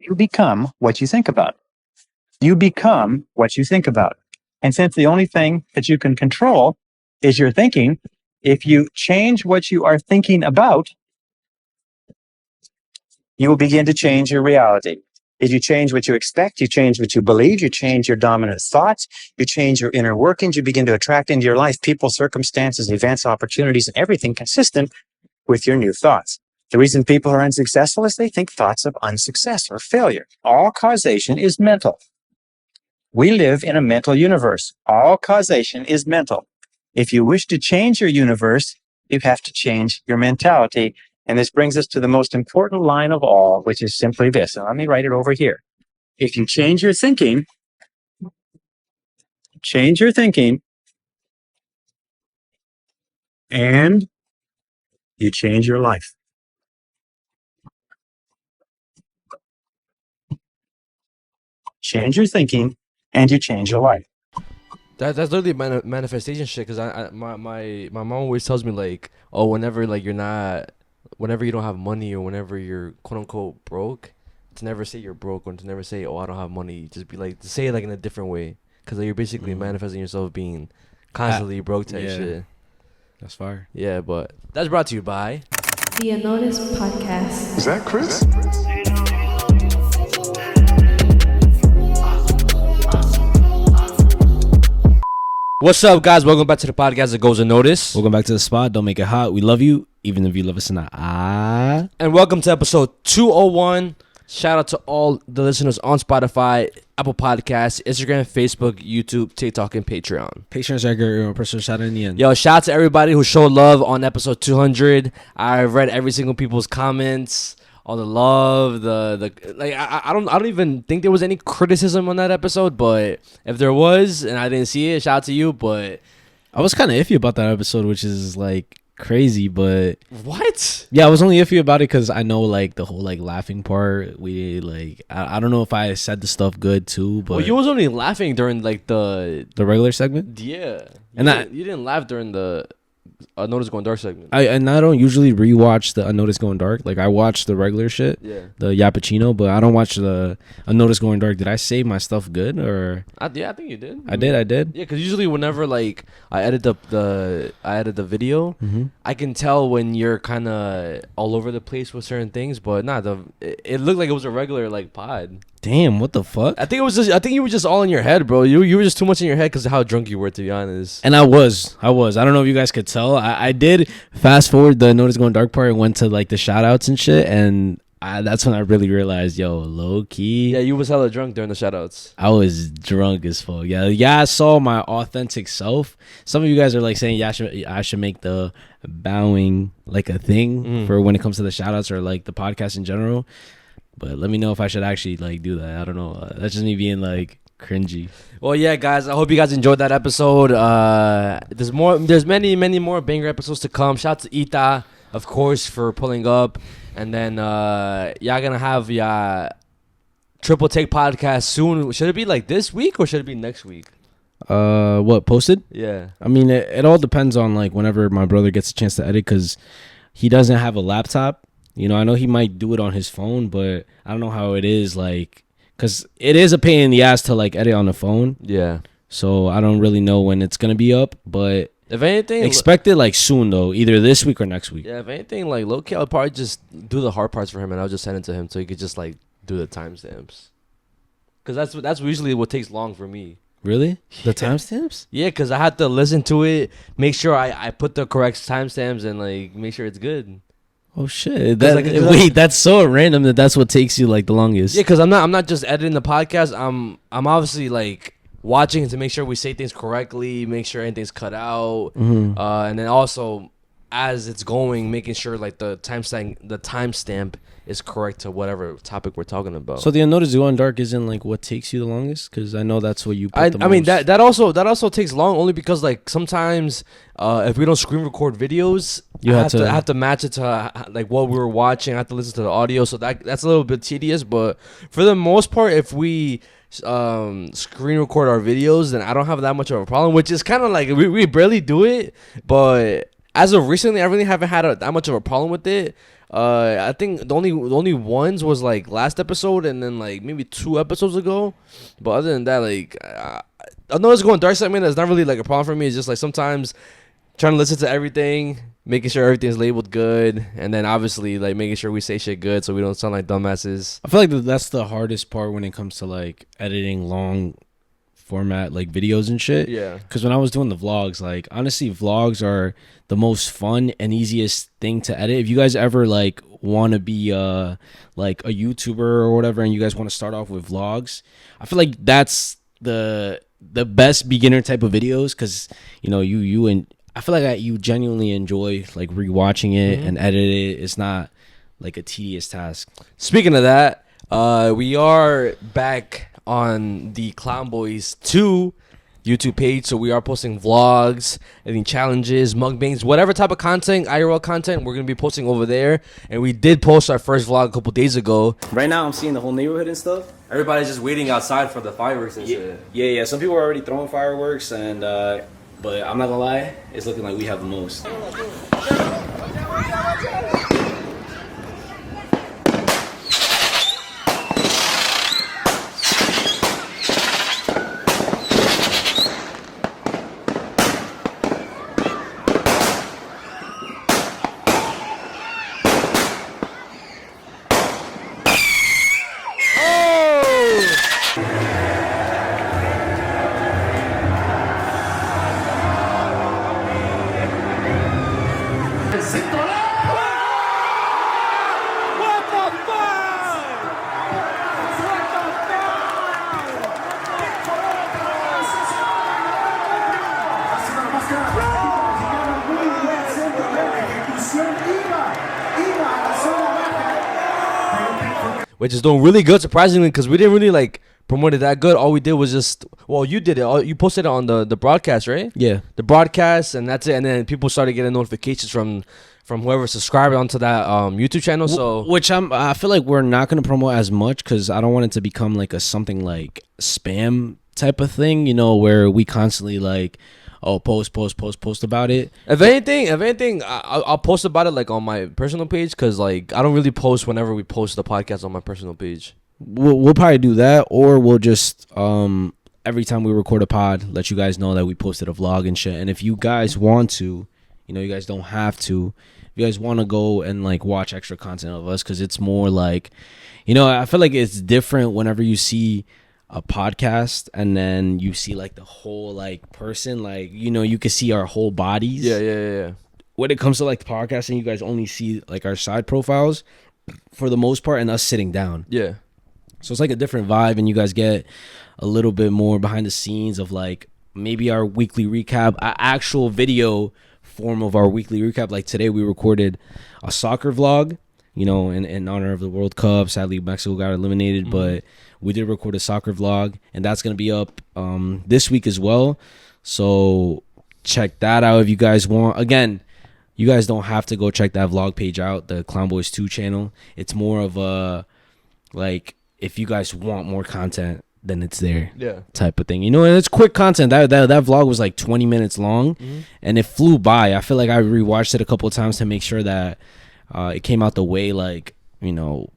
You become what you think about. You become what you think about. And since the only thing that you can control is your thinking, if you change what you are thinking about, you will begin to change your reality. If you change what you expect, you change what you believe, you change your dominant thoughts, you change your inner workings, you begin to attract into your life people, circumstances, events, opportunities, and everything consistent with your new thoughts. The reason people are unsuccessful is they think thoughts of unsuccess or failure. All causation is mental. We live in a mental universe. All causation is mental. If you wish to change your universe, you have to change your mentality. And this brings us to the most important line of all, which is simply this. And let me write it over here. If you change your thinking, and you change your life. Change your thinking, and you change your life. That's literally manifestation shit. Cause my mom always tells me like, oh, whenever like whenever you don't have money or whenever you're quote unquote broke, to never say you're broke or to never say, oh, I don't have money. Just be like, to say it like in a different way. Cause like, you're basically manifesting yourself being constantly broke type shit. That's fire. Yeah, but that's brought to you by the Unnoticed Podcast. Is that Chris? What's up, guys? Welcome back to the podcast that goes unnoticed. Welcome back to the spot. Don't make it hot. We love you, even if you love us or not. And welcome to episode 201. Shout out to all the listeners on Spotify, Apple Podcasts, Instagram, Facebook, YouTube, TikTok, and Patreon. Patreon's regular person shout out in the end. Yo, shout out to everybody who showed love on episode 200. I read every single people's comments. All the love, I don't even think there was any criticism on that episode, but if there was and I didn't see it, shout out to you. But I was kind of iffy about that episode, which is like crazy, but what? Yeah, I was only iffy about it because I know like the whole like laughing part. We like I don't know if I said the stuff good too, but you was only laughing during like the regular segment. Yeah, and you didn't laugh during the Unnoticed Going Dark segment. I don't usually rewatch the Unnoticed Going Dark. Like I watch the regular shit, the Yappuccino, but I don't watch the Unnoticed Going Dark. Did I say my stuff good or? Yeah, I think you did. I did. Yeah, because usually whenever like I edit the video, I can tell when you're kind of all over the place with certain things. But it looked like it was a regular like pod. Damn, what the fuck? I think you were just all in your head, bro. You were just too much in your head because of how drunk you were, to be honest. And I was. I don't know if you guys could tell. I did fast forward the Notice Going Dark part and went to like the shout outs and shit. And that's when I really realized, yo, low key. Yeah, you was hella drunk during the shout outs. I was drunk as fuck. Yeah, I saw my authentic self. Some of you guys are like saying, yeah, I should make the bowing like a thing for when it comes to the shout outs or like the podcast in general. But let me know if I should actually like do that. I don't know. That's just me being like cringy. Well, yeah, guys. I hope you guys enjoyed that episode. There's many more banger episodes to come. Shout out to Ita, of course, for pulling up. And then y'all gonna have your triple take podcast soon. Should it be like this week or should it be next week? What posted? Yeah. I mean, it all depends on like whenever my brother gets a chance to edit because he doesn't have a laptop. You know, I know he might do it on his phone, but I don't know how it is, like, because it is a pain in the ass to, like, edit on the phone. Yeah. So I don't really know when it's going to be up, but if anything, expect it, like, soon, though, either this week or next week. Yeah, if anything, like, low-key, I'll probably just do the hard parts for him, and I'll just send it to him so he could just, like, do the timestamps. Because that's usually what takes long for me. Really? The timestamps? Yeah, because I have to listen to it, make sure I put the correct timestamps, and, like, make sure it's good. Oh shit! Wait, that's so random that's what takes you like the longest. Yeah, because I'm not just editing the podcast. I'm obviously like watching to make sure we say things correctly, make sure anything's cut out, and then also as it's going, making sure like the timestamp is correct to whatever topic we're talking about. So the Unnoticed Going Dark isn't like what takes you the longest, because I know that's what you. I mean that also takes long only because like sometimes if we don't screen record videos, I have to match it to like what we were watching. I have to listen to the audio, so that's a little bit tedious. But for the most part, if we screen record our videos, then I don't have that much of a problem. Which is kind of like we barely do it, but as of recently, I really haven't had that much of a problem with it. I think the only ones was like last episode and then like maybe 2 episodes ago. But other than that, like I know it's going dark side, man. That's not really like a problem for me. It's just like sometimes trying to listen to everything, making sure everything's labeled good, and then obviously like making sure we say shit good so we don't sound like dumbasses. I feel like that's the hardest part when it comes to like editing long format like videos and shit. Yeah. Because when I was doing the vlogs, like honestly, vlogs are the most fun and easiest thing to edit. If you guys ever like want to be like a YouTuber or whatever, and you guys want to start off with vlogs, I feel like that's the best beginner type of videos, because you know you and I feel like you genuinely enjoy like rewatching it and edit it. It's not like a tedious task. Speaking of that, we are back on the Clown Boys 2 YouTube page, so we are posting vlogs, any challenges, mukbangs, whatever type of content, IRL content, we're gonna be posting over there. And we did post our first vlog a couple days ago. Right now, I'm seeing the whole neighborhood and stuff. Everybody's just waiting outside for the fireworks and shit. Yeah. Some people are already throwing fireworks, and but I'm not gonna lie, it's looking like we have the most. Which is doing really good, surprisingly, because we didn't really like promote it that good. All we did was just, well, you did it. You posted it on the broadcast, right? Yeah. The broadcast, and that's it. And then people started getting notifications from whoever subscribed onto that YouTube channel. So which I feel like we're not gonna promote as much, because I don't want it to become like a something like spam type of thing, you know, where we constantly like, oh, post about it. If anything, I'll post about it like on my personal page, because like I don't really post whenever we post the podcast on my personal page. We'll probably do that, or we'll just every time we record a pod, let you guys know that we posted a vlog and shit. And if you guys want to, you know, you guys don't have to. If you guys want to go and like watch extra content of us, because it's more like, you know, I feel like it's different whenever you see a podcast and then you see like the whole like person, like, you know, you can see our whole bodies. Yeah. When it comes to like podcasting, you guys only see like our side profiles for the most part, and us sitting down. Yeah. So it's like a different vibe, and you guys get a little bit more behind the scenes of like maybe our weekly recap, an actual video form of our weekly recap. Like today we recorded a soccer vlog, you know, in honor of the World Cup. Sadly, Mexico got eliminated, but we did record a soccer vlog, and that's going to be up this week as well. So check that out if you guys want. Again, you guys don't have to go check that vlog page out, the Clown Boys 2 channel. It's more of a, like, if you guys want more content, then it's there, type of thing. You know, and it's quick content. That vlog was like 20 minutes long, and it flew by. I feel like I rewatched it a couple of times to make sure that it came out the way, like, you know,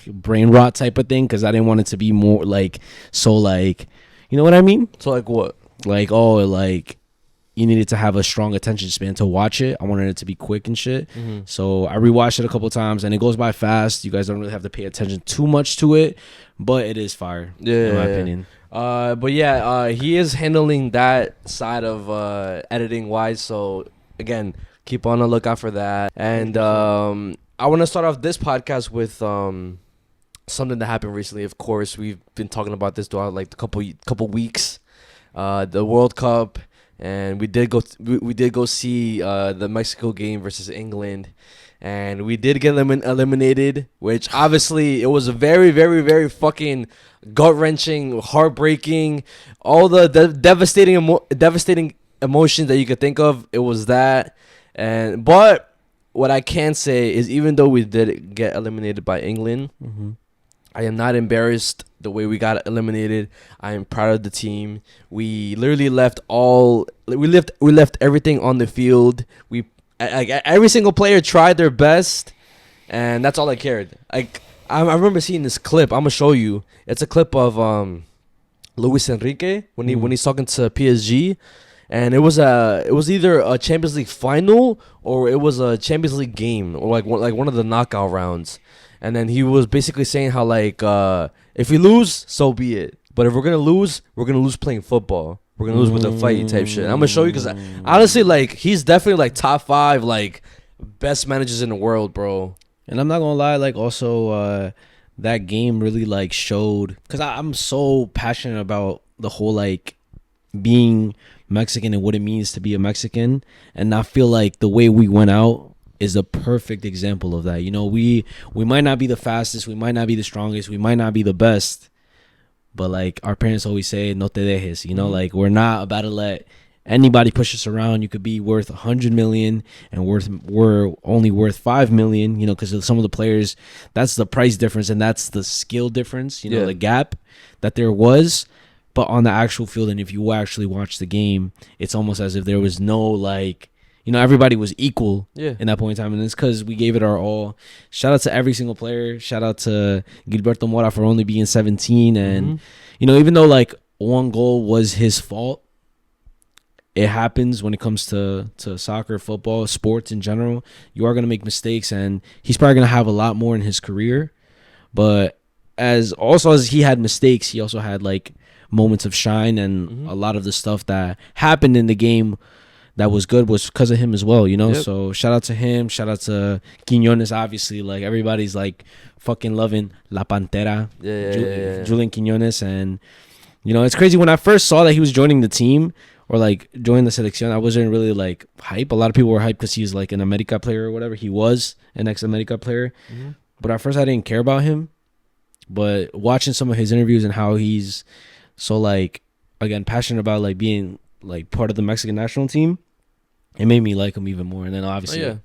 brain rot type of thing, because I didn't want it to be more like, so like, you know what I mean? So like what? Like, oh, like you needed to have a strong attention span to watch it. I wanted it to be quick and shit. So I rewatched it a couple of times, and it goes by fast. You guys don't really have to pay attention too much to it, but it is fire, in my opinion. But yeah, he is handling that side of editing wise. So again, keep on the lookout for that. And I want to start off this podcast with something that happened recently. Of course, we've been talking about this throughout like the couple weeks. The World Cup, and we did go see the Mexico game versus England, and we did get eliminated. Which obviously it was a very, very, very fucking gut-wrenching, heartbreaking, all the devastating emotions that you could think of. It was that, but what I can say is, even though we did get eliminated by England, I am not embarrassed the way we got eliminated. I am proud of the team. We literally left everything on the field. We Like every single player tried their best, and that's all I cared. Like I remember seeing this clip. I'm gonna show you. It's a clip of Luis Enrique when he's talking to PSG, and it was either a Champions League final or it was a Champions League game or like one of the knockout rounds, and then he was basically saying how like if we lose, so be it. But if we're gonna lose playing football. We're gonna lose with a fight type shit. I'm gonna show you because honestly, like he's definitely like top 5 like best managers in the world, bro. And I'm not gonna lie, like also that game really like showed because I'm so passionate about the whole like being Mexican and what it means to be a Mexican, and I feel like the way we went out is a perfect example of that. You know, we might not be the fastest, we might not be the strongest, we might not be the best. But like our parents always say, no te dejes, you know, like we're not about to let anybody push us around. You could be worth 100 million and we're only worth 5 million, you know, because some of the players, that's the price difference and that's the skill difference, you know, the gap that there was. But on the actual field, and if you actually watch the game, it's almost as if there was no like, you know, everybody was equal in that point in time. And it's because we gave it our all. Shout out to every single player. Shout out to Gilberto Mora for only being 17. And, you know, even though, like, one goal was his fault, it happens when it comes to soccer, football, sports in general. You are going to make mistakes. And he's probably going to have a lot more in his career. But as he had mistakes, he also had, like, moments of shine. And a lot of the stuff that happened in the game that was good was because of him as well, you know? So shout out to him. Shout out to Quiñones, obviously. Like, everybody's, like, fucking loving La Pantera. Julian Quiñones. And, you know, it's crazy. When I first saw that he was joining the team or, like, joining the selección, I wasn't really, like, hype. A lot of people were hyped because he's, like, an America player or whatever. He was an ex-America player. But at first I didn't care about him. But watching some of his interviews and how he's so, like, again, passionate about, like, being like part of the Mexican national team, it made me like him even more. And then obviously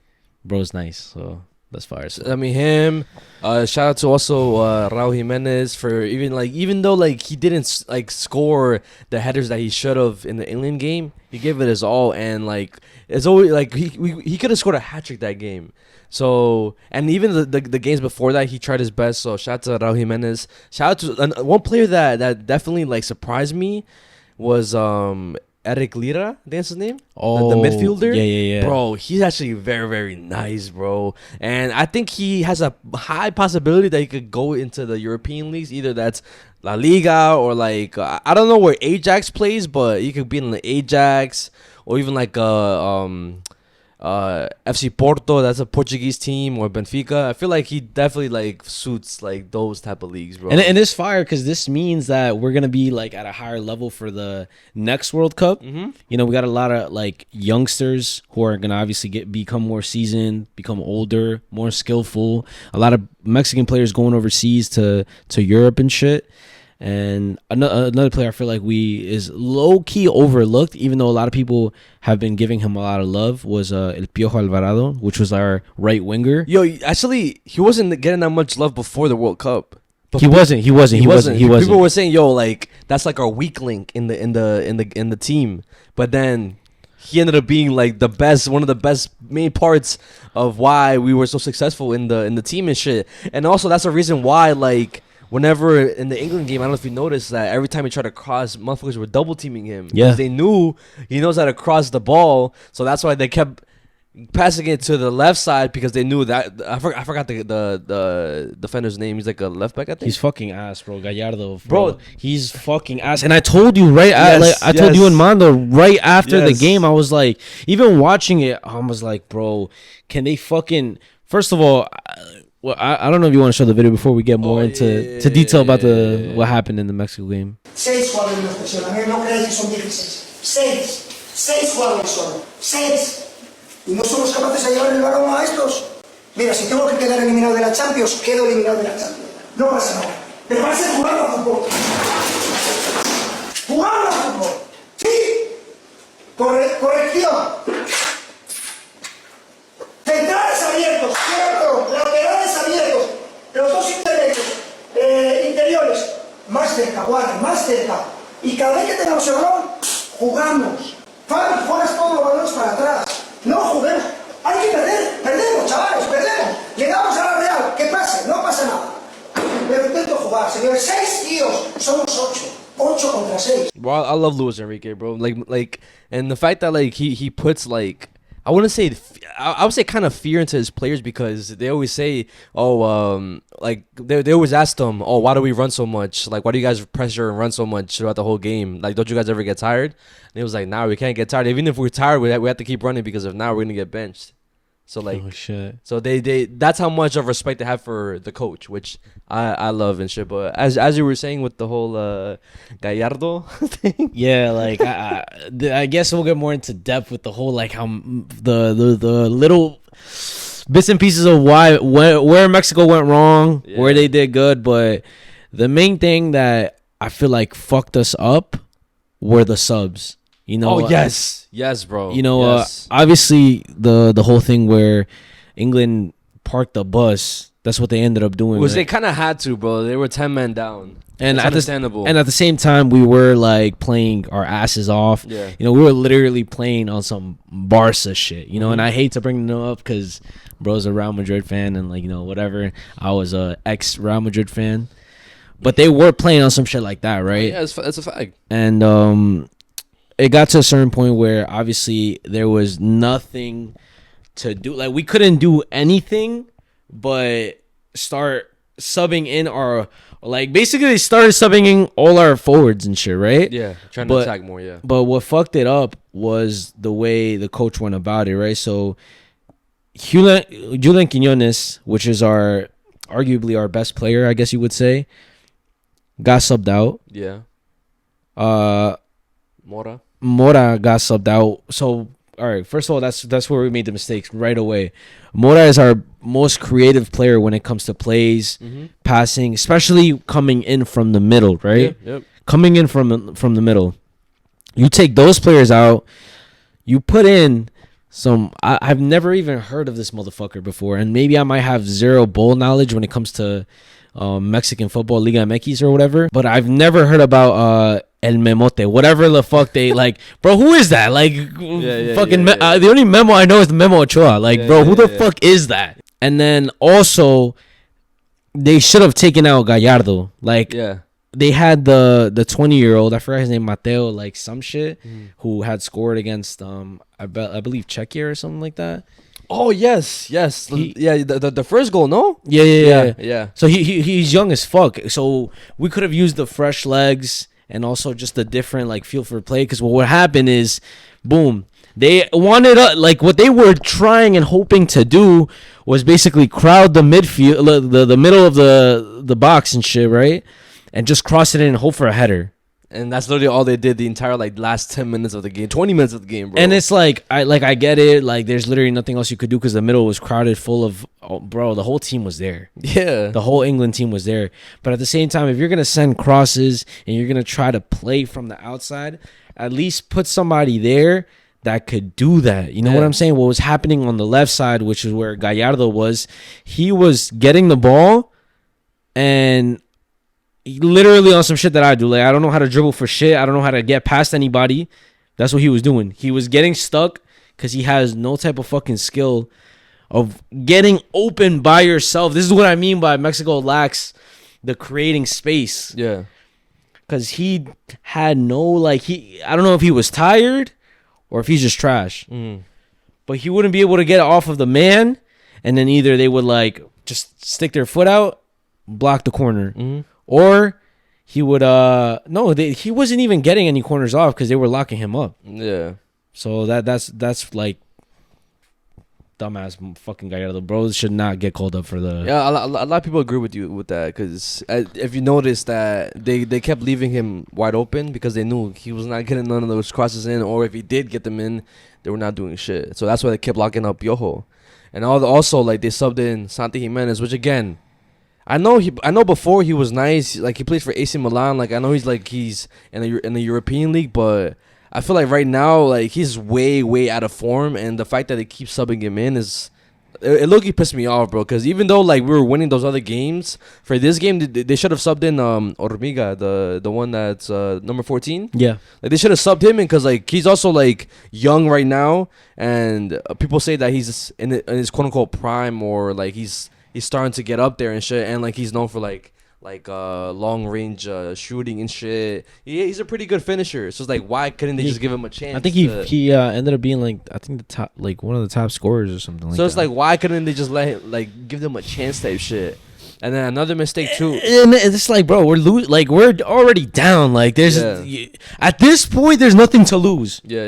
bro's nice, so that's fire. So. I mean, him, shout out to also Raul Jimenez for even though like he didn't like score the headers that he should have in the England game, he gave it his all. And like it's always like he could have scored a hat trick that game. So, and even the games before that, he tried his best. So shout out to Raul Jimenez. Shout out to one player that definitely like surprised me was Eric Lira, I think that's his name. The midfielder. Yeah. Bro, he's actually very, very nice, bro. And I think he has a high possibility that he could go into the European leagues. Either that's La Liga or like, I don't know where Ajax plays, but he could be in the Ajax or even like FC Porto, that's a Portuguese team, or Benfica. I feel like he definitely like suits like those type of leagues, bro. And it's fire because this means that we're gonna be like at a higher level for the next World Cup. You know, we got a lot of like youngsters who are gonna obviously become more seasoned, become older, more skillful. A lot of Mexican players going overseas to Europe and shit. And another player I feel like is low-key overlooked, even though a lot of people have been giving him a lot of love, was El Piojo Alvarado, which was our right winger. Yo, actually, he wasn't getting that much love before the World Cup. He wasn't. People were saying, "Yo, like that's like our weak link in the team." But then he ended up being like the best, one of the best main parts of why we were so successful in the team and shit. And also, that's a reason why like. Whenever in the England game, I don't know if you noticed that every time he tried to cross, motherfuckers were double teaming him. Yeah. Because they knew he knows how to cross the ball. So that's why they kept passing it to the left side because they knew that. I forgot the defender's name. He's like a left back, I think. He's fucking ass, bro. Gallardo, bro. He's fucking ass. And I told you I told you and Mando right after the game, I was like, even watching it, I was like, bro, can they fucking... First of all... Well, I don't know if you want to show the video before we get more into detail about what happened in the Mexico game. 6 jugadores nos presionan, no creáis que son 16. 6 jugadores solo. 6. Y no somos capaces de llevar el balón a estos. Mira, si tengo que quedar eliminado de la Champions, quedo eliminado de la Champions. No pasa nada. Pero va a ser jugando a fútbol. Jugando a fútbol. Sí. Corrección. Centrales abiertos, cierto, laterales abiertos, los dos interiores, más cerca, Juan, más cerca. Y cada vez que tengamos el balón, jugamos. Fueras todos los balones para atrás. No juguemos. Hay que perder, perdemos, chavales, perdemos. Le damos a la Real, que pase, no pasa nada. Pero intento jugar, señores. 6 tíos, somos 8. 8 contra 6. Bro, I love Luis Enrique, bro. Like, and the fact that like he puts like I wouldn't say I would say kind of fear into his players because they always say, like they always ask them, oh, why do we run so much? Like, why do you guys pressure and run so much throughout the whole game? Like, don't you guys ever get tired? And he was like, nah, we can't get tired. Even if we're tired, we have to keep running because if not, we're gonna get benched. So like, Oh shit. so they that's how much of respect they have for the coach, which I love and shit. But as you were saying with the whole Gallardo thing, Yeah, like I guess we'll get more into depth with the whole like how the little bits and pieces of where Mexico went wrong, where they did good, but the main thing that I feel like fucked us up were the subs. You know, oh yes, bro. You know, yes. Obviously the whole thing where England parked the bus. That's what they ended up doing. Was right? they kind of had to, bro? They were 10 men down. And it's at understandable. And at the same time, we were like playing our asses off. Yeah. You know, we were literally playing on some Barca shit. You know, and I hate to bring them up because bro's a Real Madrid fan and like, you know, whatever. I was a ex Real Madrid fan, but they were playing on some shit like that, right? Yeah, it's a fact. And it got to a certain point where obviously there was nothing to do. Like we couldn't do anything but start subbing in our, like basically they started subbing in all our forwards and shit, right? Yeah, trying to attack more. Yeah. But what fucked it up was the way the coach went about it, right? So Julian Quiñones, which is arguably our best player, I guess you would say, got subbed out. Yeah. Mora got subbed out. So, all right, first of all, that's where we made the mistakes right away. Mora is our most creative player when it comes to plays, passing, especially coming in from the middle, right? Yep. Coming in from the middle. You take those players out, you put in some... I've never even heard of this motherfucker before, and maybe I might have zero bowl knowledge when it comes to Mexican football, Liga MX or whatever, but I've never heard about... El Memote, whatever the fuck they like, bro. Who is that? Like, fucking. The only Memo I know is the Memo Ochoa. Like, bro, who the fuck is that? And then also, they should have taken out Gallardo. Like, they had the 20-year-old. I forgot his name, Mateo, like some shit, who had scored against I believe Czechia or something like that. Oh yes. The first goal, no? Yeah. So he's young as fuck. So we could have used the fresh legs. And also just a different like feel for play, because what happened is, boom, they wanted like what they were trying and hoping to do was basically crowd the midfield, the middle of the box and shit, right, and just cross it in and hope for a header. And that's literally all they did the entire like last 10 minutes of the game, 20 minutes of the game, bro. And it's like I get it, like there's literally nothing else you could do because the middle was crowded full of bro, the whole team was there. Yeah. The whole England team was there. But at the same time, if you're gonna send crosses and you're gonna try to play from the outside, at least put somebody there that could do that. You know what I'm saying? What was happening on the left side, which is where Gallardo was, he was getting the ball and literally on some shit that I do. Like, I don't know how to dribble for shit. I don't know how to get past anybody. That's what he was doing. He was getting stuck because he has no type of fucking skill of getting open by yourself. This is what I mean by Mexico lacks the creating space. Yeah. Because he had no, like, I don't know if he was tired or if he's just trash. But he wouldn't be able to get off of the man. And then either they would, like, just stick their foot out, block the corner. Or he would he wasn't even getting any corners off because they were locking him up. Yeah. So that's like dumbass fucking guy. The bros should not get called up for the. Yeah, a lot of people agree with you with that because if you notice that they kept leaving him wide open because they knew he was not getting none of those crosses in, or if he did get them in, they were not doing shit. So that's why they kept locking up Piojo, and also like they subbed in Santi Jimenez, which again. I know before he was nice, like he plays for AC Milan, like I know he's in the European league, but I feel like right now like he's way out of form, and the fact that they keep subbing him in is it low-key pissed me off, bro. Because even though like we were winning those other games, for this game they should have subbed in Hormiga, the one that's number 14. Yeah. Like they should have subbed him in because like he's also like young right now, and people say that he's in his quote unquote prime, or like he's starting to get up there and shit, and like he's known for like long range shooting and shit. He's a pretty good finisher. So it's like, why couldn't they just give him a chance? I think he ended up being like, I think the top, like one of the top scorers or something like that. So it's like, why couldn't they just let him, like, give them a chance type shit? And then another mistake too. And it's like, bro, we're already down. Like, there's at this point, there's nothing to lose. Yeah.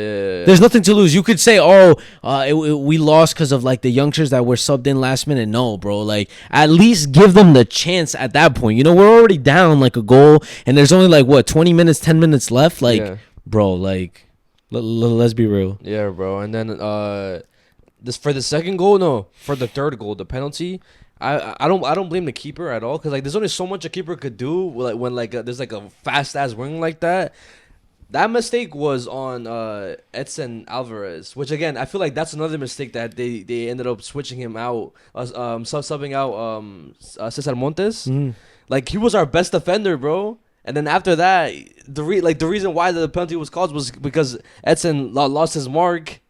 There's nothing to lose. You could say, we lost because of like the youngsters that were subbed in last minute. No, bro. Like, at least give them the chance at that point. You know, we're already down like a goal, and there's only like what 20 minutes, 10 minutes left. Like, bro, like, let's be real. Yeah, bro. And then this for the second goal, no, for the third goal, the penalty. I don't blame the keeper at all, because like there's only so much a keeper could do when there's like a fast ass wing like that. That mistake was on Edson Alvarez, which again I feel like that's another mistake that they ended up switching him out, subbing out Cesar Montes. Like he was our best defender, bro. And then after that, the reason why the penalty was called was because Edson lost his mark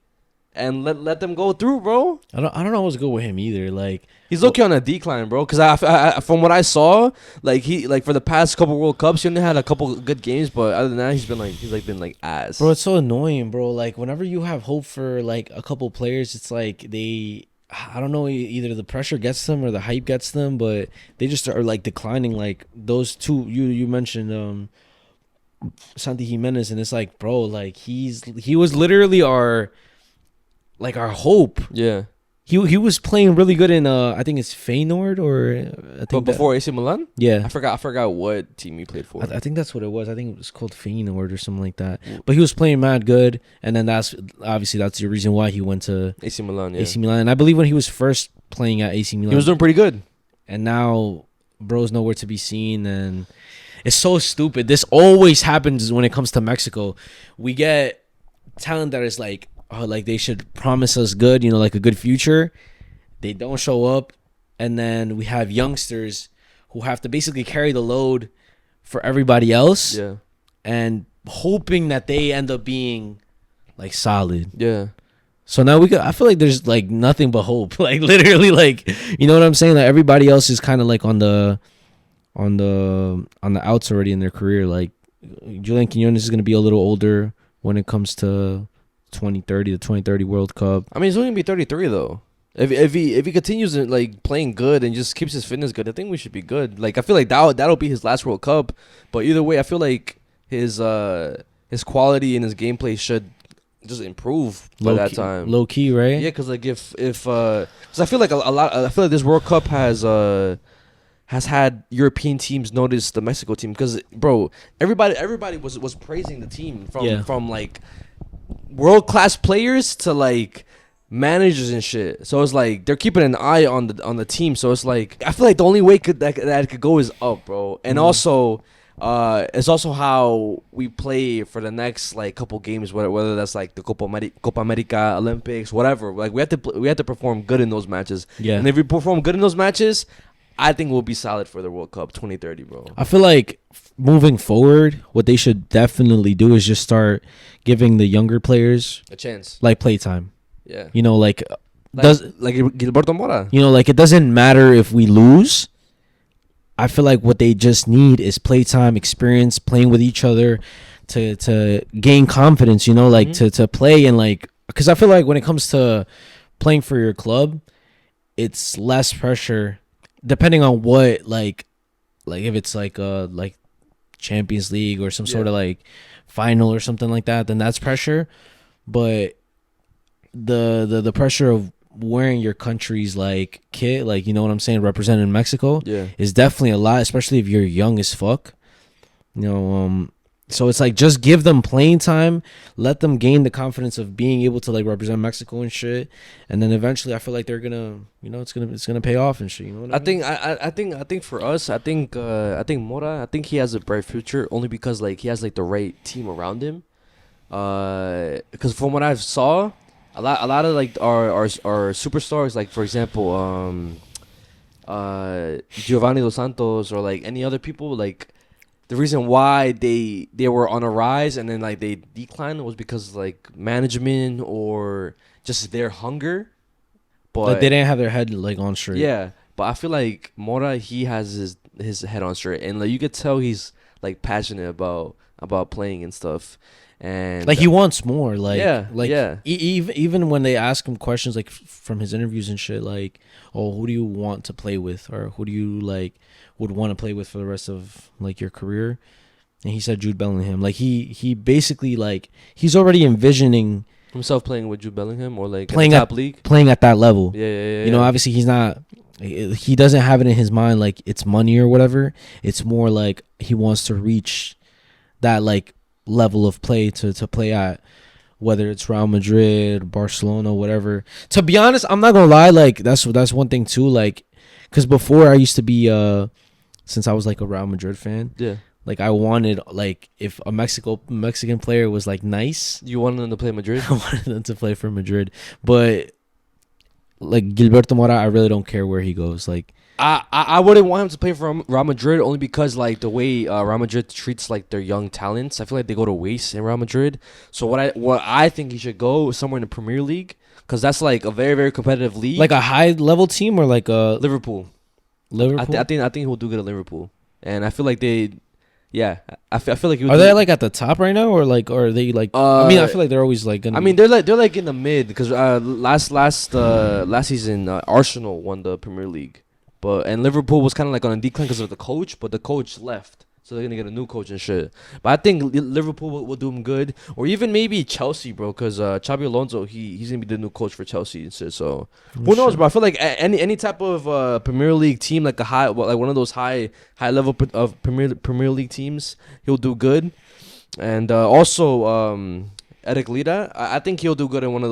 and let them go through, bro. I don't know what's good with him either. Like, he's looking on a decline, bro. Because I from what I saw, like he for the past couple World Cups, he only had a couple good games, but other than that, he's been ass. Bro, it's so annoying, bro. Like whenever you have hope for like a couple players, it's like I don't know, either the pressure gets them or the hype gets them, but they just are like declining. Like those two you mentioned, Santi Jimenez, and it's like, bro, like he was literally our hope. Yeah. He was playing really good in I think it's Feyenoord, or I think before AC Milan. Yeah, I forgot what team he played for. I think that's what it was. I think it was called Feyenoord or something like that. But he was playing mad good, and then that's the reason why he went to AC Milan. Yeah. AC Milan. And I believe when he was first playing at AC Milan, he was doing pretty good. And now, bro's nowhere to be seen, and it's so stupid. This always happens when it comes to Mexico. We get talent that is like, oh, like they should promise us good, you know, like a good future. They don't show up, and then we have youngsters who have to basically carry the load for everybody else. Yeah. And hoping that they end up being like solid. Yeah. So now I feel like there's like nothing but hope. Like literally, like, you know what I'm saying? Like everybody else is kind of like on the outs already in their career. Like Julian Quinones is gonna be a little older when it comes to the 2030 World Cup. I mean, he's only gonna be 33 though. If he continues like playing good and just keeps his fitness good, I think we should be good. Like I feel like that'll be his last World Cup. But either way, I feel like his quality and his gameplay should just improve by that time. Low key, right? Yeah, because like if cause I feel like I feel like this World Cup has had European teams notice the Mexico team, because bro, everybody was praising the team from like world class players to like managers and shit. So it's like they're keeping an eye on the team. So it's like I feel like the only way that it could go is up, bro. And also it's also how we play for the next like couple games, whether that's like the Copa America, Olympics, whatever. Like we have to perform good in those matches. Yeah. And if we perform good in those matches, I think we'll be solid for the World Cup 2030, bro. I feel like moving forward, what they should definitely do is just start giving the younger players a chance, like playtime. Yeah. You know, like Gilberto Mora. You know, like it doesn't matter if we lose. I feel like what they just need is playtime, experience, playing with each other to gain confidence, you know, like to play, and like, because I feel like when it comes to playing for your club, it's less pressure depending on what like if it's like Champions League or some sort of like final or something like that, then that's pressure. But the pressure of wearing your country's like kit, like, you know what I'm saying, representing Mexico, is definitely a lot, especially if you're young as fuck, you know. So it's like, just give them playing time, let them gain the confidence of being able to like represent Mexico and shit, and then eventually I feel like they're gonna, you know, it's gonna pay off and shit. You know what I mean? I think for us, I think Mora, I think he has a bright future only because like he has like the right team around him. Because from what I saw, a lot of like our superstars, like for example, Giovanni Dos Santos or like any other people, like the reason why they were on a rise and then like they declined was because like management or just their hunger. But Like they didn't have their head like on straight. yeah, but I feel like Mora, he has his head on straight, and like you could tell he's like passionate about playing and stuff, and Like he wants more. Like Yeah, like yeah. Even when they ask him questions like from his interviews and shit, like, oh, who do you want to play with, or who do you like would want to play with for the rest of like your career? And he said Jude Bellingham. Like he basically like he's already envisioning himself playing with Jude Bellingham or like playing in the at top league. playing at that level. Yeah. You know, obviously he's not. He doesn't have it in his mind like it's money or whatever. It's more like he wants to reach that like level of play to play at, whether it's Real Madrid, Barcelona, whatever. To be honest, I'm not gonna lie. Like that's one thing too. Like, because before I used to be since I was like a Real Madrid fan. Yeah. Like I wanted like if a Mexican player was like nice, You wanted him to play Madrid? I wanted them to play for Madrid. But like Gilberto Mora, I really don't care where he goes. Like I wouldn't want him to play for Real Madrid only because like the way Real Madrid treats like their young talents, I feel like they go to waste in Real Madrid. So what I think he should go somewhere in the Premier League, because that's like a very, very competitive league. like a high level team or like a Liverpool. Liverpool. I think he'll do good at Liverpool, and I feel like I feel like he would Are do, they like at the top right now, or like, or are they like? I mean, I feel like they're always like. Gonna I mean, they're like in the mid because last season Arsenal won the Premier League, and Liverpool was kind of like on a decline because of the coach, but the coach left, so they're gonna get a new coach and shit. But I think Liverpool will do them good, or even maybe Chelsea, bro, because Xabi Alonso he's gonna be the new coach for Chelsea and shit. So who knows, bro? I feel like any type of Premier League team, like like one of those high level of Premier League teams, he'll do good. And also Eric Lira, I think he'll do good in one of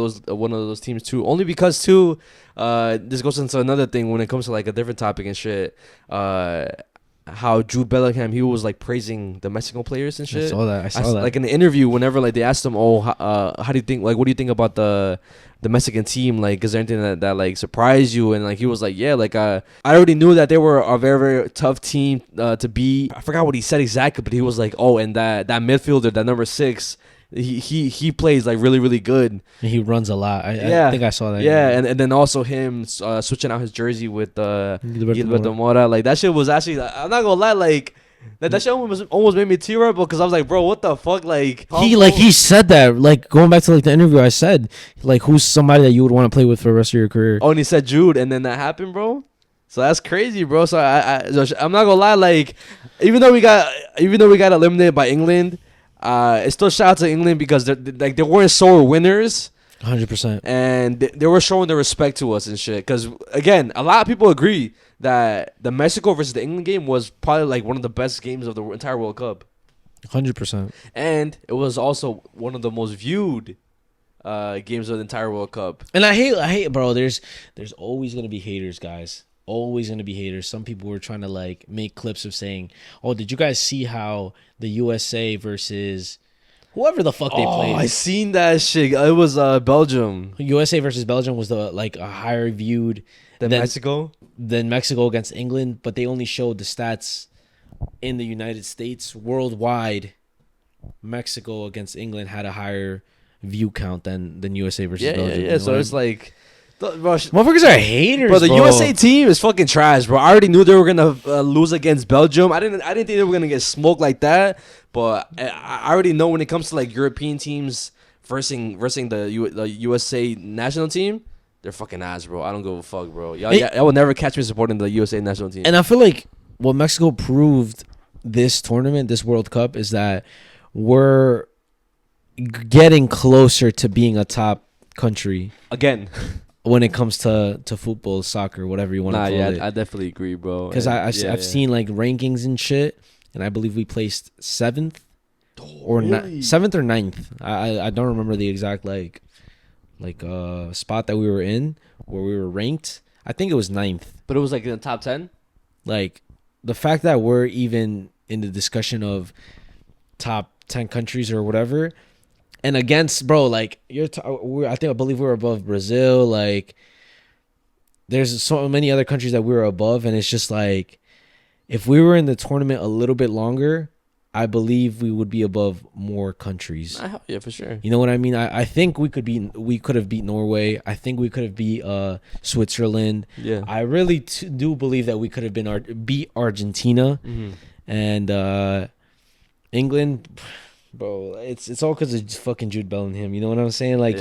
those teams too. Only because too, this goes into another thing when it comes to like a different topic and shit. How Jude Bellingham, he was like praising the Mexican players and shit. I saw that. Like in the interview, whenever like they asked him, how do you think, like, what do you think about the Mexican team? Like, is there anything that like surprised you? And like he was like, yeah, like I already knew that they were a very, very tough team to beat. I forgot what he said exactly, but he was like, oh, and that midfielder, that number 6. He plays like really, really good. And he runs a lot. I think I saw that. Yeah, and then also him switching out his jersey with Gilberto Mora. Like that shit was actually, I'm not gonna lie, like that shit almost made me tear up because I was like, bro, what the fuck? Like he said that, like going back to like the interview, I said like, who's somebody that you would want to play with for the rest of your career? Oh, and he said Jude, and then that happened, bro. So that's crazy, bro. So I'm not gonna lie, like even though we got eliminated by England. It's still shout out to England because they weren't sore winners, 100%, and they were showing their respect to us and shit. Because again, a lot of people agree that the Mexico versus the England game was probably like one of the best games of the entire World Cup, 100%, and it was also one of the most viewed games of the entire World Cup. And I hate, bro. There's always gonna be haters, guys. Always gonna be haters. Some people were trying to like make clips of saying, "Oh, did you guys see how the USA versus whoever the fuck they played?" I seen that shit. It was Belgium. USA versus Belgium was the like a higher viewed than Mexico against England, but they only showed the stats in the United States. Worldwide, Mexico against England had a higher view count than USA versus Belgium. Yeah. So it's like. Motherfuckers are haters, bro. The USA team is fucking trash, bro. I already knew they were gonna lose against Belgium. I didn't think they were gonna get smoked like that. But I already know when it comes to like European teams versus the USA national team, they're fucking ass, bro. I don't give a fuck, bro. Y'all will never catch me supporting the USA national team. And I feel like what Mexico proved this tournament, this World Cup, is that we're getting closer to being a top country again. When it comes to football, soccer, whatever you want to call it. I definitely agree, bro. Because I've seen like rankings and shit, and I believe we placed 7th or 7th or 9th. I don't remember the exact like spot that we were in where we were ranked. I think it was 9th. But it was like in the top 10. Like the fact that we're even in the discussion of top 10 countries or whatever, And against, bro, like I believe we were above Brazil. Like, there's so many other countries that we were above, and it's just like, if we were in the tournament a little bit longer, I believe we would be above more countries. Yeah, for sure. You know what I mean? I think we could have beat Norway. I think we could have beat Switzerland. Yeah. I really do believe that we could have beat Argentina and England. Bro, it's all because of fucking Jude Bellingham. You know what I'm saying? Like,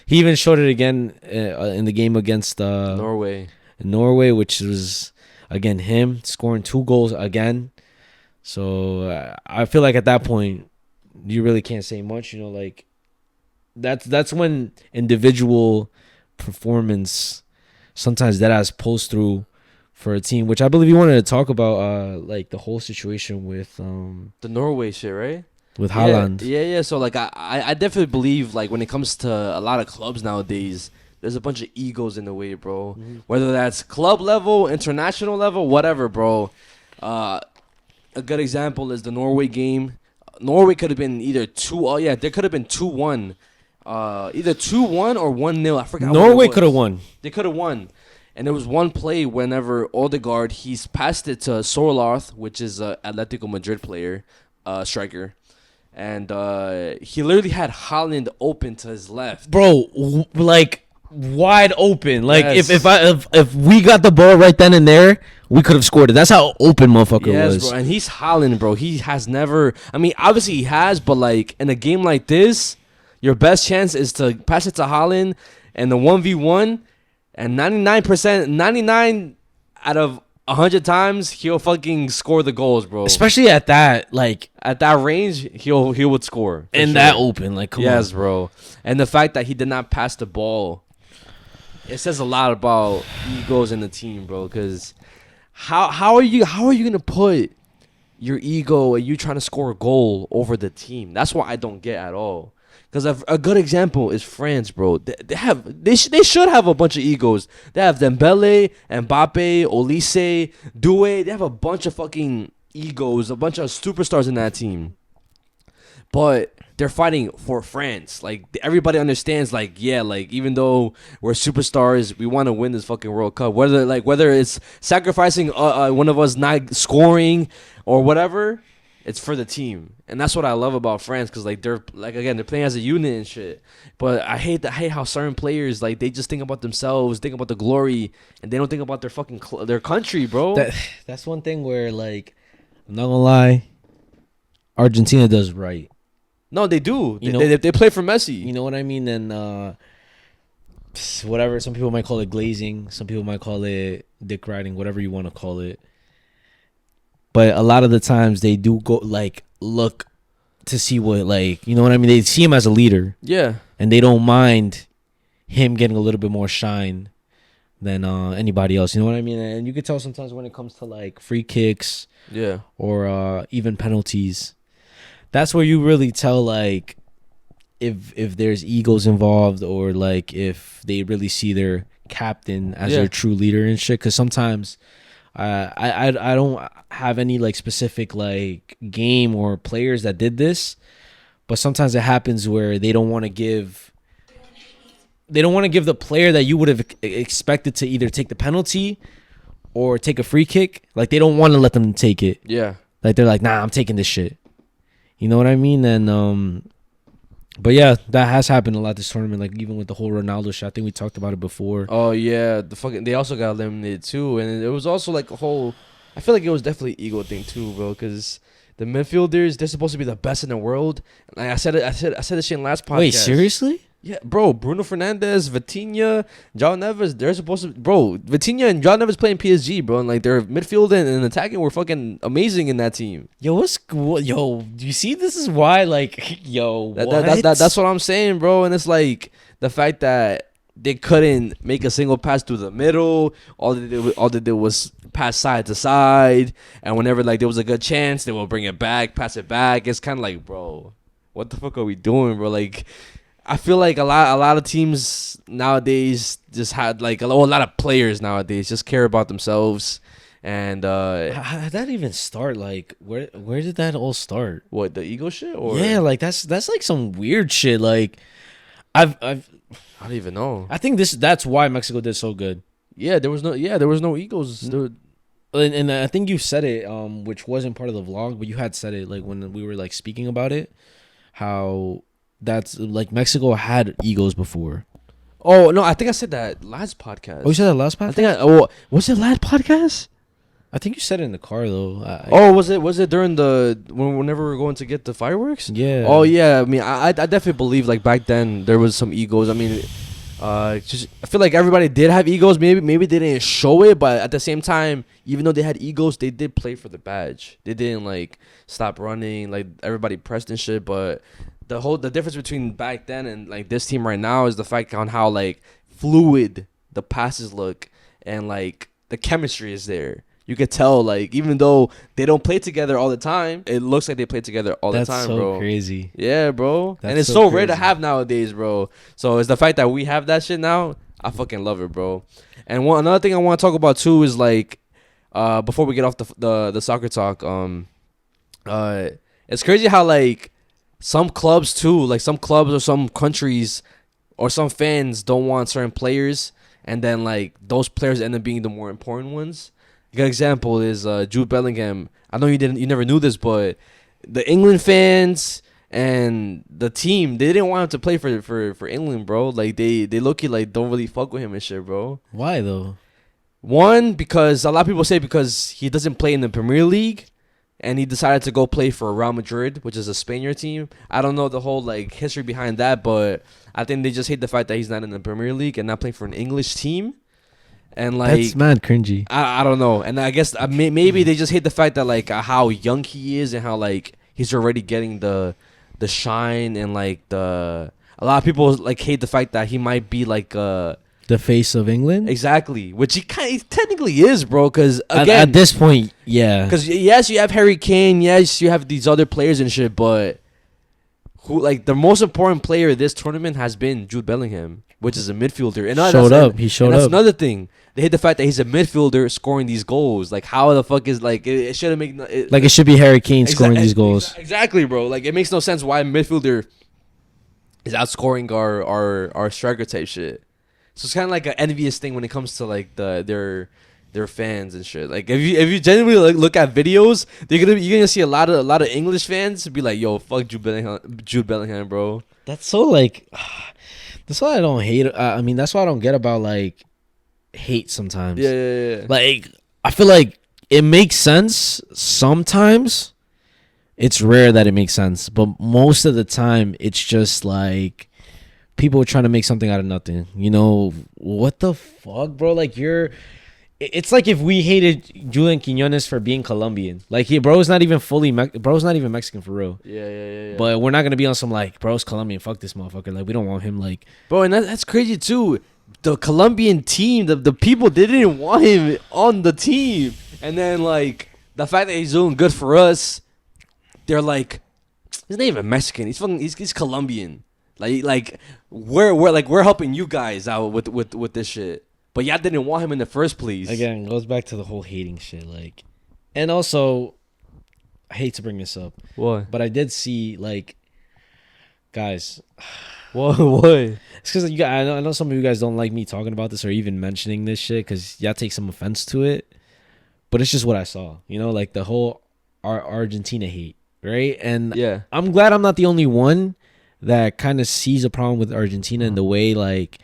he even showed it again in the game against Norway, which was again him scoring 2 goals again. So I feel like at that point you really can't say much. You know, like that's when individual performance sometimes that has pulls through for a team. Which I believe you wanted to talk about, like the whole situation with the Norway shit, right? With Haaland. Yeah. So like I definitely believe, like, when it comes to a lot of clubs nowadays, there's a bunch of egos in the way, bro. Whether that's club level, international level, whatever, bro. A good example is the Norway game. Norway could have been either there could have been 2-1. Either 2-1 or 1-0. I forgot. Norway could have won. They could have won. And there was one play whenever Odegaard, he's passed it to Sorloth, which is a Atletico Madrid player, striker. And he literally had Haaland open to his left. Bro, like wide open. Like, Yes. if we got the ball right then and there, we could have scored it. That's how open motherfucker was. Yes, bro. And he's Haaland, bro. He has never... I mean, obviously he has, but, like, in a game like this, your best chance is to pass it to Haaland and the 1v1, and 99 out of 100 times, he'll fucking score the goals, bro. Especially at that, like, At that range, he would score. for in sure. that open. Like, come Yes, on. bro. And the fact that he did not pass the ball, it says a lot about egos in the team, bro. Because how are you gonna put your ego and you trying to score a goal over the team? That's what I don't get at all. Because a good example is France, bro. They should have a bunch of egos. They have Dembele, Mbappe, Olise, Doué. They have a bunch of fucking egos, a bunch of superstars in that team. But they're fighting for France. Like, everybody understands, like, yeah, like, even though we're superstars, we want to win this fucking World Cup. Whether it's sacrificing one of us not scoring or whatever, it's for the team. And that's what I love about France, because, like, they're playing as a unit and shit. But I hate how certain players, like, they just think about themselves, think about the glory, and they don't think about their fucking their country, bro. That's one thing where, like, I'm not gonna lie, Argentina does right. No, they do. You know- They play for Messi. You know what I mean? And whatever, some people might call it glazing, some people might call it dick riding, whatever you want to call it. But a lot of the times they do go, like, look to see what, like, you know what I mean? They see him as a leader, Yeah. and they don't mind him getting a little bit more shine than anybody else. You know what I mean? And you can tell sometimes when it comes to, like, free kicks Yeah. or even penalties. That's where you really tell, like, if there's egos involved, or, like, if they really see their captain as their true leader and shit. Because sometimes I don't have any, like, specific, like, game or players that did this, but sometimes it happens where they don't want to give the player that you would have expected to either take the penalty or take a free kick. Like, they don't want to let them take it. Yeah. Like, they're like, nah, I'm taking this shit. You know what I mean? And but yeah, that has happened a lot this tournament. Like, even with the whole Ronaldo shot, I think we talked about it before. Oh yeah, they also got eliminated too, and it was also like a whole. I feel like it was definitely ego thing too, bro. Because the midfielders, they're supposed to be the best in the world. Like I said this shit in last podcast. Wait, seriously? Yeah, bro. Bruno Fernandes, Vitinha, João Neves, they're supposed to. Bro, Vitinha and João Neves playing PSG, bro, and like their midfield and attacking were fucking amazing in that team. Yo, do you see? This is why, like, yo, That's what I'm saying, bro. And it's like the fact that they couldn't make a single pass through the middle. All they did was pass side to side, and whenever, like, there was a good chance, they will bring it back, pass it back. It's kind of like, bro, what the fuck are we doing, bro? Like, I feel like a lot of teams nowadays just had, like, a lot of players nowadays just care about themselves, And How did that even start? Like, where did that all start? what, the ego shit? Or Yeah, like that's like some weird shit. Like, I don't even know. think that's why Mexico did so good. There was no egos. And I think you said it, which wasn't part of the vlog, but you had said it like when we were like speaking about it, how that's like Mexico had egos before. Oh no, I think I said that last podcast. Oh, you said that last podcast? I think was it last podcast? I think you said it in the car though. Was it during whenever we were going to get the fireworks? Yeah. Oh yeah, I mean I definitely believe like back then there was some egos. I mean, just I feel like everybody did have egos. Maybe they didn't show it, but at the same time, even though they had egos, they did play for the badge. They didn't like stop running. Like everybody pressed and shit. But the difference between back then and like this team right now is the fact on how like fluid the passes look and like the chemistry is there. You could tell, like, even though they don't play together all the time, it looks like they play together all the time, bro. That's so crazy. Yeah, bro. That's and it's so so rare to crazy. have nowadays, bro. So it's the fact that we have that shit now. I fucking love it, bro. And another thing I want to talk about too is like, before we get off the soccer talk, it's crazy how like some clubs too, like some clubs or some countries or some fans don't want certain players, and then like those players end up being the more important ones. A good example is Jude Bellingham. I know you never knew this, but the England fans and the team, they didn't want him to play for England, bro. Like they low-key like don't really fuck with him and shit, bro. Why though? One, because a lot of people say because he doesn't play in the Premier League, and he decided to go play for Real Madrid, which is a Spaniard team. I don't know the whole like history behind that, but I think they just hate the fact that he's not in the Premier League and not playing for an English team. And like That's mad cringy. I don't know, and I guess maybe they just hate the fact that like how young he is and how like he's already getting the shine, and like a lot of people like hate the fact that he might be like The face of England? exactly, which he technically is, bro. Because again, At this point, yeah. because yes, you have Harry Kane, yes, you have these other players and shit, but who like the most important player of this tournament has been Jude Bellingham, which is a midfielder. And Showed up. He showed that's up. another thing. They hate the fact that he's a midfielder scoring these goals. Like, how the fuck is like it shouldn't make Like, it should be Harry Kane scoring these goals. Exactly, bro. Like, it makes no sense why a midfielder is outscoring our striker type shit. So it's kind of like an envious thing when it comes to like their fans and shit. Like, if you genuinely like look at videos, you're gonna see a lot of English fans be like, "Yo, fuck Jude Bellingham, bro." That's so like. That's why I don't hate. I mean, that's why I don't get about like hate sometimes. Yeah. Like, I feel like it makes sense sometimes. It's rare that it makes sense, but most of the time, it's just like people are trying to make something out of nothing. You know, what the fuck, bro? Like, it's like if we hated Julian Quinones for being Colombian. Like, bro's not even bro's not even Mexican for real. Yeah. But we're not gonna be on some like, bro's Colombian. Fuck this motherfucker. Like, we don't want him. Like, Bro, and that's crazy too. The Colombian team, the people, they didn't want him on the team, and then like the fact that he's doing good for us, they're like, he's not even Mexican. He's Colombian. Like we're helping you guys out with this shit, but y'all didn't want him in the first place. again, goes back to the whole hating shit. Like, and also, I hate to bring this up, What? but I did see like, guys. What? It's because I know some of you guys don't like me talking about this or even mentioning this shit because y'all take some offense to it. But it's just what I saw, you know, like the whole Argentina hate, right? And Yeah. I'm glad I'm not the only one that kind of sees a problem with Argentina in the way like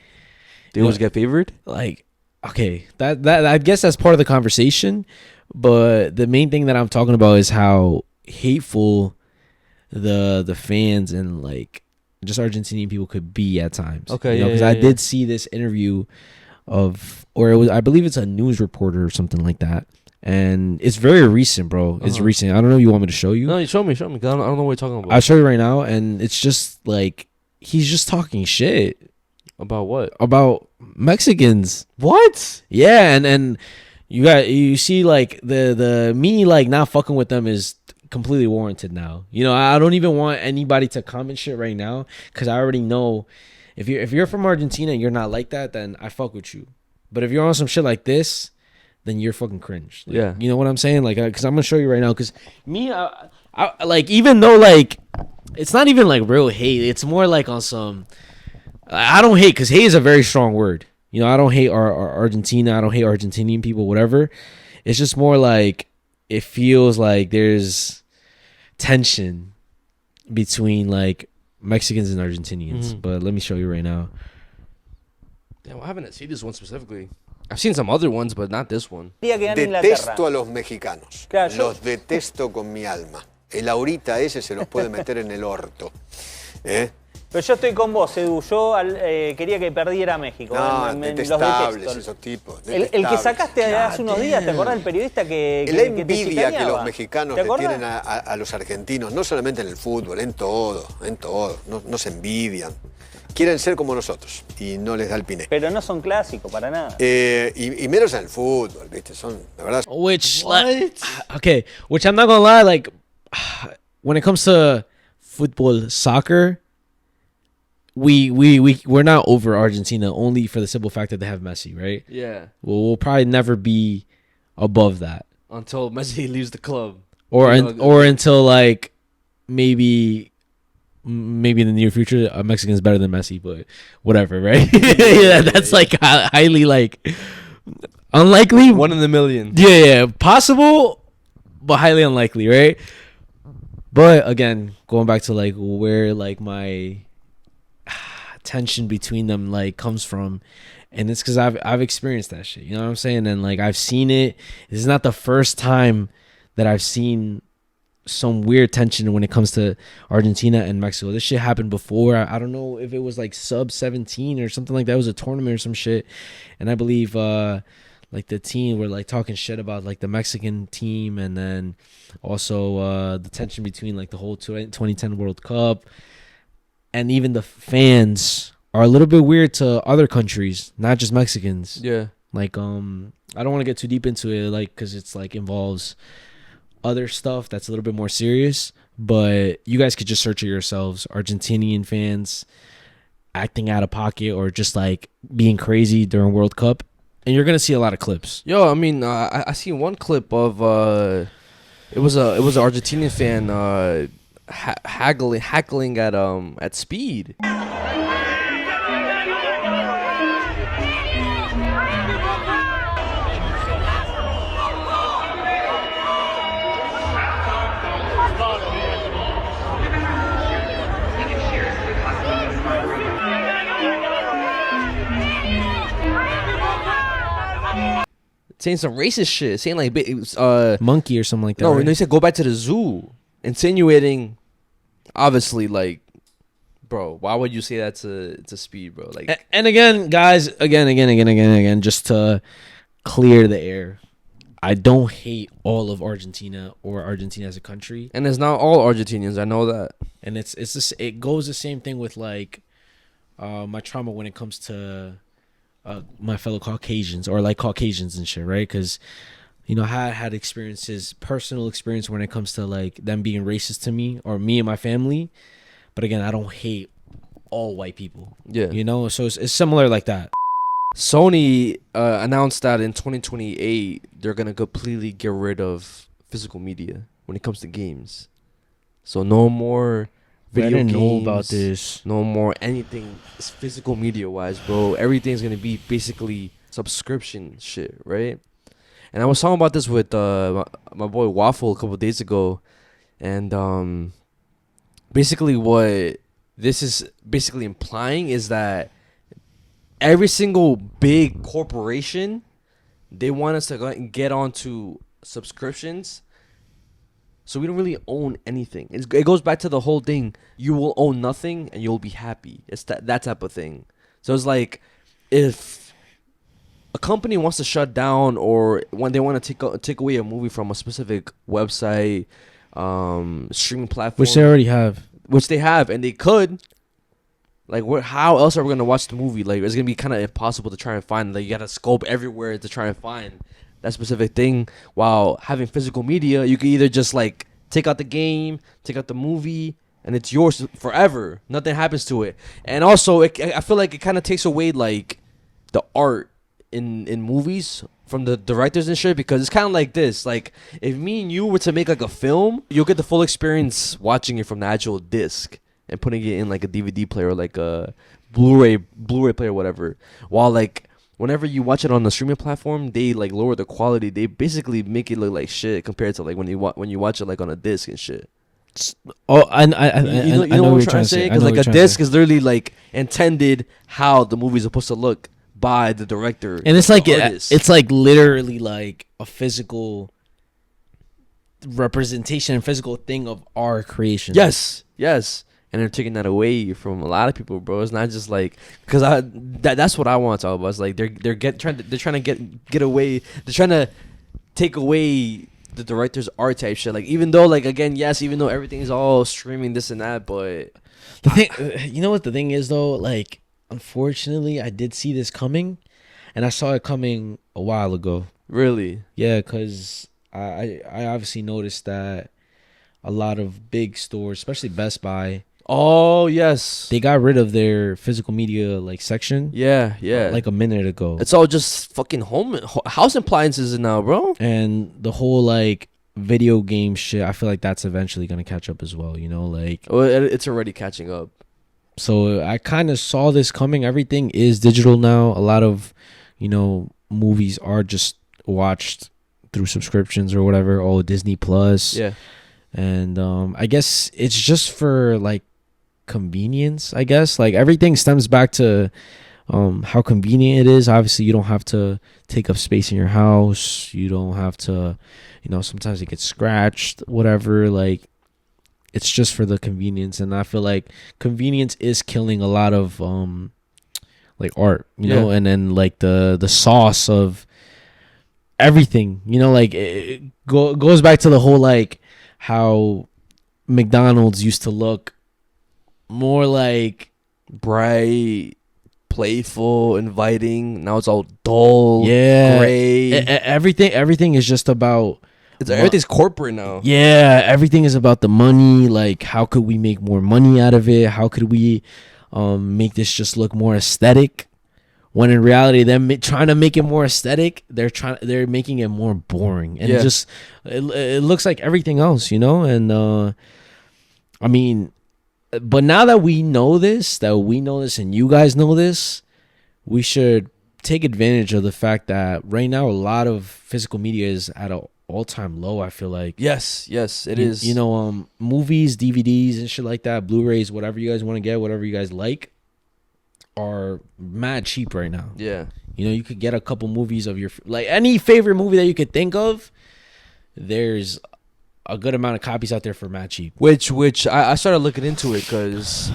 They always get favored. like okay, that I guess that's part of the conversation. But the main thing that I'm talking about is how hateful the fans and like just Argentinian people could be at times. Okay, you know, because I did see this interview I believe it's a news reporter or something like that, and it's very recent, bro. It's recent. I don't know if you want me to show you. No, you show me. 'Cause I don't know what you're talking about. I'll show you right now, and it's just like he's just talking shit About what? about Mexicans. What? Yeah, and you see like the me like not fucking with them is completely warranted now. You know, I don't even want anybody to comment shit right now because I already know if you're from Argentina and you're not like that, then I fuck with you. But if you're on some shit like this, then you're fucking cringe. Like, Yeah. you know what I'm saying? Like, because I'm gonna show you right now. Because me, I like, even though like it's not even like real hate. It's more like on some. I don't hate, because hate is a very strong word. You know, I don't hate our Argentina. I don't hate Argentinian people. Whatever. It's just more like it feels like there's tension between like Mexicans and Argentinians. But let me show you right now. Damn, I haven't seen this one specifically. I've seen some other ones, but not this one. Detesto a los mexicanos. Claro, yo- Los detesto con mi alma. El ahorita ese se los puede meter en el orto. ¿Eh? Pero yo estoy con vos, Edu. Yo quería que perdiera México. No, los detestables detesto. esos tipos. El que detestables. sacaste hace unos días, ¿te acordás del periodista que La te envidia que chicaneaba? los mexicanos ¿Te le acordás? tienen a los argentinos, no solamente en el fútbol, en todo. No se envidian. Quieren ser como nosotros y no les da el piné. Pero no son clásicos, para nada. Y menos en el fútbol, ¿viste? Son, la verdad. Which, like, okay, which I'm not gonna lie, like, when it comes to football, soccer, we're not over Argentina only for the simple fact that they have Messi, right? Yeah. We'll probably never be above that, Until Messi leaves the club. or You know, or until like maybe in the near future, a Mexican is better than Messi, but whatever, right? Yeah, that's like highly like unlikely. 1 in a million. Yeah, possible, but highly unlikely, right? But again, going back to like where like my tension between them like comes from, and it's because I've experienced that shit. You know what I'm saying? And like I've seen it. This is not the first time that I've seen some weird tension when it comes to Argentina and Mexico. This shit happened before. I don't know if it was like sub 17 or something like that. It was a tournament or some shit, and I believe like the team were like talking shit about like the Mexican team, and then also the tension between like the whole 2010 World Cup, and even the fans are a little bit weird to other countries, not just Mexicans. Yeah. Like I don't want to get too deep into it, like, because it's like involves other stuff that's a little bit more serious, but you guys could just search it yourselves. Argentinian fans acting out of pocket or just like being crazy during World Cup, and you're gonna see a lot of clips. Yo, I mean, I seen one clip of it was an Argentinian fan haggling at Speed. Saying some racist shit, saying like it was, Monkey or something like that. no, right? they said go back to the zoo, insinuating, obviously, like, bro, why would you say that to Speed, bro? Like, And again, guys, again, just to clear the air, I don't hate all of Argentina or Argentina as a country, and it's not all Argentinians, I know that. and it's just, it goes the same thing with like my trauma when it comes to my fellow Caucasians or like Caucasians and shit, right? Because you know, I had experiences, personal experience when it comes to like them being racist to me or me and my family. But again, I don't hate all white people. Yeah. You know, so it's similar like that. Sony announced that in 2028 they're gonna completely get rid of physical media when it comes to games. So no more video I didn't games. know about this. No more anything physical media wise, bro. Everything's gonna be basically subscription shit, right? And I was talking about this with my boy Waffle a couple of days ago, and basically what this is basically implying is that every single big corporation, they want us to go and get onto subscriptions, so we don't really own anything. It goes back to the whole thing: you will own nothing and you'll be happy. It's that type of thing. So it's like if a company wants to shut down, or when they want to take away a movie from a specific website, streaming platform, Which they already have. which they have, and they could. Like, how else are we gonna watch the movie? Like, it's gonna be kind of impossible to try and find. Like, you gotta scope everywhere to try and find that specific thing. While having physical media, you can either just like take out the game, take out the movie, and it's yours forever. Nothing happens to it. And also, I feel like it kind of takes away like the art in movies from the directors and shit, because it's kind of like this. Like, if me and you were to make like a film, you'll get the full experience watching it from the actual disc and putting it in like a DVD player or like a Blu-ray player or whatever. While like whenever you watch it on the streaming platform, they like lower the quality. They basically make it look like shit compared to like when you watch it like on a disc and shit. Oh, I You know what I'm trying to say? Because like a disc is literally like intended how the movie is supposed to look by the director, and it's like artist. it's like literally like a physical representation, physical thing of our creation. Yes. And they're taking that away from a lot of people, bro. It's not just like, because that's what I want to talk about. It's like they're trying to get away. They're trying to take away the director's art type shit. Like, even though like, again, yes, even though everything is all streaming this and that, but the thing, you know what the thing is though, like, unfortunately I did see this coming, and I saw it coming a while ago. Really? Yeah, because I obviously noticed that a lot of big stores, especially Best Buy, oh yes, they got rid of their physical media like section. Yeah. Like a minute ago. It's all just fucking house appliances now, bro. And the whole like video game shit, I feel like that's eventually gonna catch up as well. You know, like, Oh, it's already catching up. so I kind of saw this coming. Everything is digital now. A lot of, movies are just watched through subscriptions or whatever. Oh, Disney Plus. Yeah. And I guess it's just for like convenience. I guess like everything stems back to how convenient it is. Obviously, you don't have to take up space in your house. You don't have to, sometimes it gets scratched, whatever. Like, it's just for the convenience. And I feel like convenience is killing a lot of like art, you know, and then like the sauce of everything, like it goes back to the whole like how McDonald's used to look more like bright, playful, inviting. Now it's all dull, yeah, gray. Everything is just about everything's corporate now. Yeah, everything is about the money. Like, how could we make more money out of it? How could we make this just look more aesthetic? When in reality, them trying to make it more aesthetic, they're making it more boring, and it looks like everything else, And I mean, but now that we know this, and you guys know this, we should take advantage of the fact that right now a lot of physical media is at an all-time low. I feel like yes, it is. Movies, DVDs, and shit like that, Blu-rays, whatever you guys want to get, whatever you guys like, are mad cheap right now. Yeah. You could get a couple movies of your, like, any favorite movie that you could think of. There's a good amount of copies out there for mad cheap. Which I started looking into it because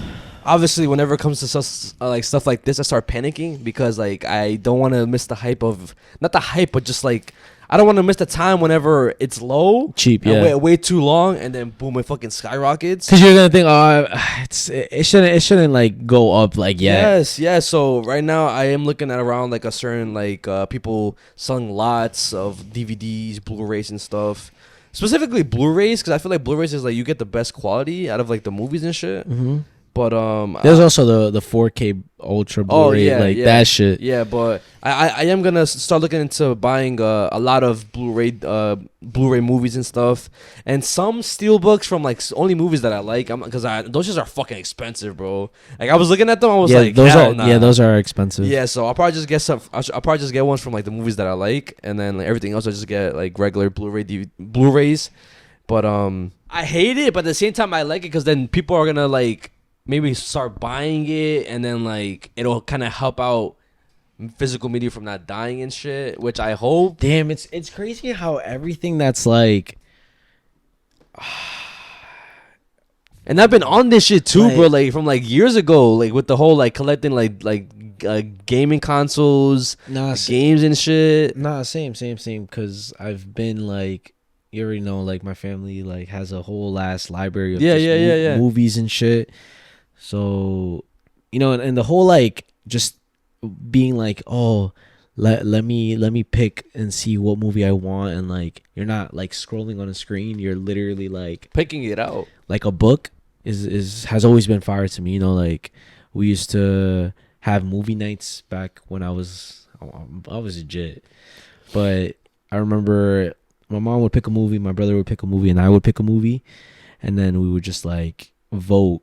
obviously whenever it comes to stuff like this, I start panicking because like I don't want to miss the hype of, not the hype, but just like I don't want to miss the time whenever it's low, cheap, way too long, and then boom, it fucking skyrockets. Because you're gonna think, it shouldn't like go up like yet. Yes. So right now I am looking at around like a certain like people selling lots of DVDs, Blu-rays, and stuff. Specifically Blu-rays, because I feel like Blu-rays is like you get the best quality out of like the movies and shit. Mm-hmm. But there's also the 4K Ultra Blu-ray, that shit. Yeah, but I am gonna start looking into buying a lot of Blu-ray movies and stuff, and some steelbooks from like only movies that I like. Because those just are fucking expensive, bro. Like I was looking at them, I was like, those are expensive. Yeah, so I'll probably just get some. I'll probably just get ones from like the movies that I like, and then like, everything else I just get like regular Blu-rays. But I hate it, but at the same time I like it because then people are gonna like maybe start buying it, and then like it'll kind of help out physical media from not dying and shit, which I hope. Damn, it's crazy how everything that's like, and I've been on this shit too, bro, like from like years ago, like with the whole like collecting like gaming consoles, games and shit. Same, because I've been like, you already know, like my family like has a whole ass library of movies and shit. So, and the whole like just being like, oh, let me pick and see what movie I want, and like you're not like scrolling on a screen, you're literally like picking it out. Like a book has always been fire to me. Like we used to have movie nights back when I was I was legit. But I remember my mom would pick a movie, my brother would pick a movie, and I would pick a movie, and then we would just like vote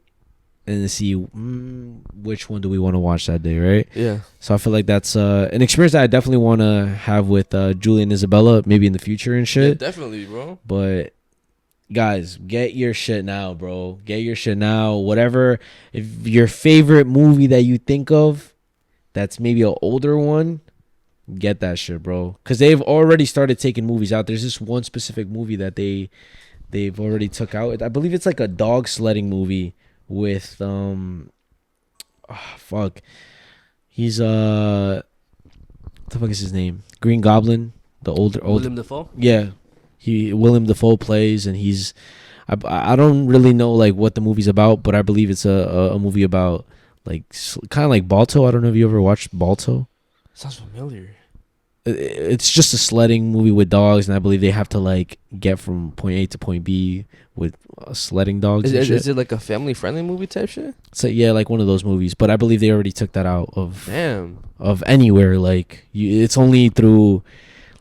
and see which one do we want to watch that day, right? Yeah. So I feel like that's an experience that I definitely want to have with Julie and Isabella, maybe in the future and shit. Yeah, definitely, bro. But guys, get your shit now, bro. Get your shit now. Whatever, if your favorite movie that you think of, that's maybe an older one, get that shit, bro. Because they've already started taking movies out. There's this one specific movie that they've already took out. I believe it's like a dog sledding movie with he's what the fuck is his name? Green Goblin, the older William Dafoe. Yeah, William Dafoe plays, and he's I don't really know like what the movie's about, but I believe it's a movie about like kind of like Balto. I don't know if you ever watched Balto. Sounds familiar. It's just a sledding movie with dogs, and I believe they have to like get from point A to point B with sledding dogs. Is it like a family friendly movie type shit? So yeah, like one of those movies. But I believe they already took that out of anywhere. Like it's only through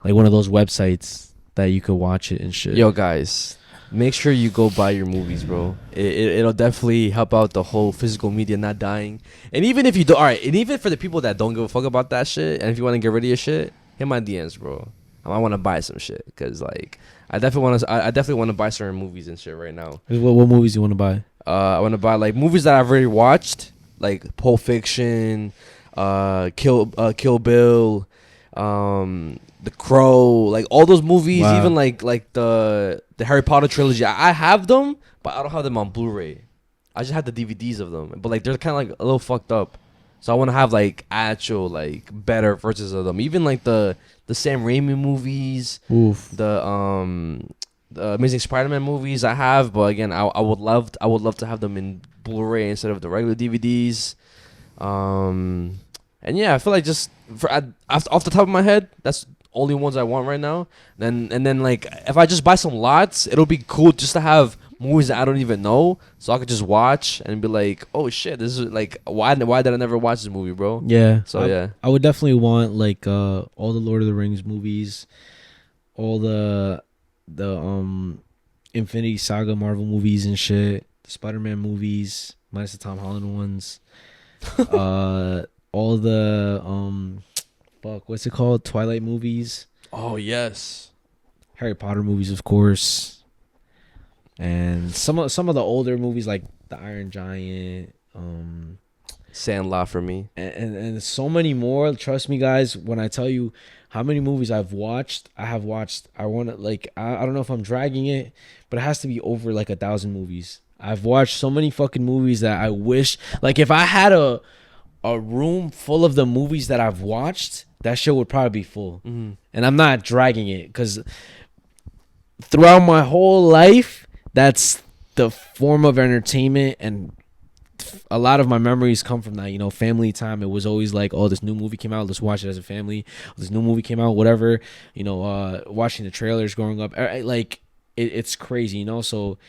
like one of those websites that you could watch it and shit. Yo, guys, make sure you go buy your movies, bro. It'll definitely help out the whole physical media not dying. And even if you do, all right, and even for the people that don't give a fuck about that shit, and if you want to get rid of your shit, hit my DMs, bro. I want to buy some shit because like I definitely want to buy certain movies and shit right now. What movies you want to buy? I want to buy like movies that I've already watched, like Pulp Fiction, Kill Bill, The Crow, like all those movies. Wow. Even like the Harry Potter trilogy. I have them, but I don't have them on Blu-ray. I just have the DVDs of them, but like they're kind of like a little fucked up. So I want to have like actual like better versions of them. Even like the Sam Raimi movies, the Amazing Spider-Man movies I have, but again I would love to have them in Blu-ray instead of the regular DVDs. And yeah, I feel like just off the top of my head, that's only ones I want right now. And then like if I just buy some lots, it'll be cool just to have movies that I don't even know, so I could just watch and be like, oh shit, this is like why did I never watch this movie, bro? Yeah. So yeah, I would definitely want like all the Lord of the Rings movies, all the Infinity Saga Marvel movies and shit, the Spider-Man movies minus the Tom Holland ones, all the what's it called, Twilight movies. Oh yes. Harry Potter movies, of course. And some of the older movies like The Iron Giant, Sandlot for me, and so many more. Trust me, guys, when I tell you how many movies I have watched. I want to like I don't know if I'm dragging it, but it has to be over like 1,000 movies. I've watched so many fucking movies that I wish like if I had a room full of the movies that I've watched, that shit would probably be full. Mm-hmm. And I'm not dragging it because throughout my whole life, that's the form of entertainment, and a lot of my memories come from that, you know, family time. It was always like, oh, this new movie came out, let's watch it as a family. This new movie came out, whatever, you know, watching the trailers growing up, like it's crazy, you know. So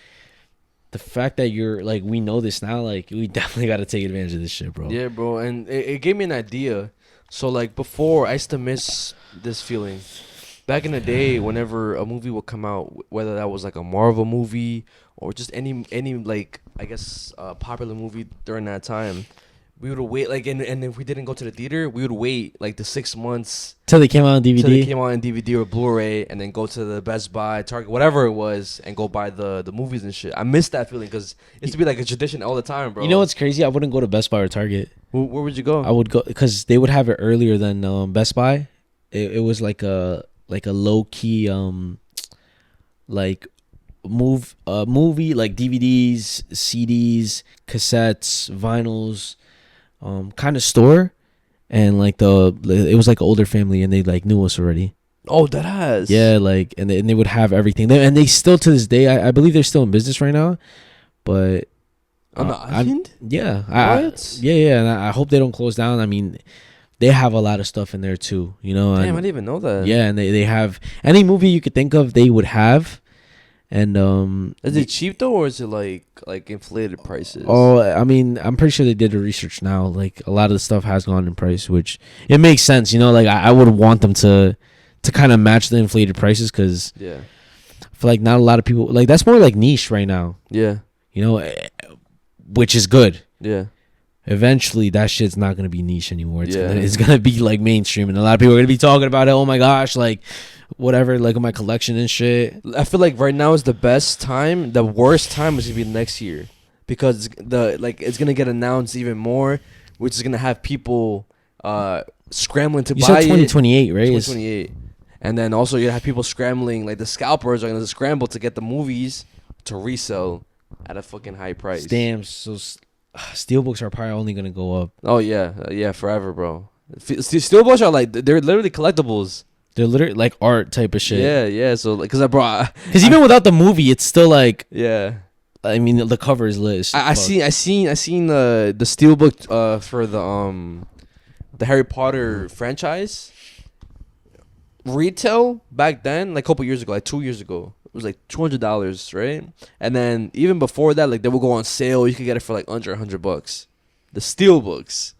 the fact that you're like, we know this now, like we definitely got to take advantage of this shit, bro. Yeah, bro. And it gave me an idea. So like before, I used to miss this feeling. Back in the day, whenever a movie would come out, whether that was like a Marvel movie or just any like I guess popular movie during that time, we would wait like and if we didn't go to the theater, we would wait like the 6 months till they came out on DVD. Till they came out on DVD or Blu-ray, and then go to the Best Buy, Target, whatever it was, and go buy the movies and shit. I miss that feeling because it used to be like a tradition all the time, bro. You know what's crazy? I wouldn't go to Best Buy or Target. Where would you go? I would go because they would have it earlier than Best Buy. It was like a low key like movie like DVDs, CDs, cassettes, vinyls kind of store, and like it was like an older family and they like knew us already. Oh, that has. Yeah, like and they would have everything. And they still to this day, I believe they're still in business right now, but on the island? Yeah. What? Yeah, and I hope they don't close down. I mean, they have a lot of stuff in there too, you know. Damn, I didn't even know that. Yeah, and they have any movie you could think of, they would have. And Is it cheap though, or is it like inflated prices? Oh, I mean, I'm pretty sure they did the research now. Like a lot of the stuff has gone in price, which it makes sense. You know, like I would want them to kind of match the inflated prices because yeah, I feel like not a lot of people like that's more like niche right now. yeah, You know, which is good. yeah. Eventually, that shit's not gonna be niche anymore. Yeah. It's gonna be like mainstream, and a lot of people are gonna be talking about it. Oh my gosh, like whatever, like in my collection and shit. I feel like right now is the best time. The worst time is gonna be next year because it's gonna get announced even more, which is gonna have people scrambling to You buy said it. 2028, right? 2028, and then also you have people scrambling. Like the scalpers are gonna scramble to get the movies to resell at a fucking high price. Damn. So steelbooks are probably only gonna go up. Oh yeah, forever, bro. Steelbooks are like they're literally collectibles. They're literally like art type of shit. Yeah. So like, cause I brought. Because even without the movie, it's still like. Yeah. I mean, the cover is lit. I seen the steelbook for the Harry Potter franchise. Retail back then, like a couple years ago, like 2 years ago, it was like $200, right? And then even before that, like they would go on sale. You could get it for like under $100. The steelbooks.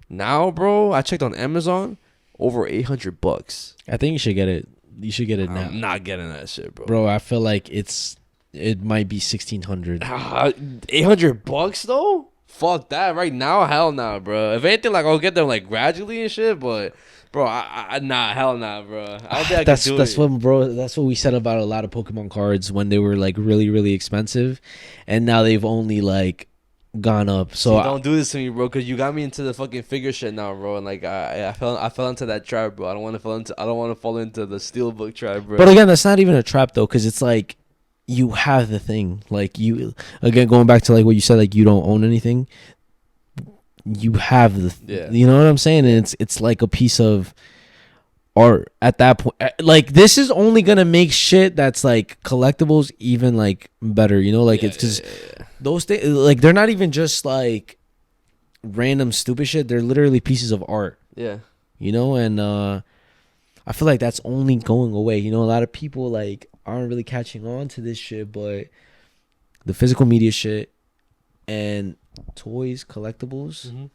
Now, bro, I checked on Amazon, over $800. I think you should get it. You should get it now. I'm not getting that shit, bro. Bro, I feel like it might be 1,600. $800 though? Fuck that right now, hell nah, bro. If anything, like I'll get them like gradually and shit, but bro, hell nah, bro. I don't think I can do that's it. what, bro. That's what we said about a lot of Pokemon cards when they were like really, really expensive, and now they've only like gone up. So don't do this to me, bro, because you got me into the fucking figure shit now, bro. And like I fell into that trap, bro. I don't want to fall into the steelbook trap, bro. But again, that's not even a trap though, because it's like you have the thing. Like you again going back to like what you said, like you don't own anything. You have you know what I'm saying? And it's like a piece of art at that point. Like this is only gonna make shit that's like collectibles even like better. You know, like it's because those things like they're not even just like random stupid shit. They're literally pieces of art. Yeah. You know, and I feel like that's only going away. You know, a lot of people like aren't really catching on to this shit, but the physical media shit and toys, collectibles, I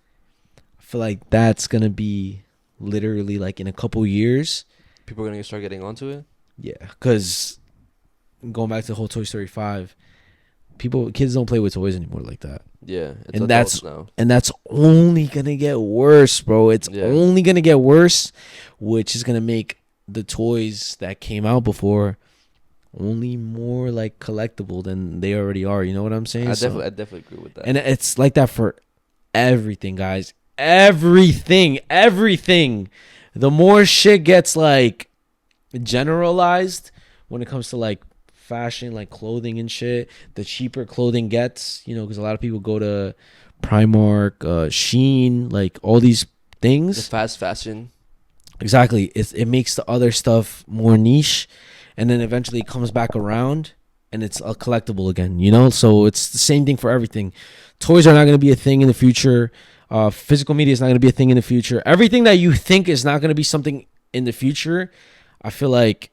feel like that's gonna be literally like in a couple years. People are gonna start getting onto it. Yeah, because going back to the whole Toy Story 5, kids don't play with toys anymore like that. Yeah, and that's only gonna get worse, bro. It's only gonna get worse, which is gonna make the toys that came out before only more like collectible than they already are. You know what I'm saying? I definitely agree with that. And it's like that for everything, guys. Everything. The more shit gets like generalized when it comes to like fashion, like clothing and shit, the cheaper clothing gets, you know, because a lot of people go to Primark, Sheen, like all these things. The fast fashion. Exactly. It makes the other stuff more niche, and then eventually it comes back around and it's a collectible again, you know? So it's the same thing for everything. Toys are not going to be a thing in the future. Physical media is not going to be a thing in the future. Everything that you think is not going to be something in the future, I feel like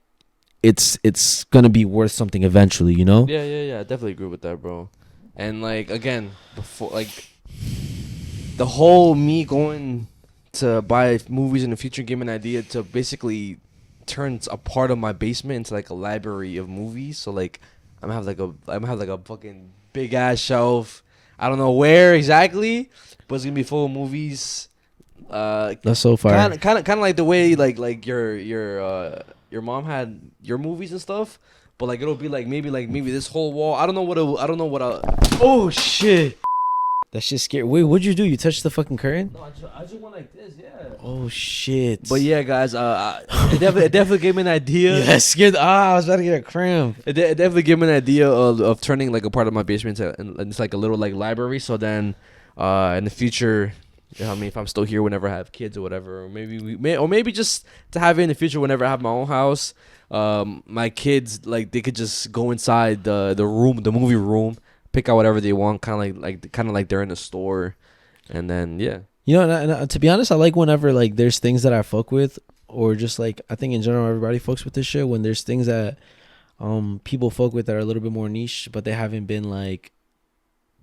it's going to be worth something eventually, you know? Yeah. I definitely agree with that, bro. And like, again, before like the whole me going to buy movies in the future gave me an idea to basically turns a part of my basement into like a library of movies. So like I'm gonna have like a fucking big ass shelf. I don't know where exactly, but it's gonna be full of movies. That's so far. Kind of like the way like your mom had your movies and stuff, but like it'll be like maybe this whole wall. I don't know what. Oh shit. That shit scared. Wait, what'd you do? You touched the fucking curtain? No, I just went like this, yeah. Oh shit. But yeah, guys, it definitely gave me an idea. Yeah, scared. I was about to get a cramp. It definitely gave me an idea of turning like a part of my basement into it's like a little like library. So then, in the future, you know what I mean, if I'm still here whenever I have kids or whatever, or maybe just to have it in the future whenever I have my own house, my kids like they could just go inside the movie room, pick out whatever they want, kind of like they're in a store, and then yeah. You know, and to be honest, I like whenever like there's things that I fuck with, or just like I think in general everybody fucks with this shit. When there's things that people fuck with that are a little bit more niche, but they haven't been like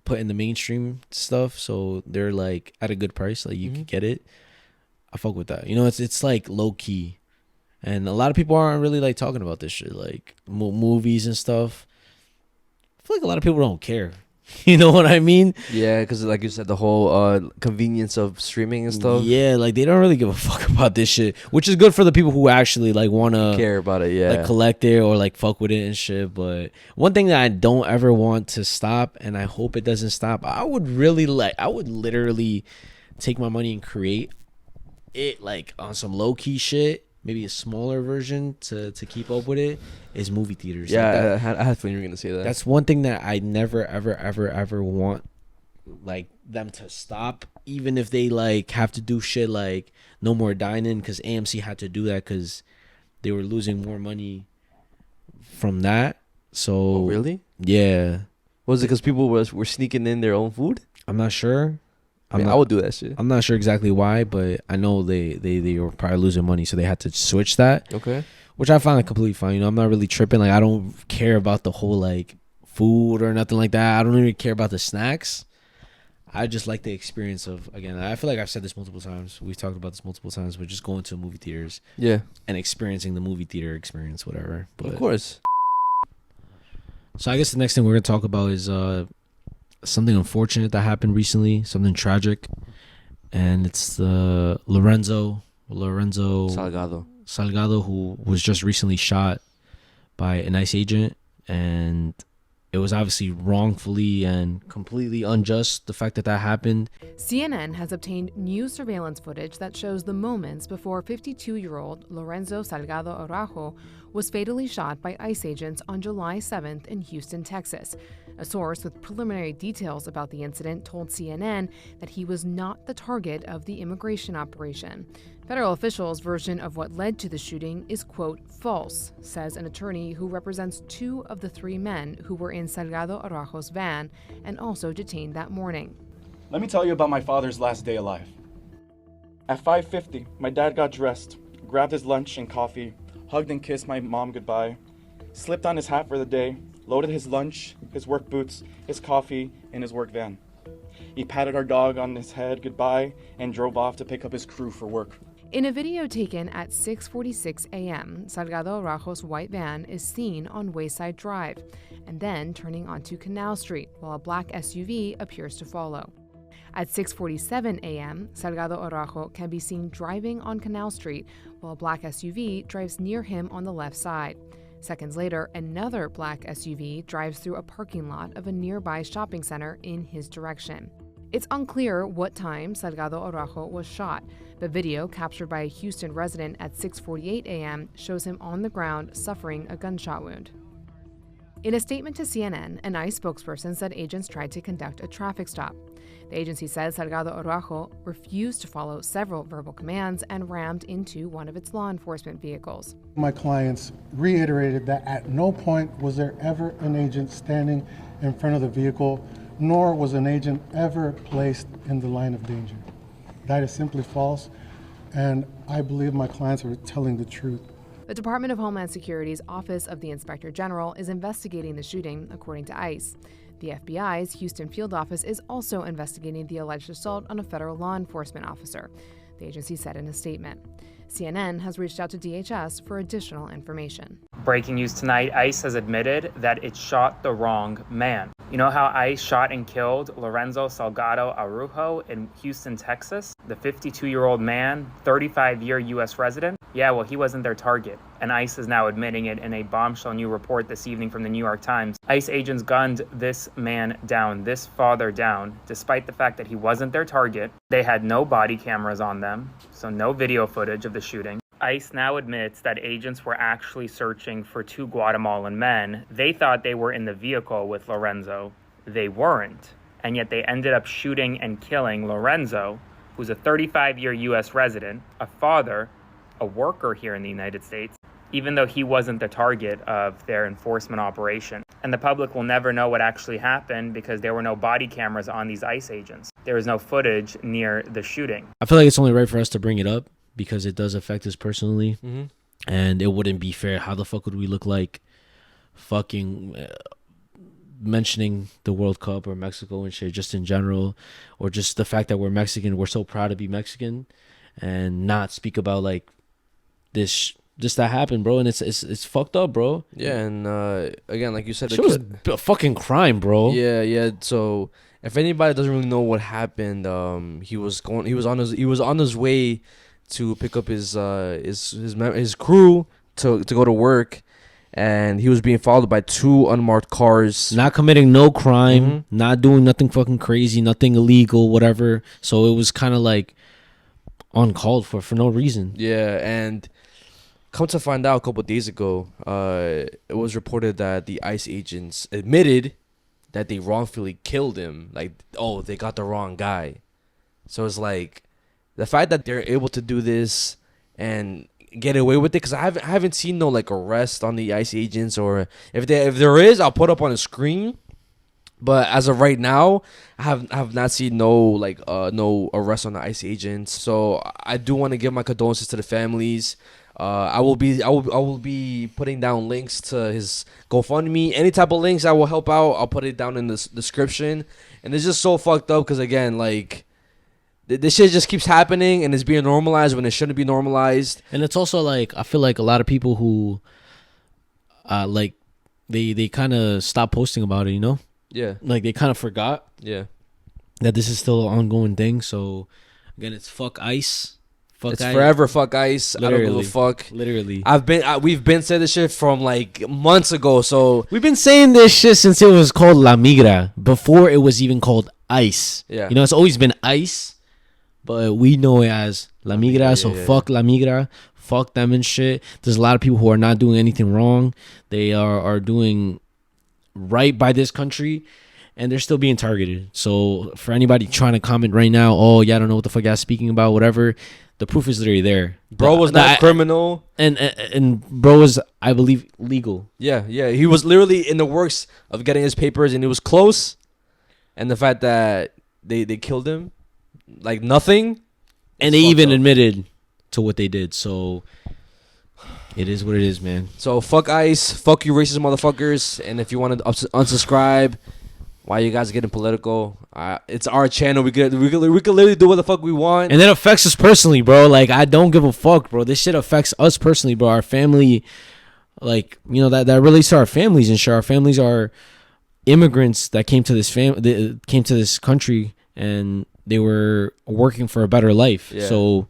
put in the mainstream stuff, so they're like at a good price, like you could get it. I fuck with that. You know, it's like low key, and a lot of people aren't really like talking about this shit, like movies and stuff. I feel like a lot of people don't care. You know what I mean? Yeah, because like you said, the whole convenience of streaming and stuff. Yeah, like they don't really give a fuck about this shit, which is good for the people who actually like want to care about it. Yeah, like collect it or like fuck with it and shit. But one thing that I don't ever want to stop, and I hope it doesn't stop, I would literally take my money and create it like on some low key shit, maybe a smaller version to keep up with it, is movie theaters. Yeah, like I had a feeling you were gonna say that. That's one thing that I never ever want like them to stop, even if they like have to do shit like no more dining, because AMC had to do that because they were losing more money from that. So really? Yeah. Was it because people were sneaking in their own food? I'm not sure. I would do that shit. I'm not sure exactly why, but I know they were probably losing money, so they had to switch that. Okay. Which I find completely fine. You know, I'm not really tripping. Like, I don't care about the whole like food or nothing like that. I don't even care about the snacks. I just like the experience of, again, I feel like I've said this multiple times. We've talked about this multiple times, but just going to movie theaters. Yeah. And experiencing the movie theater experience, whatever. But, of course. So I guess the next thing we're going to talk about is something unfortunate that happened recently, something tragic. And it's the Lorenzo Salgado, who was just recently shot by an ICE agent, and it was obviously wrongfully and completely unjust, the fact that happened. CNN has obtained new surveillance footage that shows the moments before 52-year-old Lorenzo Salgado Araujo was fatally shot by ICE agents on July 7th in Houston, Texas. A source with preliminary details about the incident told CNN that he was not the target of the immigration operation. Federal officials' version of what led to the shooting is, quote, false, says an attorney who represents 2 of the 3 men who were in Salgado Araujo's van and also detained that morning. Let me tell you about my father's last day alive. At 5:50, my dad got dressed, grabbed his lunch and coffee, hugged and kissed my mom goodbye, slipped on his hat for the day, loaded his lunch, his work boots, his coffee in his work van. He patted our dog on his head goodbye and drove off to pick up his crew for work. In a video taken at 6:46 a.m., Salgado Araujo's white van is seen on Wayside Drive and then turning onto Canal Street while a black SUV appears to follow. At 6:47 a.m., Salgado Araujo can be seen driving on Canal Street while a black SUV drives near him on the left side. Seconds later, another black SUV drives through a parking lot of a nearby shopping center in his direction. It's unclear what time Salgado Araujo was shot, but video captured by a Houston resident at 6:48 a.m. shows him on the ground suffering a gunshot wound. In a statement to CNN, an ICE spokesperson said agents tried to conduct a traffic stop. The agency says Salgado Araujo refused to follow several verbal commands and rammed into one of its law enforcement vehicles. My clients reiterated that at no point was there ever an agent standing in front of the vehicle, nor was an agent ever placed in the line of danger. That is simply false, and I believe my clients are telling the truth. The Department of Homeland Security's Office of the Inspector General is investigating the shooting, according to ICE. The FBI's Houston field office is also investigating the alleged assault on a federal law enforcement officer, the agency said in a statement. CNN has reached out to DHS for additional information. Breaking news tonight, ICE has admitted that it shot the wrong man. You know how ICE shot and killed Lorenzo Salgado Araujo in Houston, Texas? The 52-year-old man, 35-year U.S. resident? Yeah, well, he wasn't their target, and ICE is now admitting it in a bombshell new report this evening from the New York Times. ICE agents gunned this man down, this father down, despite the fact that he wasn't their target. They had no body cameras on them, so no video footage of the shooting. ICE now admits that agents were actually searching for 2 Guatemalan men. They thought they were in the vehicle with Lorenzo. They weren't, and yet they ended up shooting and killing Lorenzo, who's a 35-year U.S. resident, a father, a worker here in the United States, even though he wasn't the target of their enforcement operation. And the public will never know what actually happened because there were no body cameras on these ICE agents. There was no footage near the shooting. I feel like it's only right for us to bring it up because it does affect us personally, and it wouldn't be fair. How the fuck would we look like fucking mentioning the World Cup or Mexico and shit, just in general, or just the fact that we're Mexican, we're so proud to be Mexican, and not speak about like this that happened, bro. And it's fucked up, bro. Yeah, and again, like you said, it was a fucking crime, bro. Yeah. So if anybody doesn't really know what happened, he was on his way to pick up his crew to go to work, and he was being followed by 2 unmarked cars. Not committing no crime, not doing nothing fucking crazy, nothing illegal, whatever. So it was kind of like uncalled for no reason. Yeah, and come to find out, a couple of days ago, it was reported that the ICE agents admitted that they wrongfully killed him. Like, oh, they got the wrong guy. So it's like the fact that they're able to do this and get away with it, because I haven't seen no like arrest on the ICE agents, or if there is, I'll put up on a screen. But as of right now, I have not seen no arrest on the ICE agents. So I do want to give my condolences to the families. I will be putting down links to his GoFundMe. Any type of links that will help out, I'll put it down in the description. And it's just so fucked up because, again, like, this shit just keeps happening and it's being normalized when it shouldn't be normalized. And it's also like, I feel like a lot of people who like they kind of stopped posting about it, you know? Yeah. Like they kind of forgot. Yeah. That this is still an ongoing thing. So again, it's fuck ICE. It's forever fuck ICE. Literally. I don't give a fuck. Literally. We've been saying this shit from like months ago. So we've been saying this shit since it was called La Migra, before it was even called ICE. Yeah. You know, it's always been ICE, but we know it as La Migra. So fuck La Migra. Fuck them and shit. There's a lot of people who are not doing anything wrong. They are doing right by this country, and they're still being targeted. So for anybody trying to comment right now, oh yeah, I don't know what the fuck y'all speaking about, whatever, the proof is literally there. Bro was not a criminal, and bro was, I believe, legal. Yeah, he was literally in the works of getting his papers, and it was close. And the fact that they killed him, like nothing, and they even admitted to what they did. So it is what it is, man. So fuck ICE, fuck you racist motherfuckers. And if you want to unsubscribe, why you guys getting political? It's our channel. We could literally do what the fuck we want. And it affects us personally, bro. Like, I don't give a fuck, bro. This shit affects us personally, bro. Our family, like, you know, that relates to our families and shit. Our families are immigrants that came to this country, and they were working for a better life. Yeah. So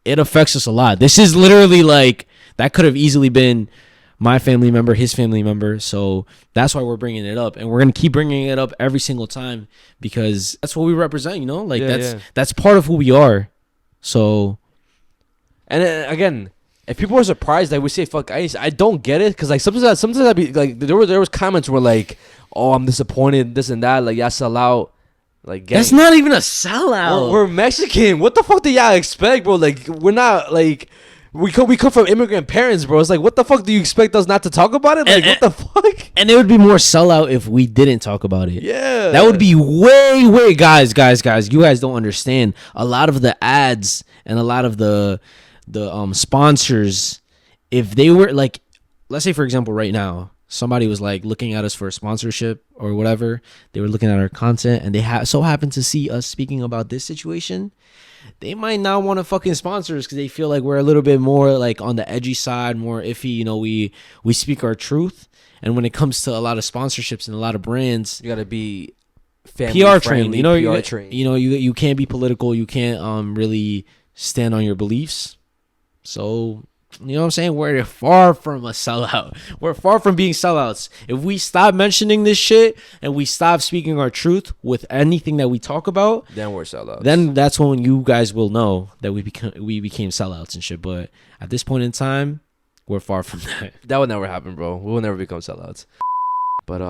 it affects us a lot. This is literally like, that could have easily been my family member, his family member. So that's why we're bringing it up, and we're gonna keep bringing it up every single time, because that's what we represent, you know. Like that's part of who we are. So, and again, if people are surprised that we say fuck ICE, I don't get it, because like sometimes I'd be like, there was comments where like, oh, I'm disappointed, this and that, like y'all sell out. Like, that's not even a sellout. We're Mexican. What the fuck do y'all expect, bro? Like, we're not like. We come from immigrant parents, bro. It's like, what the fuck do you expect us not to talk about it? Like, what the fuck? And it would be more sellout if we didn't talk about it. Yeah. That would be way, guys. You guys don't understand. A lot of the ads and a lot of the sponsors, if they were like, let's say for example, right now, somebody was like looking at us for a sponsorship or whatever. They were looking at our content, and they so happened to see us speaking about this situation. They might not want to fucking sponsor us because they feel like we're a little bit more like on the edgy side, more iffy. You know, we speak our truth. And when it comes to a lot of sponsorships and a lot of brands, you got to be family PR trained. You know, you can't be political. You can't really stand on your beliefs. So, you know what I'm saying? We're far from a sellout. We're far from being sellouts. If we stop mentioning this shit and we stop speaking our truth with anything that we talk about, then we're sellouts. Then that's when you guys will know that we became sellouts and shit. But at this point in time, we're far from that. That would never happen, bro. We will never become sellouts. But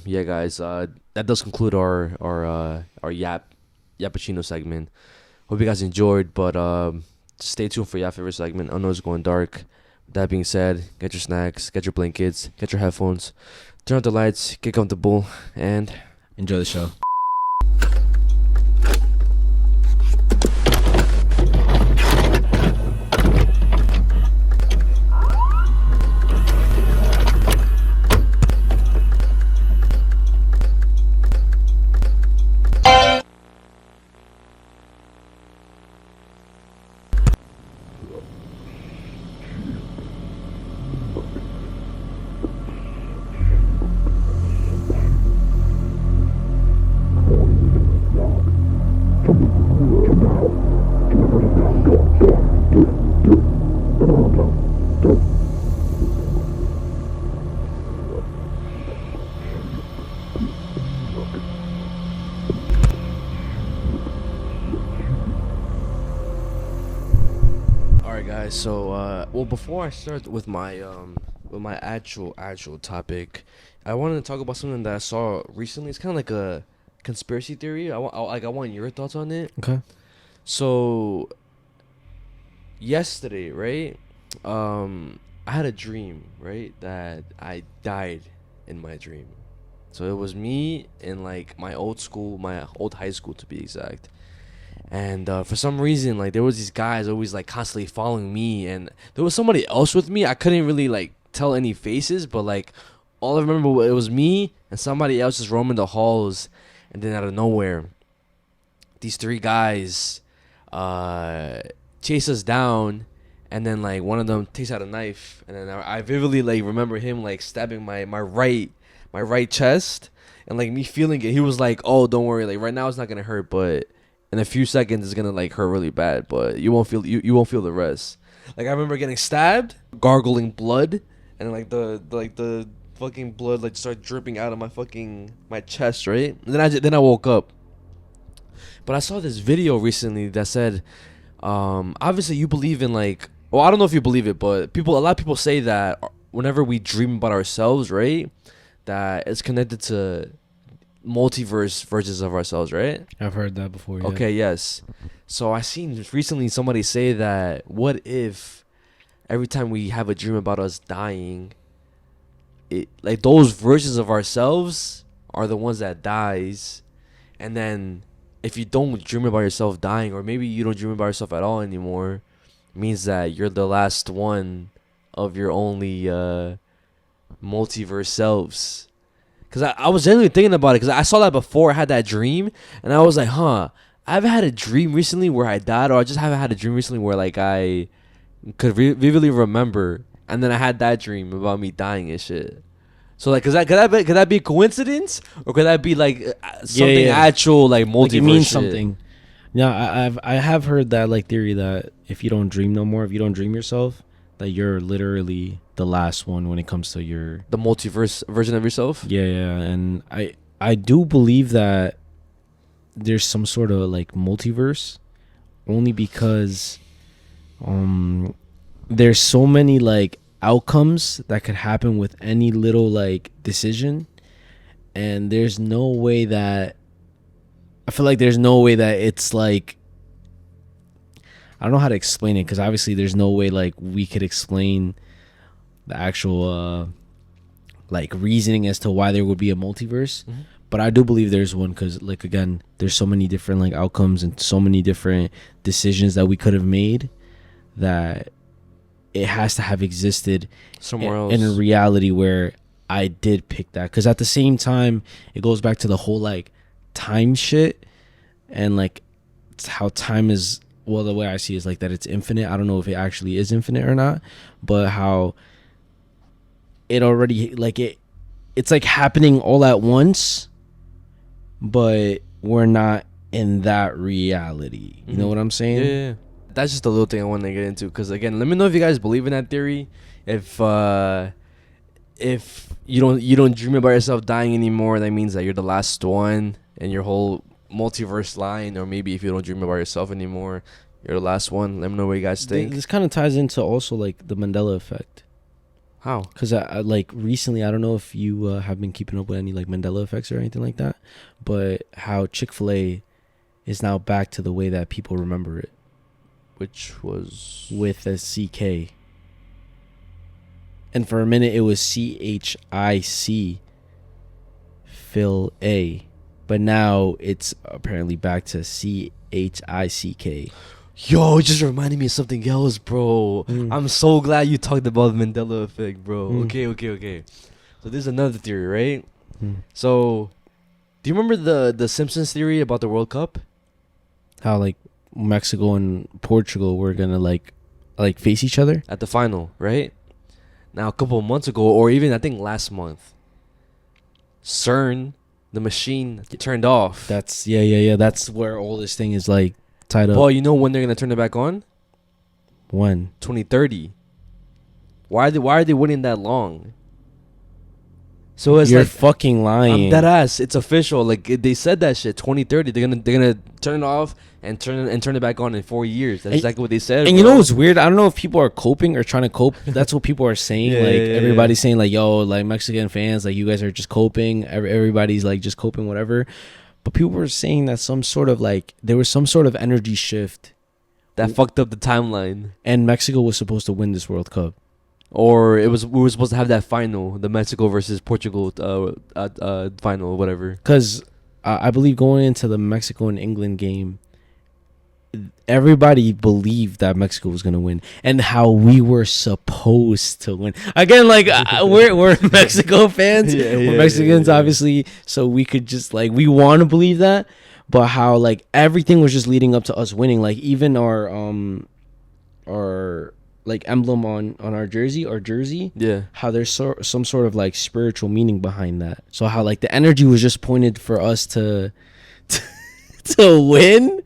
yeah, guys, that does conclude our Yappuccino segment. Hope you guys enjoyed, but stay tuned for your favorite segment. I know it's going dark. That being said, get your snacks, get your blankets, get your headphones, turn off the lights, get comfortable, and enjoy the show. guys. So, well, before I start with my actual topic, I wanted to talk about something that I saw recently. It's kind of like a conspiracy theory. I want your thoughts on it. Okay. So, yesterday, right? I had a dream, right, that I died in my dream. So it was me in like my old school, my old high school to be exact. And for some reason, like there was these guys always like constantly following me, and there was somebody else with me. I couldn't really like tell any faces, but like all I remember it was me and somebody else just roaming the halls, and then out of nowhere, these three guys chase us down, and then like one of them takes out a knife, and then I vividly like remember him like stabbing my right chest, and like me feeling it. He was like, "Oh, don't worry, like right now it's not gonna hurt, but in a few seconds it's gonna like hurt really bad, but you won't feel you won't feel the rest." Like I remember getting stabbed, gargling blood, and like the fucking blood like started dripping out of my chest, right? And then I woke up. But I saw this video recently that said, obviously you believe in like, well, I don't know if you believe it, but a lot of people say that whenever we dream about ourselves, right, that it's connected to multiverse versions of ourselves, right? I've heard that before. Yeah. Okay, yes. So I seen recently somebody say that what if every time we have a dream about us dying, it like those versions of ourselves are the ones that dies, and then if you don't dream about yourself dying, or maybe you don't dream about yourself at all anymore, it means that you're the last one of your only multiverse selves. Because I was genuinely thinking about it, because I saw that before I had that dream, and I was like, I've had a dream recently where I died, or I just haven't had a dream recently where like I could vividly remember, and then I had that dream about me dying and shit. So like, could that be a coincidence, or could that be like something actual, like multiverse? Like it means shit? Something. Yeah, I have heard that like theory that if you don't dream no more, if you don't dream yourself, that you're literally the last one when it comes to the multiverse version of yourself. Yeah, and I do believe that there's some sort of like multiverse, only because there's so many like outcomes that could happen with any little like decision, and there's no way that I feel like there's no way that it's like, I don't know how to explain it, because obviously there's no way like we could explain the actual like reasoning as to why there would be a multiverse. Mm-hmm. But I do believe there's one, because like again, there's so many different like outcomes and so many different decisions that we could have made that it has to have existed somewhere else in a reality where I did pick that. Because at the same time, it goes back to the whole like time shit, and like how time is, well, the way I see it is like that it's infinite. I don't know if it actually is infinite or not, but how it already like it's like happening all at once, but we're not in that reality. You know what I'm saying? Yeah. That's just a little thing I wanted to get into, because again, let me know if you guys believe in that theory. If you don't dream about yourself dying anymore, that means that you're the last one in your whole multiverse line. Or maybe if you don't dream about yourself anymore, you're the last one. Let me know what you guys think. This kind of ties into also like the Mandela effect. How? Because I like recently, I don't know if you have been keeping up with any like Mandela effects or anything like that, but how Chick-fil-A is now back to the way that people remember it, which was with a CK. And for a minute it was CHIC Phil A, but now it's apparently back to CHICK. Yo, it just reminded me of something else, bro. I'm so glad you talked about the Mandela effect, bro. Okay. So there's another theory, right? So, do you remember the Simpsons theory about the World Cup? How like Mexico and Portugal were gonna like face each other at the final, right? Now a couple of months ago, or even I think last month, CERN, the machine, turned off. That's yeah. That's where all this thing is like tied up. Well, you know when they're gonna turn it back on? When? 2030. Why are they waiting that long? So it's You're like fucking lying. I'm dead ass. It's official. Like they said that shit. 2030. They're gonna turn it off and turn it back on in 4 years. That's exactly what they said. And you know what's weird? I don't know if people are coping or trying to cope. That's what people are saying. Everybody's saying like, yo, like Mexican fans, like you guys are just coping. Everybody's like just coping, whatever. But people were saying that there was some sort of energy shift that fucked up the timeline. And Mexico was supposed to win this World Cup. Or we were supposed to have that final, the Mexico versus Portugal final, whatever. Because I believe going into the Mexico and England game, everybody believed that Mexico was going to win and how we were supposed to win. Again, like we're Mexico fans. We're Mexicans, obviously. So we could just like, we want to believe that. But how like everything was just leading up to us winning. Like even our like emblem on our jersey, how there's some sort of like spiritual meaning behind that. So how like the energy was just pointed for us to win,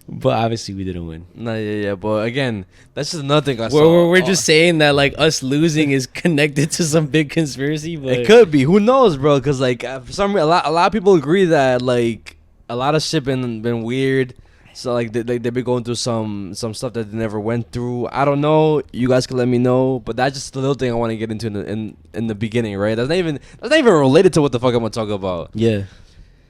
but obviously we didn't win. No, yeah, but again, that's just nothing I saw. We're just saying that like us losing is connected to some big conspiracy, but it could be. Who knows, bro? Because like for some reason, a lot of people agree that like a lot of shit been weird. So like they've been going through some stuff that they never went through. I don't know. You guys can let me know. But that's just the little thing I want to get into in the beginning, right? That's not even related to what the fuck I'm gonna talk about. Yeah.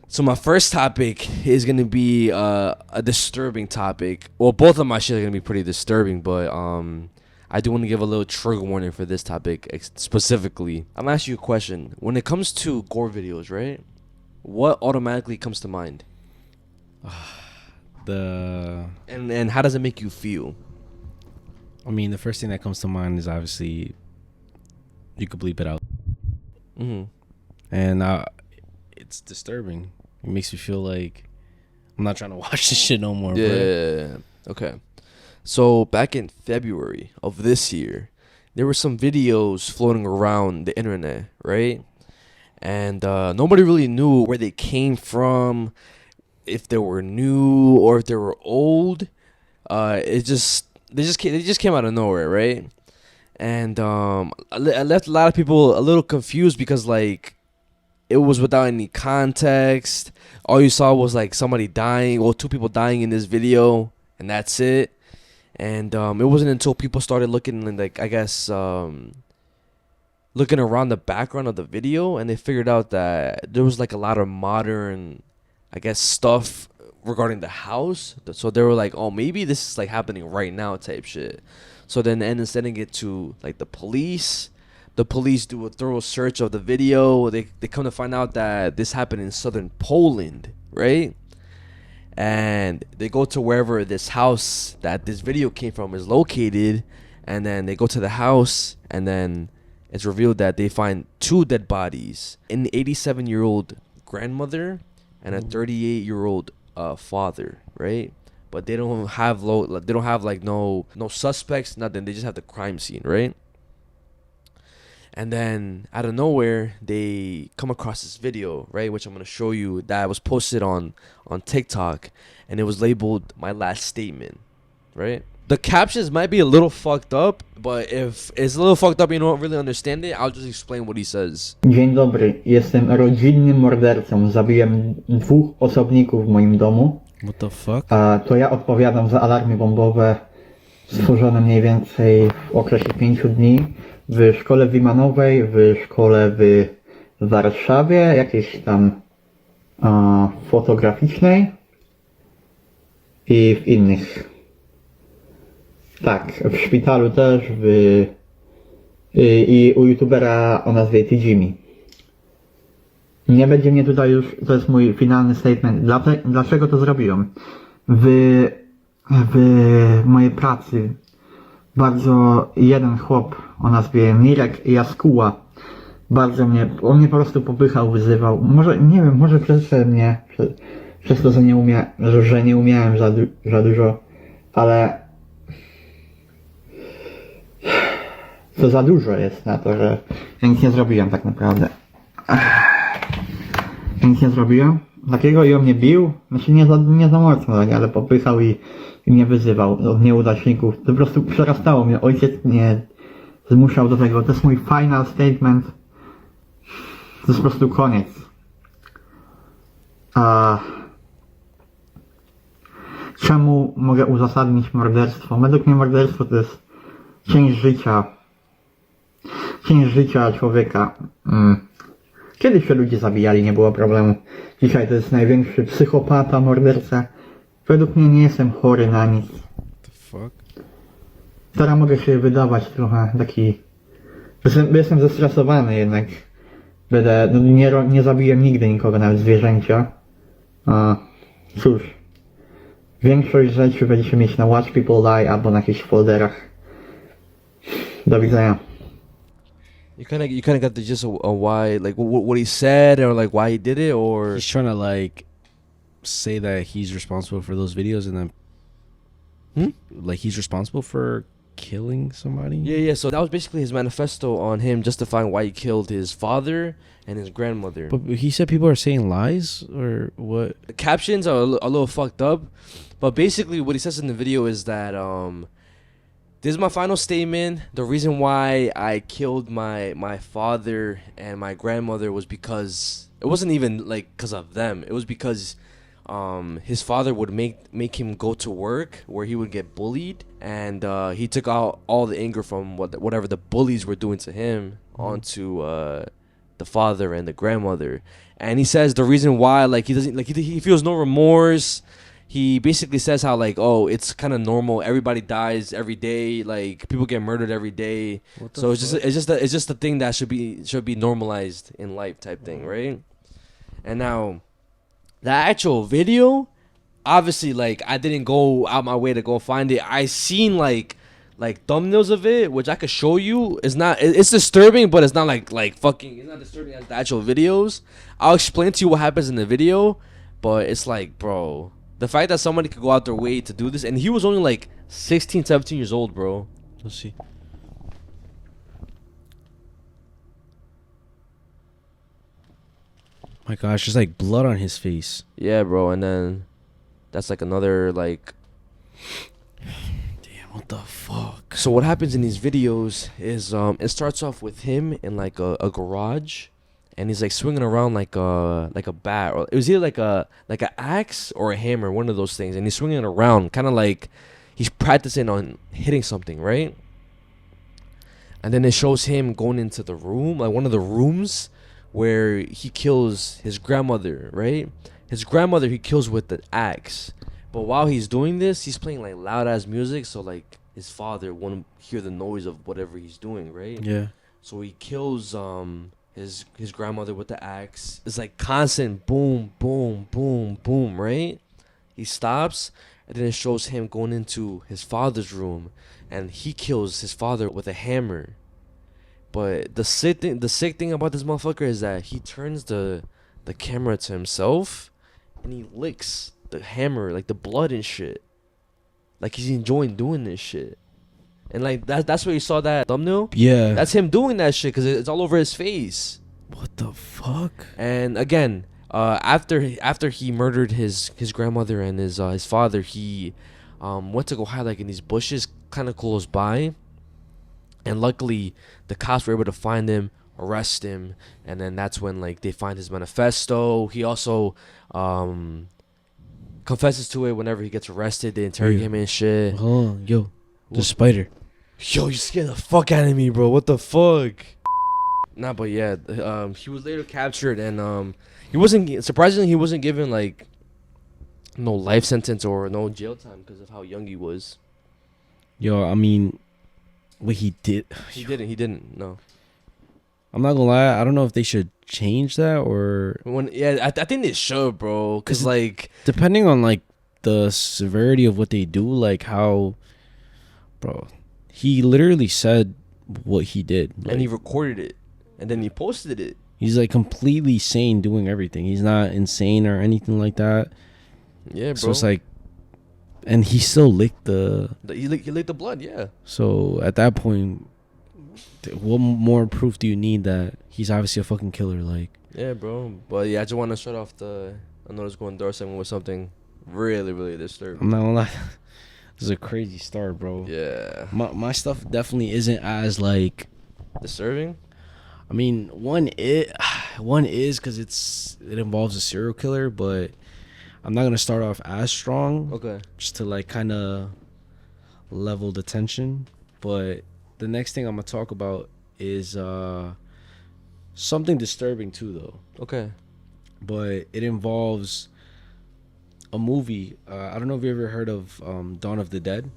So my first topic is gonna be a disturbing topic. Well, both of my shit are gonna be pretty disturbing, but I do want to give a little trigger warning for this topic specifically. I'm gonna ask you a question. When it comes to gore videos, right? What automatically comes to mind? And how does it make you feel? I mean, the first thing that comes to mind is obviously you could bleep it out. And it's disturbing. It makes me feel like I'm not trying to watch this shit no more. Yeah. Okay. So back in February of this year, there were some videos floating around the internet, right? And nobody really knew where they came from, if they were new or if they were old. They just came out of nowhere, right? And I left a lot of people a little confused because like it was without any context. All you saw was like somebody dying, well, 2 people dying in this video, and that's it. And it wasn't until people started looking, like I guess looking around the background of the video, and they figured out that there was like a lot of modern, I guess, stuff regarding the house. So they were like, oh, maybe this is like happening right now type shit. So then they ended up sending it to like the police. The police do a thorough search of the video. They come to find out that this happened in southern Poland, right? And they go to wherever this house that this video came from is located. And then they go to the house, and then it's revealed that they find 2 dead bodies. An 87-year-old grandmother and a 38-year-old father, right? But they don't have like no suspects, nothing. They just have the crime scene, right? And then out of nowhere, they come across this video, right, which I'm gonna show you, that was posted on TikTok, and it was labeled "My Last Statement," right? The captions might be a little fucked up, but if it's a little fucked up, you don't really understand it, I'll just explain what he says. Dzień dobry, jestem rodzinnym mordercą. Zabiłem 2 osobników w moim domu. What the fuck? A to ja odpowiadam za alarmy bombowe stworzone mniej więcej w okresie 5 dni w szkole Wimanowej, w szkole w Warszawie, jakiejś tam fotograficznej i w innych. Tak, w szpitalu też, i u youtubera o nazwie Tijimi. Nie będzie mnie tutaj już, to jest mój finalny statement. Dlaczego to zrobiłem? W mojej pracy bardzo jeden chłop o nazwie Mirek Jaskuła bardzo on mnie po prostu popychał, wyzywał. Może, nie wiem, może przez to, że nie umiałem za dużo, ale to za dużo jest na to, że ja nic nie zrobiłem tak naprawdę. Ja nic nie zrobiłem. Takiego i on mnie bił, znaczy nie za mocno, ale popychał i mnie wyzywał od nieudaczników. To po prostu przerastało mnie. Ojciec mnie zmuszał do tego. To jest mój final statement. To jest po prostu koniec. Czemu mogę uzasadnić morderstwo? Według mnie morderstwo to jest część życia. Część życia człowieka. Kiedyś się ludzie zabijali, nie było problemu. Dzisiaj to jest największy psychopata, morderca. Według mnie nie jestem chory na nic. The fuck? Teraz mogę się wydawać trochę taki... Jestem zestresowany jednak. Nie zabiję nigdy nikogo, nawet zwierzęcia. Cóż. Większość rzeczy będziecie mieć na Watch People Die albo na jakichś folderach. Do widzenia. You kind of got the gist of why, like what he said, or like why he did it, or He's trying to like say that he's responsible for those videos, and then like he's responsible for killing somebody. yeah. So that was basically his manifesto on him justifying why he killed his father and his grandmother. But he said people are saying lies, or what? The captions are a little fucked up, but basically what he says in the video is that this is my final statement. The reason why I killed my father and my grandmother was because it wasn't even like because of them. It was because his father would make him go to work where he would get bullied, and he took out all the anger from whatever the bullies were doing to him onto the father and the grandmother. And he says the reason why, like, he doesn't, like, he feels no remorse. He basically says how, like, oh, it's kind of normal. Everybody dies every day. Like, people get murdered every day. So it's just a thing that should be normalized in life type thing, right? And now, the actual video, obviously, like, I didn't go out my way to go find it. I seen like thumbnails of it, which I could show you. It's disturbing, but it's not like fucking. It's not disturbing as the actual videos. I'll explain to you what happens in the video, but it's like, bro. The fact that somebody could go out their way to do this, and he was only like 16, 17 years old, bro. Let's see. My gosh, there's like blood on his face. Yeah, bro, and then that's like another like... Damn, what the fuck? So what happens in these videos is it starts off with him in like a garage, and he's like swinging around like a bat, or it was either like an axe or a hammer, one of those things, and he's swinging it around, kind of like he's practicing on hitting something, right? And then it shows him going into the room, like one of the rooms where he kills his grandmother, right? His grandmother he kills with the axe, but while he's doing this, he's playing like loud ass music, so like his father won't hear the noise of whatever he's doing, right? Yeah. So he kills his grandmother with the axe. It's like constant boom, boom, boom, boom, right? He stops, and then it shows him going into his father's room, and he kills his father with a hammer. But the sick thing about this motherfucker is that he turns the camera to himself, and he licks the hammer, like the blood and shit. Like he's enjoying doing this shit. And like that's where you saw that thumbnail. Yeah, that's him doing that shit because it's all over his face. What the fuck? And again, after he murdered his grandmother and his father, he went to go hide like in these bushes, kind of close by. And luckily, the cops were able to find him, arrest him, and then that's when like they find his manifesto. He also confesses to it whenever he gets arrested. They interrogate him and shit. Oh, yo. The spider. Yo, you scared the fuck out of me, bro. What the fuck? Nah, but yeah, he was later captured, and he wasn't given like no life sentence or no jail time because of how young he was. Yo, I mean, what he did. He didn't. No. I'm not gonna lie. I don't know if they should change that or. I think they should, bro. Cause like depending on like the severity of what they do, like how. Bro, he literally said what he did. Like, and he recorded it. And then he posted it. He's like completely sane doing everything. He's not insane or anything like that. Yeah, bro. So it's like... And he still licked he licked the blood, yeah. So at that point, what more proof do you need that he's obviously a fucking killer? Like... Yeah, bro. But yeah, I just want to start off the... I know it's going dark segment with something really, really disturbing. I'm not gonna lie. This is a crazy start, bro. Yeah. My stuff definitely isn't as like disturbing. I mean, One is because it involves a serial killer, but I'm not gonna start off as strong. Okay. Just to like kind of level the tension. But the next thing I'm gonna talk about is something disturbing too, though. Okay. But it involves a movie. I don't know if you ever heard of Dawn of the Dead.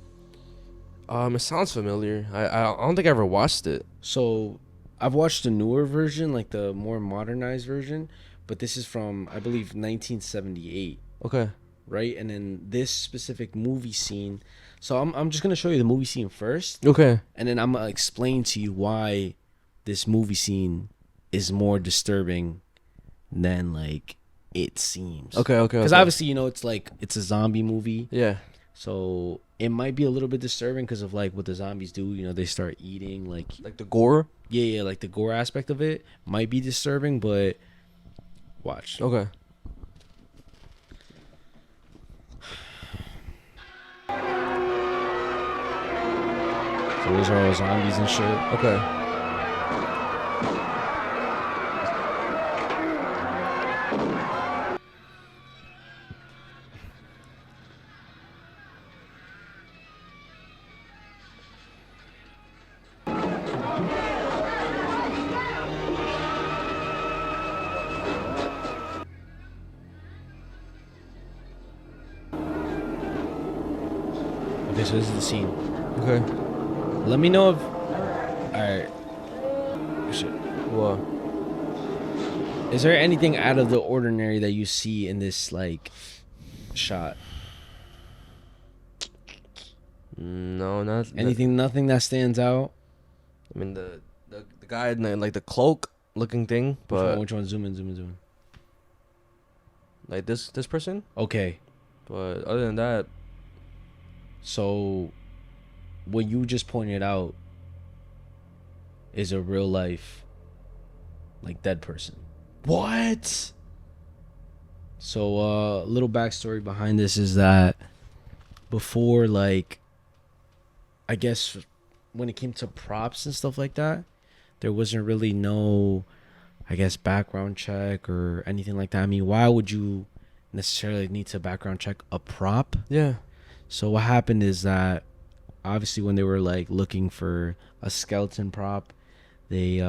It sounds familiar. I don't think I ever watched it. So I've watched the newer version, like the more modernized version, but this is from, I believe, 1978. Okay. Right? And then this specific movie scene. So I'm just gonna show you the movie scene first. Okay. And then I'm gonna explain to you why this movie scene is more disturbing than like it seems. Okay. Because obviously, you know, it's a zombie movie. Yeah. So it might be a little bit disturbing because of like what the zombies do. You know, they start eating like the gore. Yeah, like the gore aspect of it might be disturbing, but watch. Okay. So those are all zombies and shit. Okay. Okay, so this is the scene. Okay. Let me know if. Alright. Shit. What? Is there anything out of the ordinary that you see in this, like, shot? No, not anything. Nothing that stands out. I mean, the guy in like the cloak looking thing, but Which one? Zoom in. Like this person. Okay. But other than that, so what you just pointed out is a real life, like, dead person. What? So little backstory behind this is that before, like, I guess when it came to props and stuff like that, there wasn't really no, I guess, background check or anything like that. I mean, why would you necessarily need to background check a prop? Yeah. So what happened is that obviously when they were like looking for a skeleton prop, they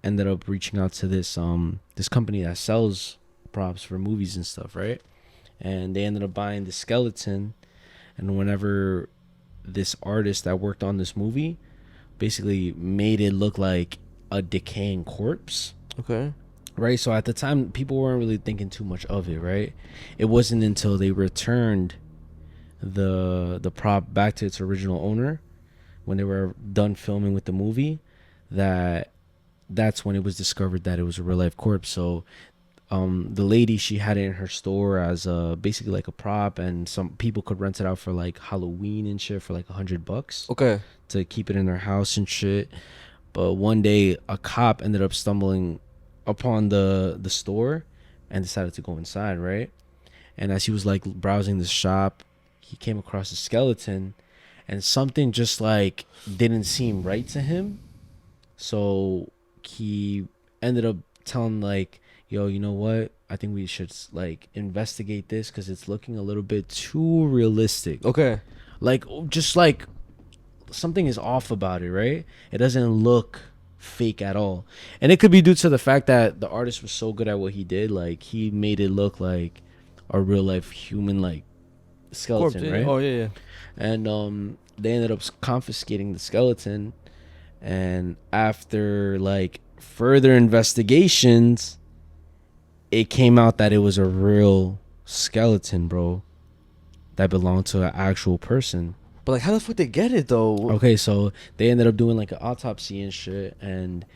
ended up reaching out to this company that sells props for movies and stuff, right? And they ended up buying the skeleton, and whenever this artist that worked on this movie basically made it look like a decaying corpse. Okay. Right? So at the time, people weren't really thinking too much of it, right? It wasn't until they returned the prop back to its original owner when they were done filming with the movie that's when it was discovered that it was a real life corpse. So the lady, she had it in her store as basically like a prop, and some people could rent it out for like Halloween and shit for like $100. Okay. To keep it in their house and shit. But one day a cop ended up stumbling upon the store and decided to go inside, right? And as he was like browsing the shop, he came across a skeleton, and something just like didn't seem right to him. So he ended up telling like, yo, you know what? I think we should like investigate this because it's looking a little bit too realistic. Okay. Like, just like something is off about it, right? It doesn't look fake at all. And it could be due to the fact that the artist was so good at what he did. Like, he made it look like a real life human, like, skeleton, corpse, right? Oh, yeah. And they ended up confiscating the skeleton. And after, like, further investigations, it came out that it was a real skeleton, bro, that belonged to an actual person. But like, how the fuck they get it though? Okay, so they ended up doing like an autopsy and shit, and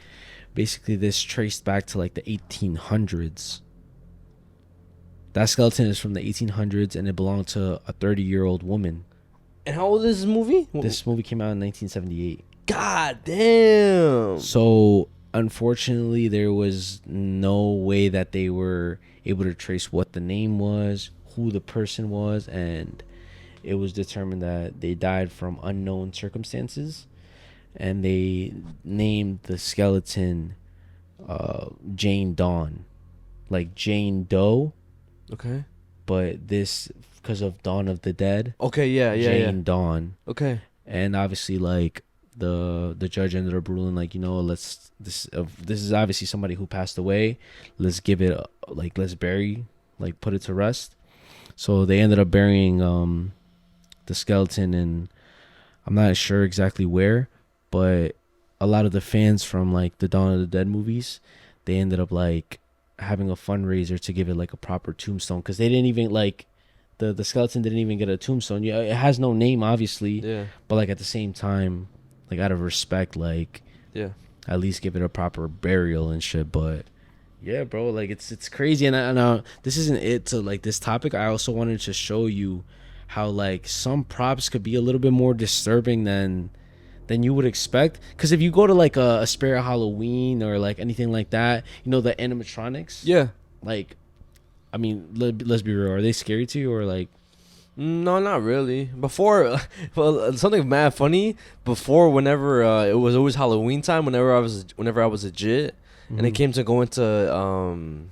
basically this traced back to like the 1800s. That skeleton is from the 1800s, and it belonged to a 30-year-old woman. And how old is this movie? This movie came out in 1978. God damn. So unfortunately, there was no way that they were able to trace what the name was, who the person was, and it was determined that they died from unknown circumstances, and they named the skeleton Jane Dawn, like Jane Doe. Okay. But this because of Dawn of the Dead. Okay, yeah. Jane Dawn. Okay. And obviously, like the judge ended up ruling, like, this is obviously somebody who passed away. Let's give it let's bury, like, put it to rest. So they ended up burying the skeleton, and I'm not sure exactly where, but a lot of the fans from like the Dawn of the Dead movies, they ended up like having a fundraiser to give it like a proper tombstone, because they didn't even like the skeleton didn't even get a tombstone. Yeah, it has no name, obviously. Yeah. But like at the same time, like out of respect, like at least give it a proper burial and shit. But yeah, bro, like it's crazy. And I this isn't it to like this topic. I also wanted to show you how like some props could be a little bit more disturbing than you would expect. Because if you go to like a Spirit Halloween or like anything like that, the animatronics. Yeah. Like, I mean, let's be real. Are they scary to you or like? No, not really. Before, well, something mad funny. Before, whenever it was always Halloween time, whenever I was a jit, and it came to going to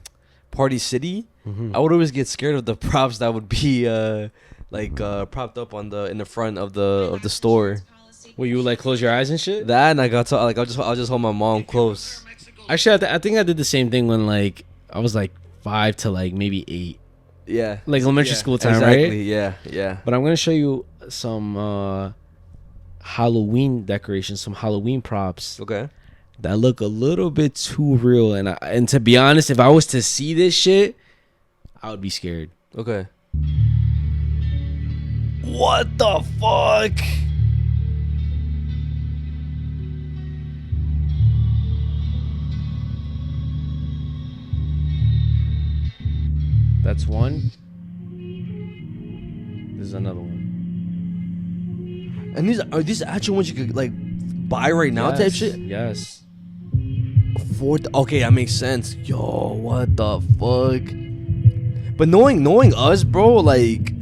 Party City, I would always get scared of the props that would be propped up in the front of the store. Where you would like close your eyes and shit? That, and I got to I'll just hold my mom close. Actually, I think I did the same thing when like I was like 5 to like maybe 8. Yeah. Like elementary school time, exactly, right? Yeah. But I'm gonna show you some Halloween decorations, some Halloween props. Okay. That look a little bit too real, and to be honest, if I was to see this shit, I would be scared. Okay. What the fuck? That's one. This is another one. And these actual ones you could like buy right now, type shit? Yes. Okay, that makes sense. Yo, what the fuck? But knowing us, bro, like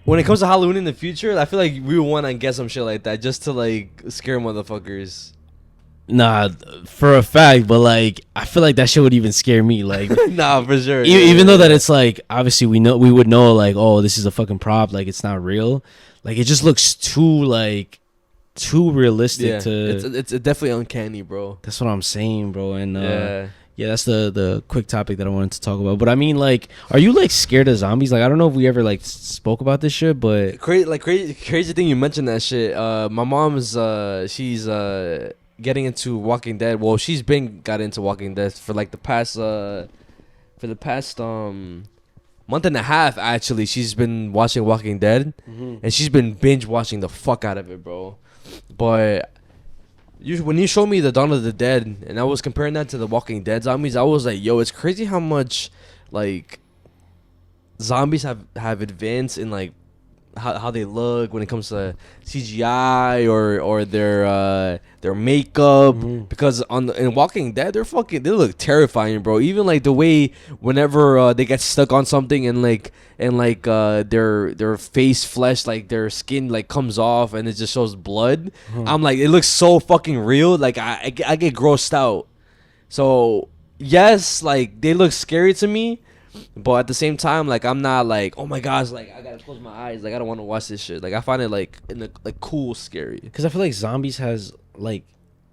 when it comes to Halloween in the future, I feel like we would want to get some shit like that just to like scare motherfuckers. Nah, for a fact, but like I feel like that shit would even scare me. Like, nah, for sure. Even though that it's like obviously we would know like, oh, this is a fucking prop, like it's not real. Like it just looks too realistic to. It's definitely uncanny, bro. That's what I'm saying, bro. And yeah, that's the quick topic that I wanted to talk about. But I mean, like, are you like scared of zombies? Like, I don't know if we ever like spoke about this shit, but crazy thing you mentioned that shit. My mom's she's getting into Walking Dead. Well, she's got into Walking Dead for like the past month and a half. Actually, she's been watching Walking Dead, and she's been binge watching the fuck out of it, bro. But when you showed me the Dawn of the Dead, and I was comparing that to the Walking Dead zombies, I was like, yo, it's crazy how much like zombies have advanced in like how they look when it comes to CGI or their makeup. Because in Walking Dead, they look terrifying, bro. Even like the way whenever they get stuck on something and their face flesh, like their skin like comes off and it just shows blood. I'm like, it looks so fucking real. Like I get grossed out. So yes, like they look scary to me. But at the same time, like I'm not like, oh my gosh, like I gotta close my eyes, like I don't want to watch this shit. Like I find it like cool, scary. Because I feel like zombies has like,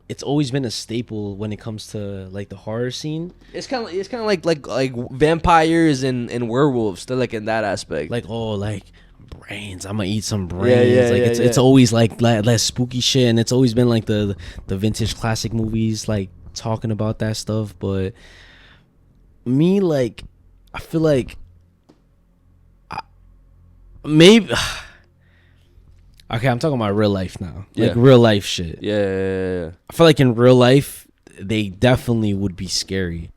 it's always been a staple when it comes to like the horror scene. It's kind of like vampires and werewolves. They're like in that aspect. Like like brains. I'm gonna eat some brains. It's always like that spooky shit, and it's always been like the vintage classic movies like talking about that stuff. But me, like, I feel like maybe okay, I'm talking about real life now. Like real life shit. Yeah. I feel like in real life they definitely would be scary.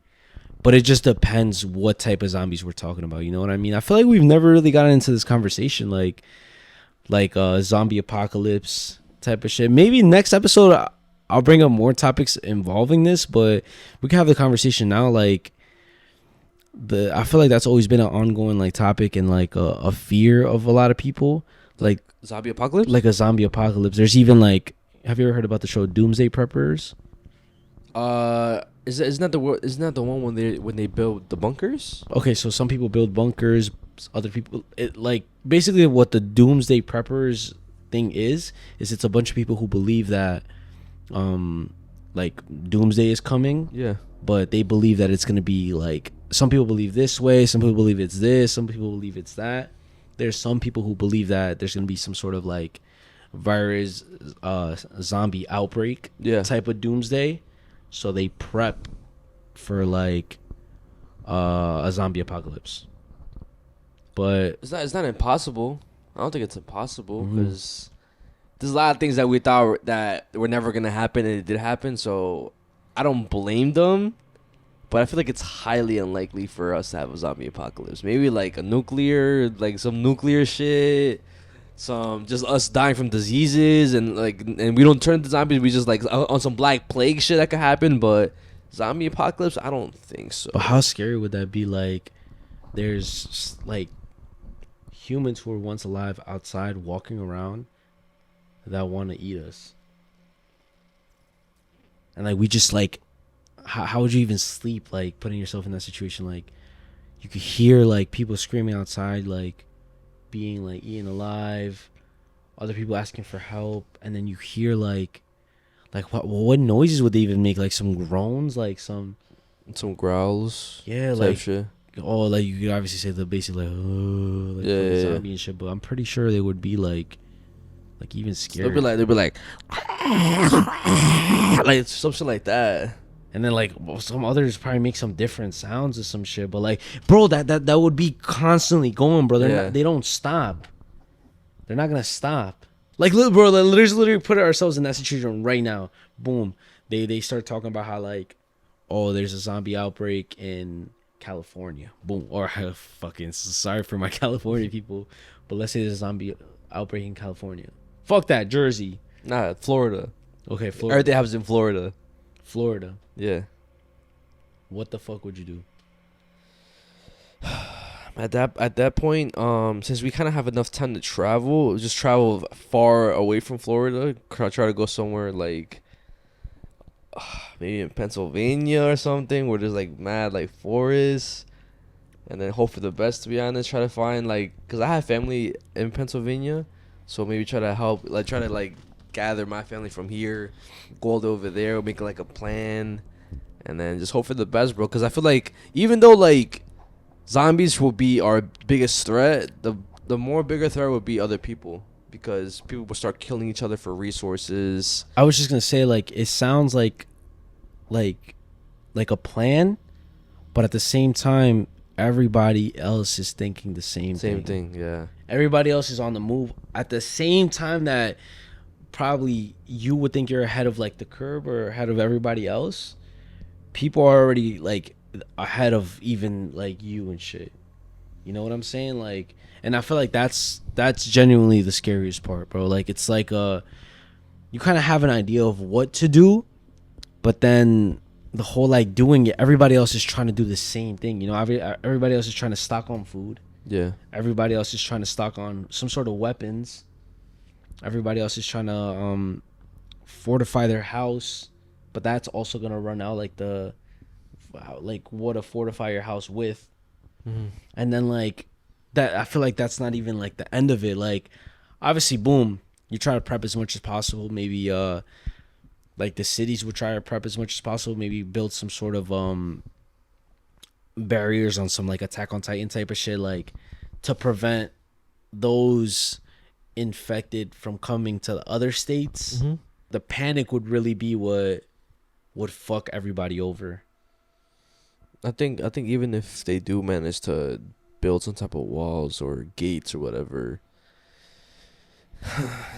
But it just depends what type of zombies we're talking about, you know what I mean? I feel like we've never really gotten into this conversation like zombie apocalypse type of shit. Maybe next episode I'll bring up more topics involving this, but we can have the conversation now. Like I feel like that's always been an ongoing like topic and like a fear of a lot of people, like zombie apocalypse. Like a zombie apocalypse. There's even like, have you ever heard about the show Doomsday Preppers? Isn't that the one when they build the bunkers? Okay, so some people build bunkers, other people like basically what the doomsday preppers thing is it's a bunch of people who believe that like doomsday is coming. Yeah. But they believe that it's gonna be like, some people believe this way, some people believe it's this, some people believe it's that. There's some people who believe that there's gonna be some sort of like virus, zombie outbreak, type of doomsday. So they prep for like a zombie apocalypse. But it's not impossible. I don't think it's impossible because there's a lot of things that we thought that were never gonna happen and it did happen. So I don't blame them, but I feel like it's highly unlikely for us to have a zombie apocalypse. Maybe like some nuclear shit, some just us dying from diseases and we don't turn into zombies. We just like on some black plague shit that could happen. But zombie apocalypse, I don't think so. But how scary would that be? Like, there's like humans who were once alive outside walking around that want to eat us. And like we just like, how would you even sleep? Like putting yourself in that situation, like you could hear like people screaming outside, like being like eaten alive, other people asking for help, and then you hear like what noises would they even make? Like some groans, like some growls. Yeah, like shit. Oh, like you could obviously say the basically like zombie and shit, but I'm pretty sure they would be like even scared. They'd be like like some shit like that. And then like some others probably make some different sounds or some shit, but like, bro, that would be constantly going, bro. They don't stop. They're not gonna stop. Like, bro, let's literally put ourselves in that situation right now. Boom, they start talking about how like, oh, there's a zombie outbreak in California. Boom, or fucking sorry for my California people, but let's say there's a zombie outbreak in California. Fuck that, Jersey. Nah, Florida. Okay, Florida. Everything happens in Florida. Florida. Yeah. What the fuck would you do? At that point, since we kind of have enough time to travel, just travel far away from Florida. Try to go somewhere like maybe in Pennsylvania or something where there's like mad like forests, and then hope for the best. To be honest, try to find like, cause I have family in Pennsylvania, so maybe try to gather my family from here, go over there, make like a plan, and then just hope for the best, bro. Because I feel like even though like zombies will be our biggest threat, the more bigger threat would be other people, because people will start killing each other for resources. I was just gonna say, like, it sounds like a plan, but at the same time, everybody else is thinking the same thing. Yeah, everybody else is on the move at the same time that probably you would think you're ahead of like the curve or ahead of everybody else. People are already like ahead of even like you and shit. You know what I'm saying? Like, and I feel like that's genuinely the scariest part, bro. Like, it's like you kind of have an idea of what to do, but then the whole like doing it, everybody else is trying to do the same thing. You know, everybody else is trying to stock on food. Yeah. Everybody else is trying to stock on some sort of weapons. Everybody else is trying to fortify their house, but that's also gonna run out, like what to fortify your house with. Mm-hmm. And then like that, I feel like that's not even like the end of it. Like, obviously, boom, you try to prep as much as possible. Maybe like the cities would try to prep as much as possible. Maybe build some sort of barriers on some like Attack on Titan type of shit, like to prevent those infected from coming to the other states. Mm-hmm. The panic would really be what would fuck everybody over. I think even if they do manage to build some type of walls or gates or whatever,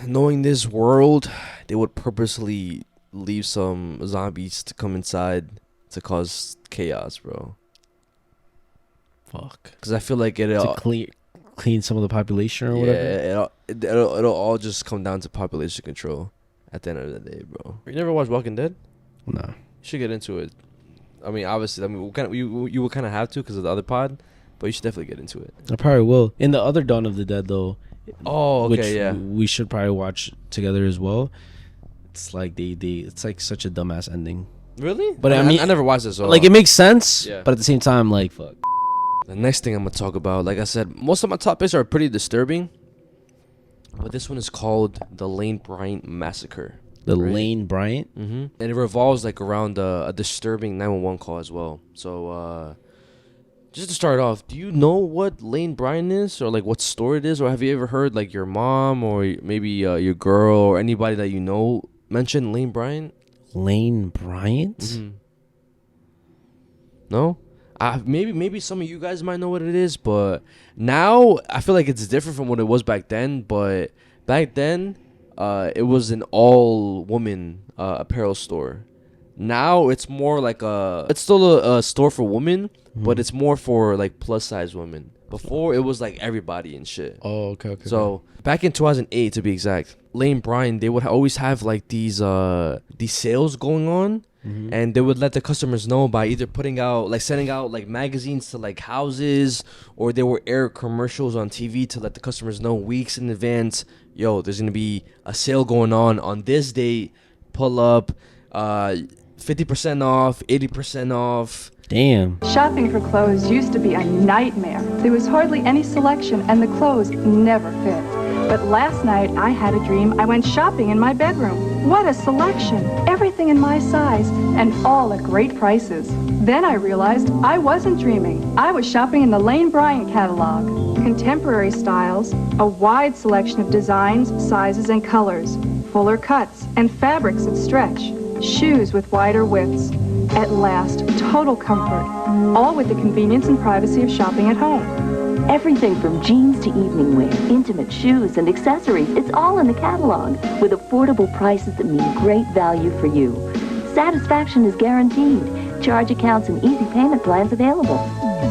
knowing this world, they would purposely leave some zombies to come inside to cause chaos, bro. Fuck. Because I feel like it'll clean some of the population or whatever. It'll all just come down to population control at the end of the day, bro. You never watched Walking Dead? No. You should get into it. I mean, obviously, you would kind of have to because of the other pod, but you should definitely get into it. I probably will. In the other Dawn of the Dead, though. Oh, okay, which yeah. We should probably watch together as well. It's like it's like such a dumbass ending. Really? But I mean, I never watched it, so like it makes sense. Yeah. But at the same time, like fuck. The next thing I'm gonna talk about, like I said, most of my topics are pretty disturbing, but this one is called the Lane Bryant Massacre. The Lane Bryant? Mm-hmm. And it revolves like around a disturbing 911 call as well. So just to start off, do you know what Lane Bryant is, or like what store it is, or have you ever heard like your mom or maybe your girl or anybody that you know mention Lane Bryant? Lane Bryant? Mm-hmm. No? Maybe some of you guys might know what it is, but now I feel like it's different from what it was back then. But back then, it was an all-woman apparel store. Now it's more like it's still a store for women, but it's more for like plus-size women. Before, it was like everybody and shit. Oh, okay. So back in 2008, to be exact, Lane Bryant, they would always have like these sales going on. Mm-hmm. And they would let the customers know by either sending out like magazines to like houses, or they would air commercials on TV to let the customers know weeks in advance, yo, there's gonna be a sale going on this date, pull up, 50% off, 80% off. Damn. Shopping for clothes used to be a nightmare. There was hardly any selection and the clothes never fit. But last night I had a dream. I went shopping in my bedroom. What a selection! Everything in my size and all at great prices. Then I realized I wasn't dreaming. I was shopping in the Lane Bryant catalog. Contemporary styles, a wide selection of designs, sizes, and colors, fuller cuts, and fabrics that stretch, shoes with wider widths. At last, total comfort, all with the convenience and privacy of shopping at home. Everything from jeans to evening wear, intimate shoes and accessories, it's all in the catalog with affordable prices that mean great value for you. Satisfaction is guaranteed. Charge accounts and easy payment plans available.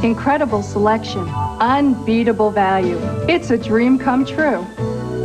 Incredible selection, unbeatable value. It's a dream come true.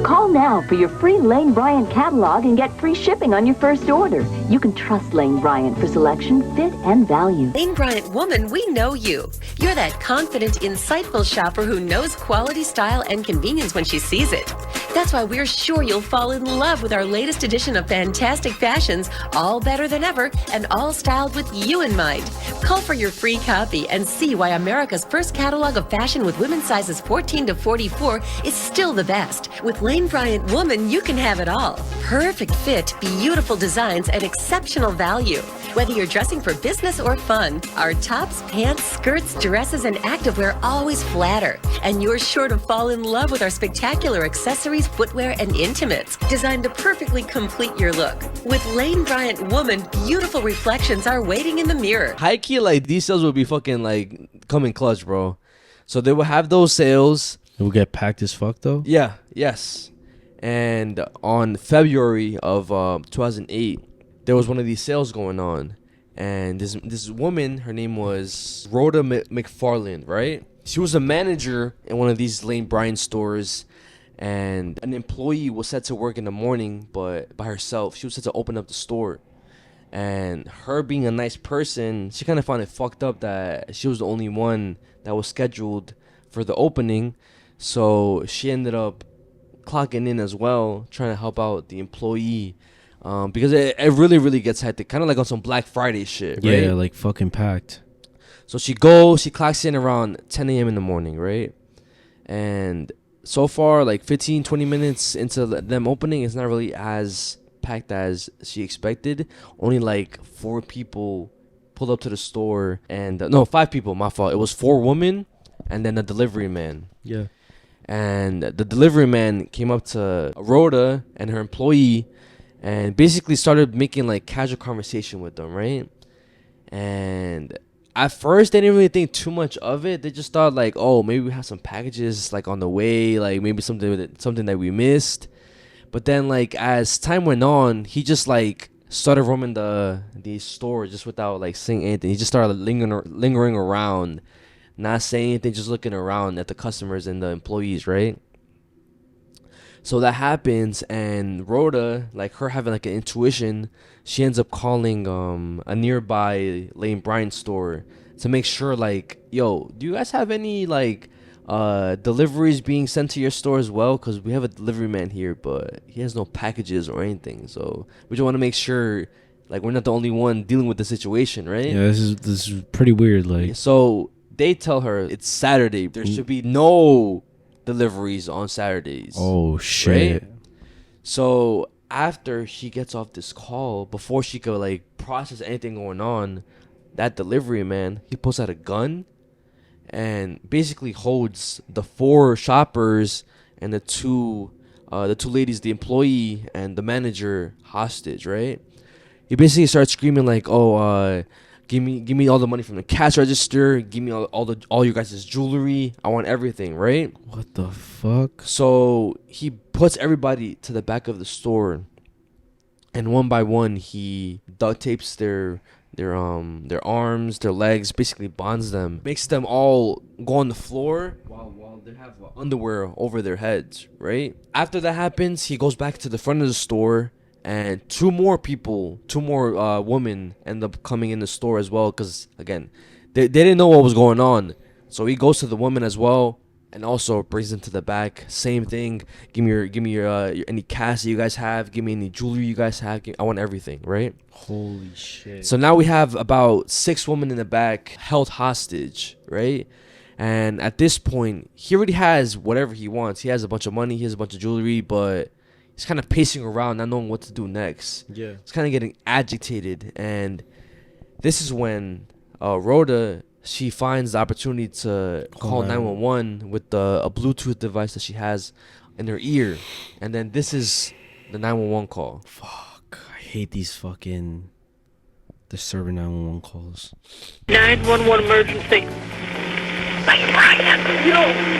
Call now for your free Lane Bryant catalog and get free shipping on your first order. You can trust Lane Bryant for selection, fit, and value. Lane Bryant woman, we know you. You're that confident, insightful shopper who knows quality, style, and convenience when she sees it. That's why we're sure you'll fall in love with our latest edition of fantastic fashions, all better than ever and all styled with you in mind. Call for your free copy and see why America's first catalog of fashion with women's sizes 14 to 44 is still the best. With Lane Bryant woman, you can have it all. Perfect fit, beautiful designs, and exceptional value. Whether you're dressing for business or fun, our tops, pants, skirts, dresses, and activewear always flatter. And you're sure to fall in love with our spectacular accessories, footwear, and intimates, designed to perfectly complete your look. With Lane Bryant woman, beautiful reflections are waiting in the mirror. High key, like, these sales would be fucking, like, coming clutch, bro. So they will have those sales. It will get packed as fuck, though? Yeah, yes. And on February of 2008, there was one of these sales going on. And this woman, her name was Rhoda McFarland, right? She was a manager in one of these Lane Bryant stores. And an employee was set to work in the morning, but by herself. She was set to open up the store. And her being a nice person, she kind of found it fucked up that she was the only one that was scheduled for the opening. So she ended up clocking in as well, trying to help out the employee. Because it really, really gets hectic. Kind of like on some Black Friday shit, right? Yeah, like fucking packed. So she clocks in around 10 a.m. in the morning, right? And so far, like 15, 20 minutes into them opening, it's not really as packed as she expected. Only like 4 people pulled up to the store. And no, 5 people, my fault. It was 4 women and then a delivery man. Yeah. And the delivery man came up to Rhoda and her employee and basically started making like casual conversation with them, right? And at first they didn't really think too much of it. They just thought like, oh, maybe we have some packages like on the way, like maybe something that we missed. But then like as time went on, he just like started roaming the store just without like saying anything. He just started lingering around, not saying anything, just looking around at the customers and the employees, right? So that happens, and Rhoda, like her having like an intuition, she ends up calling a nearby Lane Bryant store to make sure, like, yo, do you guys have any like deliveries being sent to your store as well? Because we have a delivery man here, but he has no packages or anything. So we just want to make sure Like, we're not the only one dealing with the situation, right? Yeah, this is pretty weird. Like, so they tell her it's Saturday. There should be no deliveries on Saturdays. Oh shit! Right? So after she gets off this call, before she could like process anything going on, that delivery man, he pulls out a gun and basically holds the 4 shoppers and the two ladies, the employee and the manager, hostage. Right? He basically starts screaming like, "Oh, give me all the money from the cash register. Give me all your guys' jewelry. I want everything." Right? What the fuck? So he puts everybody to the back of the store, and one by one he duct tapes their arms, their legs, basically bonds them, makes them all go on the floor while they have underwear over their heads. Right? After that happens, he goes back to the front of the store. And 2 more women end up coming in the store as well, because again, they didn't know what was going on. So he goes to the women as well, and also brings them to the back. Same thing. Give me your any cash that you guys have. Give me any jewelry you guys have. I want everything, right? Holy shit! So now we have about 6 women in the back held hostage, right? And at this point, he already has whatever he wants. He has a bunch of money. He has a bunch of jewelry, but he's kind of pacing around, not knowing what to do next. Yeah. He's kind of getting agitated. And this is when Rhoda, she finds the opportunity to call 911 with a Bluetooth device that she has in her ear. And then this is the 911 call. Fuck. I hate these fucking disturbing 911 calls. 911 emergency.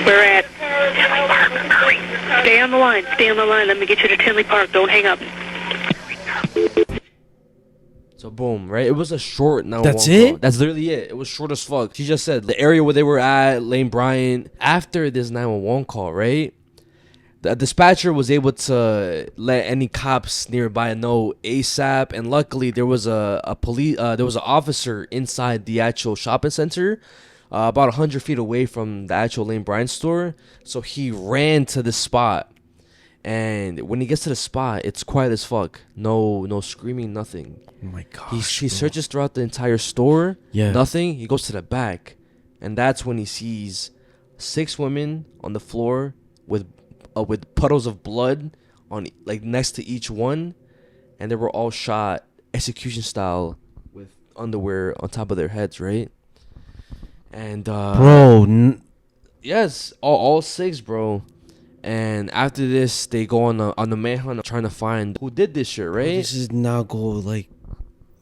We're at Tinley Park. Stay on the line. Let me get you to Tinley Park. Don't hang up. So boom, right? It was a short 911 That's it? call. That's literally it. It was short as fuck. She just said the area where they were at, Lane Bryant. After this 911 call, right? The dispatcher was able to let any cops nearby know ASAP, and luckily there was an officer inside the actual shopping center. About 100 feet away from the actual Lane Bryant store. So he ran to the spot. And when he gets to the spot, it's quiet as fuck. No screaming, nothing. Oh my gosh. He searches throughout the entire store. Yeah. Nothing. He goes to the back. And that's when he sees 6 women on the floor with puddles of blood on like next to each one. And they were all shot execution style with underwear on top of their heads, right? And bro, yes, all 6, bro. And after this, they go on the manhunt trying to find who did this shit, right? This is not go like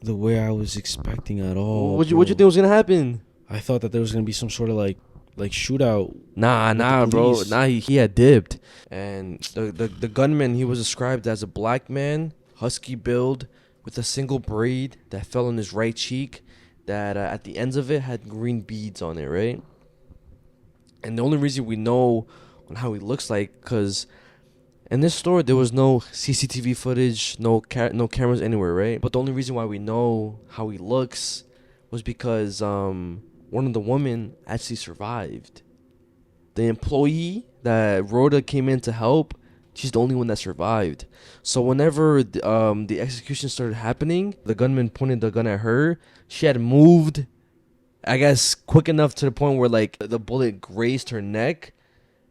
the way I was expecting at all. What you think was gonna happen? I thought that there was gonna be some sort of like shootout. Nah, bro. Nah, he had dipped. And the gunman, he was described as a black man, husky build, with a single braid that fell on his right cheek. That at the ends of it had green beads on it, right? And the only reason we know on how he looks like, because in this store there was no CCTV footage, no cameras anywhere, right? But the only reason why we know how he looks was because one of the women actually survived. The employee that Rhoda came in to help, she's the only one that survived. So whenever the execution started happening, the gunman pointed the gun at her. She had moved, I guess, quick enough to the point where like the bullet grazed her neck,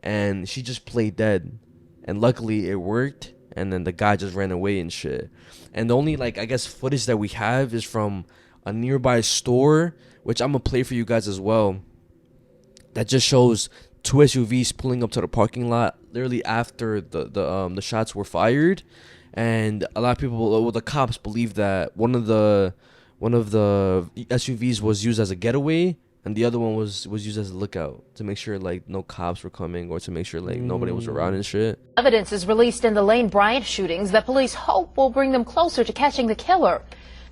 and she just played dead. And luckily it worked, and then the guy just ran away and shit. And the only like I guess footage that we have is from a nearby store, which I'm gonna play for you guys as well. That just shows 2 SUVs pulling up to the parking lot literally after the shots were fired. And a lot of people, the cops, believe that one of the SUVs was used as a getaway, and the other one was used as a lookout to make sure like no cops were coming, or to make sure like nobody was around and shit. Evidence is released in the Lane Bryant shootings that police hope will bring them closer to catching the killer.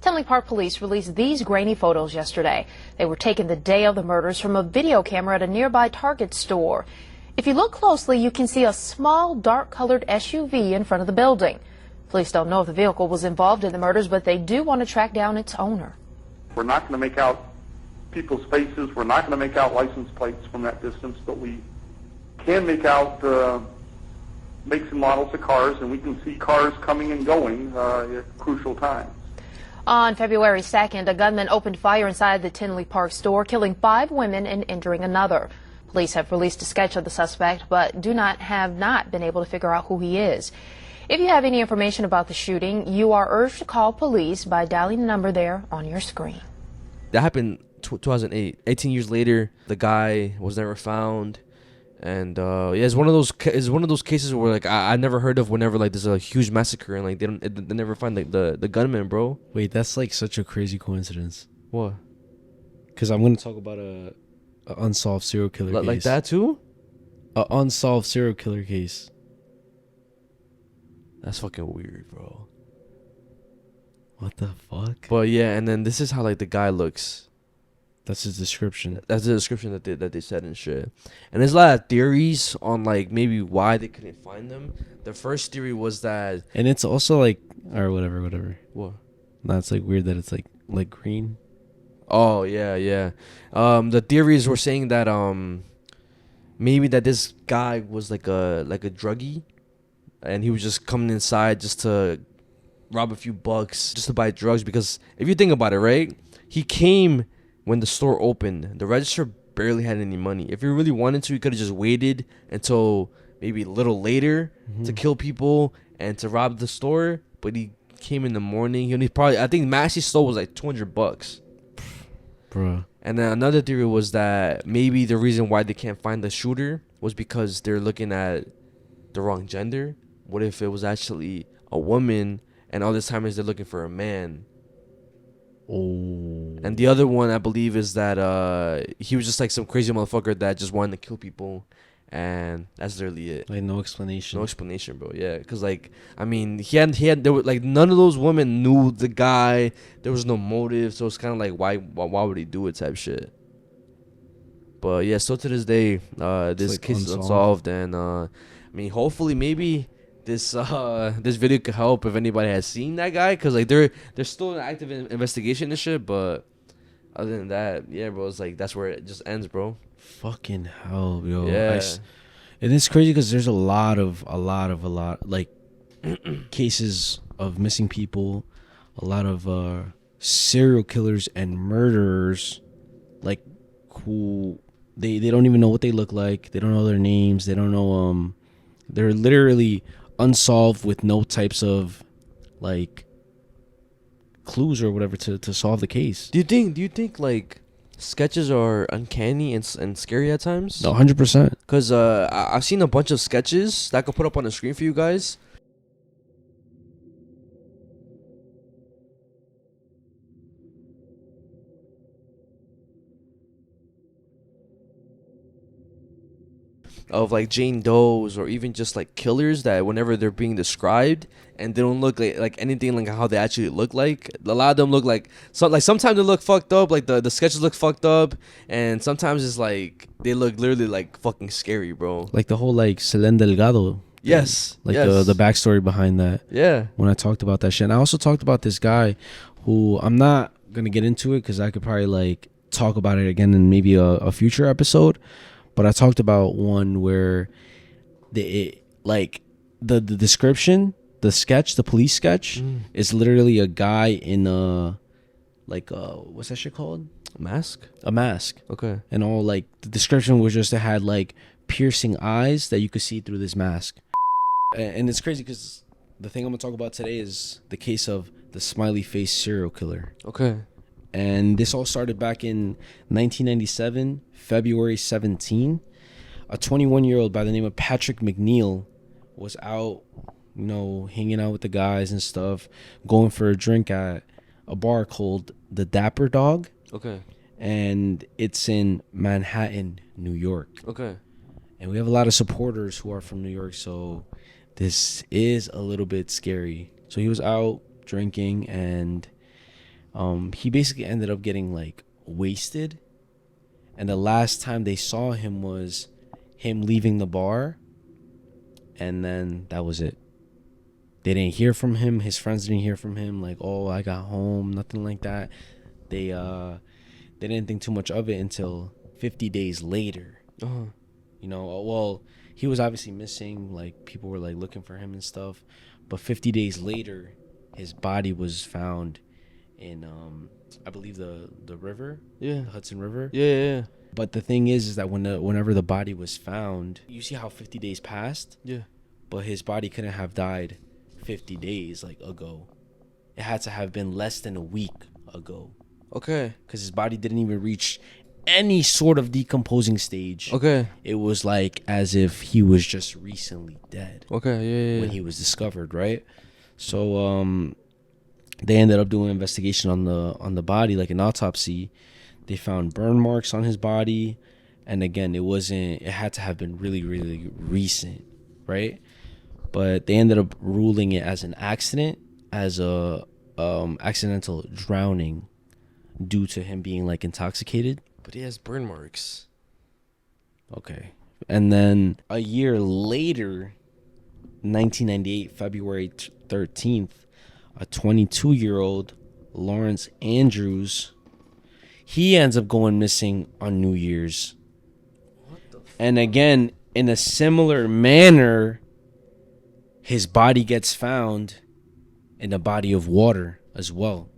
Tinley Park police released these grainy photos yesterday. They were taken the day of the murders from a video camera at a nearby Target store. If you look closely, you can see a small dark-colored SUV in front of the building. Police don't know if the vehicle was involved in the murders, but they do want to track down its owner. We're not going to make out people's faces. We're not going to make out license plates from that distance, but we can make out makes and models of cars, and we can see cars coming and going at crucial times. On February 2nd, a gunman opened fire inside the Tinley Park store, killing 5 women and injuring another. Police have released a sketch of the suspect, but have not been able to figure out who he is. If you have any information about the shooting, you are urged to call police by dialing the number there on your screen. That happened 2008. 18 years later, the guy was never found. And it's one of those cases where like I never heard of whenever like there's a huge massacre and like they never find like the gunman, bro. Wait, that's like such a crazy coincidence. What? Because I'm gonna talk about a unsolved serial killer case. Like that too? A unsolved serial killer case. That's fucking weird, bro. What the fuck? But yeah, and then this is how like the guy looks. That's his description. That's the description that they said and shit. And there's a lot of theories on like maybe why they couldn't find them. The first theory was that, and it's also like, or whatever. What? That's like weird that it's like green. Oh yeah. The theories were saying that maybe that this guy was like a druggie, and he was just coming inside just to rob a few bucks, just to buy drugs. Because if you think about it, right, he came when the store opened. The register barely had any money. If he really wanted to, he could have just waited until maybe a little later to kill people and to rob the store. But he came in the morning. He only I think max he stole was like $200, bro. And then another theory was that maybe the reason why they can't find the shooter was because they're looking at the wrong gender. What if it was actually a woman, and all this time is they're looking for a man? Oh. And the other one I believe is that he was just like some crazy motherfucker that just wanted to kill people, and that's literally it. Like no explanation. No explanation, bro. Yeah, because like I mean there were like none of those women knew the guy. There was no motive, so it's kind of like why would he do it type shit. But yeah, still to this day, this case is unsolved, and I mean hopefully maybe this video could help if anybody has seen that guy, because like they're still an active investigation and shit. But other than that, yeah, bro, it's like that's where it just ends, bro. Fucking hell, yo. Yeah. And it's crazy because there's a lot like cases of missing people, a lot of serial killers and murderers, like who they don't even know what they look like, they don't know their names, they don't know they're literally unsolved with no types of like clues or whatever to solve the case. Do you think like sketches are uncanny and scary at times? No, 100%. Because I've seen a bunch of sketches that I could put up on the screen for you guys. Of like Jane Does, or even just like killers that whenever they're being described and they don't look like anything like how they actually look like. A lot of them look like sometimes they look fucked up, like the sketches look fucked up, and sometimes it's like they look literally like fucking scary, bro. Like the whole like Selene Delgado. Yes. Like yes. the backstory behind that. Yeah. When I talked about that shit. And I also talked about this guy who I'm not gonna get into it because I could probably like talk about it again in maybe a future episode. But I talked about one where the description, the sketch, the police sketch is literally a guy in what's that shit called? A mask? A mask. Okay. And all like the description was just it had like piercing eyes that you could see through this mask. And it's crazy because the thing I'm gonna talk about today is the case of the smiley face serial killer. Okay. And this all started back in 1997, February 17. A 21-year-old by the name of Patrick McNeil was out, hanging out with the guys and stuff, going for a drink at a bar called the Dapper Dog. Okay. And it's in Manhattan, New York. Okay. And we have a lot of supporters who are from New York, so this is a little bit scary. So he was out drinking, and he basically ended up getting like wasted, and the last time they saw him was him leaving the bar, and then that was it. They didn't hear from him. His friends didn't hear from him. Like, oh, I got home, nothing like that. They didn't think too much of it until 50 days later. Uh-huh. Well, he was obviously missing. Like, people were like looking for him and stuff, but 50 days later, his body was found in I believe the river, Yeah. the Hudson River. Yeah. But the thing is that whenever the body was found, you see how 50 days passed. Yeah. But his body couldn't have died 50 days ago. It had to have been less than a week ago. Okay. Because his body didn't even reach any sort of decomposing stage. Okay. It was like as if he was just recently dead. Okay. Yeah. When he was discovered, right? So they ended up doing an investigation on the body, like an autopsy. They found burn marks on his body, and again, it had to have been really, really recent, right? But they ended up ruling it as an accident, as a accidental drowning due to him being like intoxicated. But he has burn marks. Okay. And then a year later, 1998, February 13th, a 22-year-old Lawrence Andrews, he ends up going missing on New Year's. And again, in a similar manner, his body gets found in a body of water as well.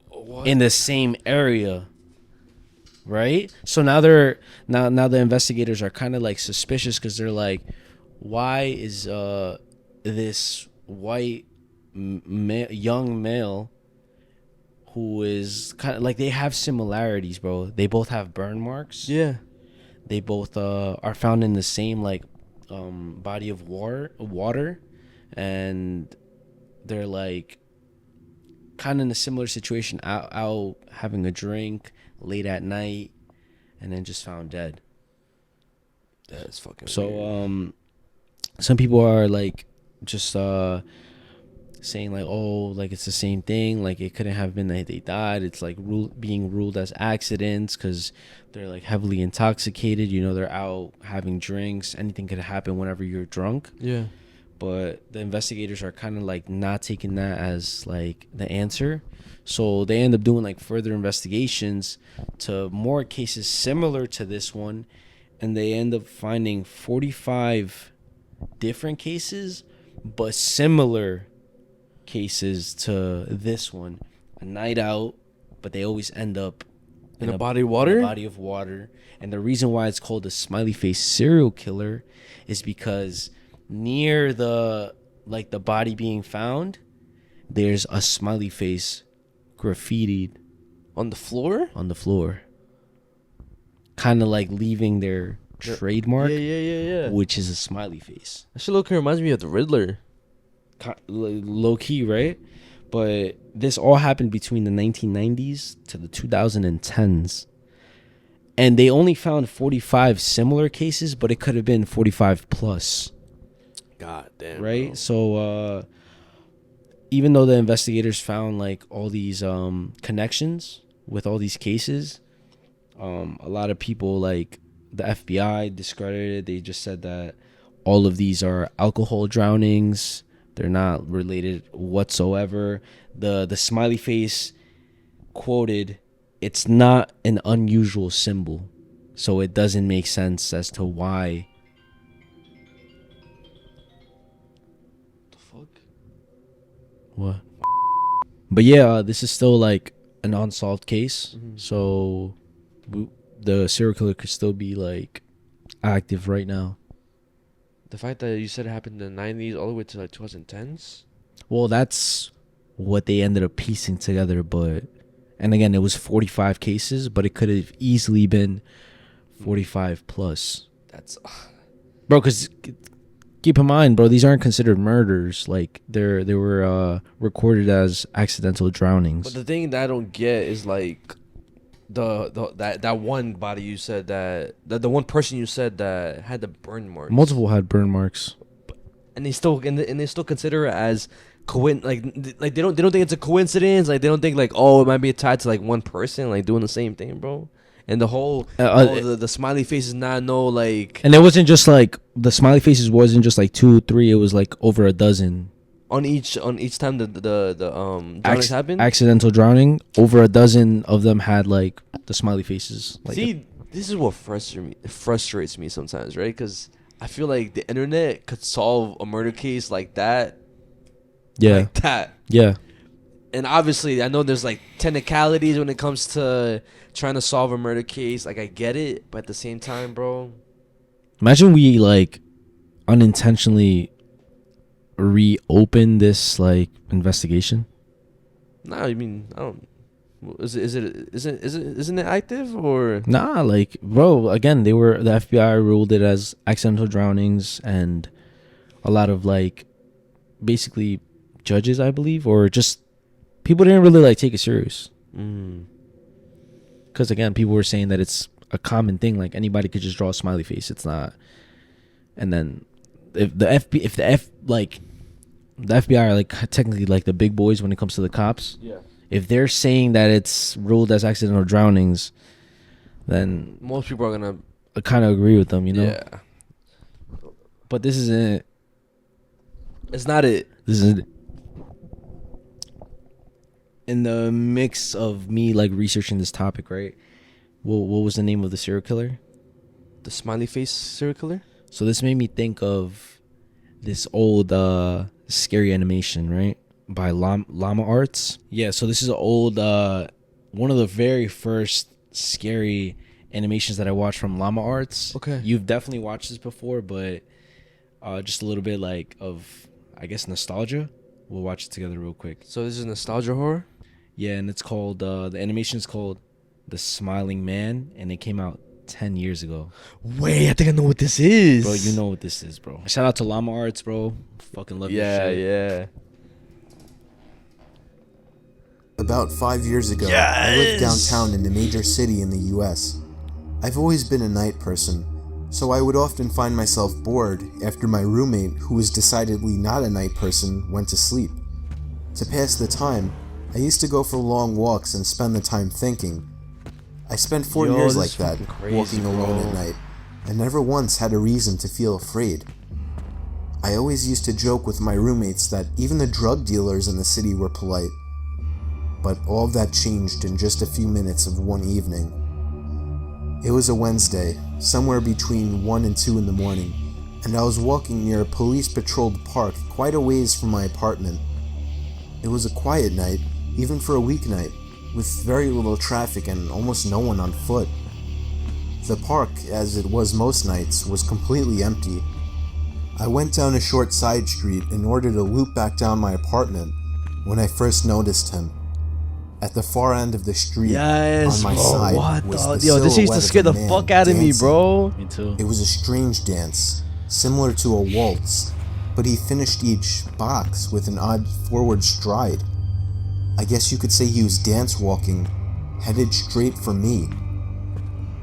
What? In the same area. Right? So now now the investigators are kind of like suspicious because they're like, why is this white young male who is kind of like, they have similarities, bro. They both have burn marks. Yeah. They both are found in the same like body of water, and they're like kind of in a similar situation, out having a drink late at night, and then just found dead. That's fucking so weird. Some people are like just saying like, oh, like it's the same thing, like it couldn't have been that they died. It's like being ruled as accidents because they're like heavily intoxicated, they're out having drinks, anything could happen whenever you're drunk. Yeah. But the investigators are kind of like not taking that as like the answer. So they end up doing like further investigations to more cases similar to this one. And they end up finding 45 different cases, but similar cases to this one. A night out, but they always end up in a body of water? In a body of water. And the reason why it's called a smiley face serial killer is because near the body being found, there's a smiley face graffitied on the floor. Kind of like leaving their trademark. Yeah. Which is a smiley face. That shit look reminds me of the Riddler. Low key, right? But this all happened between the 1990s to the 2010s. And they only found 45 similar cases, but it could have been 45 plus. God damn. Right? Bro. So even though the investigators found like all these connections with all these cases, a lot of people, like the FBI, discredited. They just said that all of these are alcohol drownings. They're not related whatsoever. The smiley face quoted, "It's not an unusual symbol, so it doesn't make sense as to why." The fuck? What? But yeah, this is still like an unsolved case. Mm-hmm. So the serial killer could still be like active right now. The fact that you said it happened in the 90s all the way to like 2010s? Well, that's what they ended up piecing together. And again, it was 45 cases, but it could have easily been 45 plus. That's... Bro, because keep in mind, bro, these aren't considered murders. Like, they were recorded as accidental drownings. But the thing that I don't get is like that one body you said that the one person you said that had the burn marks. Multiple had burn marks, and they still consider it as like they don't think it's a coincidence. Like they don't think like, oh, it might be tied to like one person like doing the same thing, bro. And the whole the smiley faces not like. And it wasn't just like the smiley faces wasn't just like 2, 3. It was like over a dozen. On each time the drownings happened? Accidental drowning, over a dozen of them had like the smiley faces. Like see, this is what frustrates me sometimes, right? Because I feel like the internet could solve a murder case like that. Yeah. Like that. Yeah. And obviously, I know there's like technicalities when it comes to trying to solve a murder case. Like, I get it, but at the same time, bro. Imagine we like unintentionally reopen this like investigation. Nah, I mean, I don't. Isn't it active or? Nah, like, bro. Again, the FBI ruled it as accidental drownings, and a lot of like, basically, judges, I believe, or just people didn't really like take it serious. Because again, people were saying that it's a common thing, like anybody could just draw a smiley face. It's not. And then if the FBI are like technically like the big boys when it comes to the cops. Yeah. If they're saying that it's ruled as accidental drownings, then most people are gonna kind of agree with them, you know. Yeah. But this isn't it. It's not it. This is in the mix of me like researching this topic, right? What was the name of the serial killer? The smiley face serial killer. So this made me think of this old scary animation, right? By Llama Arts. Yeah, so this is an old one of the very first scary animations that I watched from Llama Arts. Okay. You've definitely watched this before, but just a little bit like of, I guess, nostalgia. We'll watch it together real quick. So this is nostalgia horror? Yeah, and it's called the animation is called The Smiling Man, and it came out 10 years ago. Wait, I think I know what this is. Bro, you know what this is, bro. Shout out to Llama Arts, bro. Fucking love your shit. Yeah. About 5 years ago, I lived downtown in a major city in the US. I've always been a night person, so I would often find myself bored after my roommate, who was decidedly not a night person, went to sleep. To pass the time, I used to go for long walks and spend the time thinking. I spent 4 years like that, walking alone at night, and never once had a reason to feel afraid. I always used to joke with my roommates that even the drug dealers in the city were polite. But all of that changed in just a few minutes of one evening. It was a Wednesday, somewhere between 1 and 2 in the morning, and I was walking near a police-patrolled park quite a ways from my apartment. It was a quiet night, even for a weeknight, with very little traffic and almost no one on foot. The park, as it was most nights, was completely empty. I went down a short side street in order to loop back down my apartment when I first noticed him. At the far end of the street, on my side, was the this used to scare the fuck out of me, bro. Me too. It was a strange dance, similar to a waltz, but he finished each box with an odd forward stride. I guess you could say he was dance walking, headed straight for me.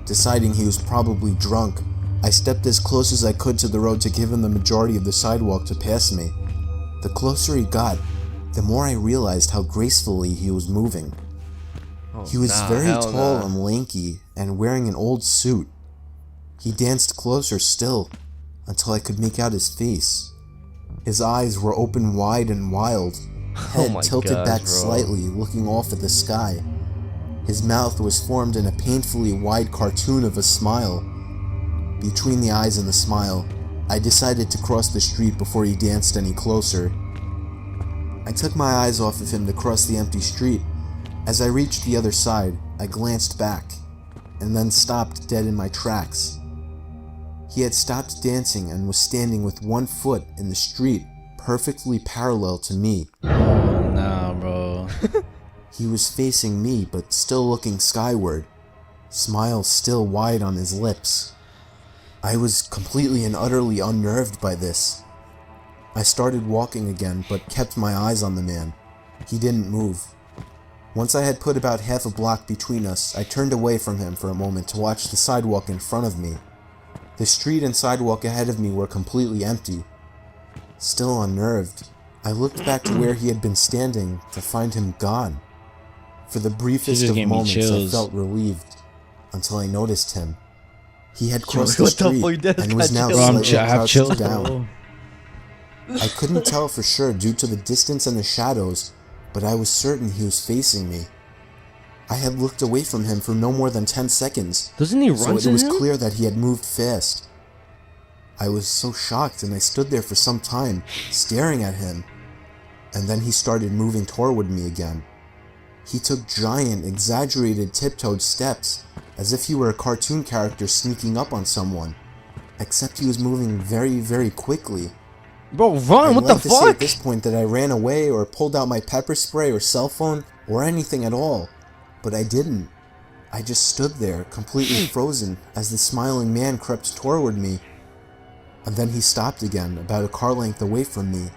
Deciding he was probably drunk, I stepped as close as I could to the road to give him the majority of the sidewalk to pass me. The closer he got, the more I realized how gracefully he was moving. He was very tall and lanky and wearing an old suit. He danced closer still until I could make out his face. His eyes were open wide and wild, head tilted back slightly, looking off at the sky. His mouth was formed in a painfully wide cartoon of a smile. Between the eyes and the smile, I decided to cross the street before he danced any closer. I took my eyes off of him to cross the empty street. As I reached the other side, I glanced back, and then stopped dead in my tracks. He had stopped dancing and was standing with one foot in the street, perfectly parallel to me. Oh, nah, bro. He was facing me, but still looking skyward, smile still wide on his lips. I was completely and utterly unnerved by this. I started walking again, but kept my eyes on the man. He didn't move. Once I had put about half a block between us, I turned away from him for a moment to watch the sidewalk in front of me. The street and sidewalk ahead of me were completely empty. Still unnerved, I looked back to where he had been standing to find him gone. For the briefest of moments, I felt relieved, until I noticed him. He had crossed the street and was now slightly crouched down. I couldn't tell for sure due to the distance and the shadows, but I was certain he was facing me. I had looked away from him for no more than 10 seconds. Doesn't he run so it was clear that he had moved fast. I was so shocked and I stood there for some time, staring at him. and then he started moving toward me again. He took giant, exaggerated tiptoed steps, as if he were a cartoon character sneaking up on someone, except he was moving very, very quickly. Bro, Vaughn, what the I'd like to say fuck? at this point that I ran away or pulled out my pepper spray or cell phone or anything at all, but I didn't. I just stood there, completely frozen, as the smiling man crept toward me. And then he stopped again, about a car length away from me,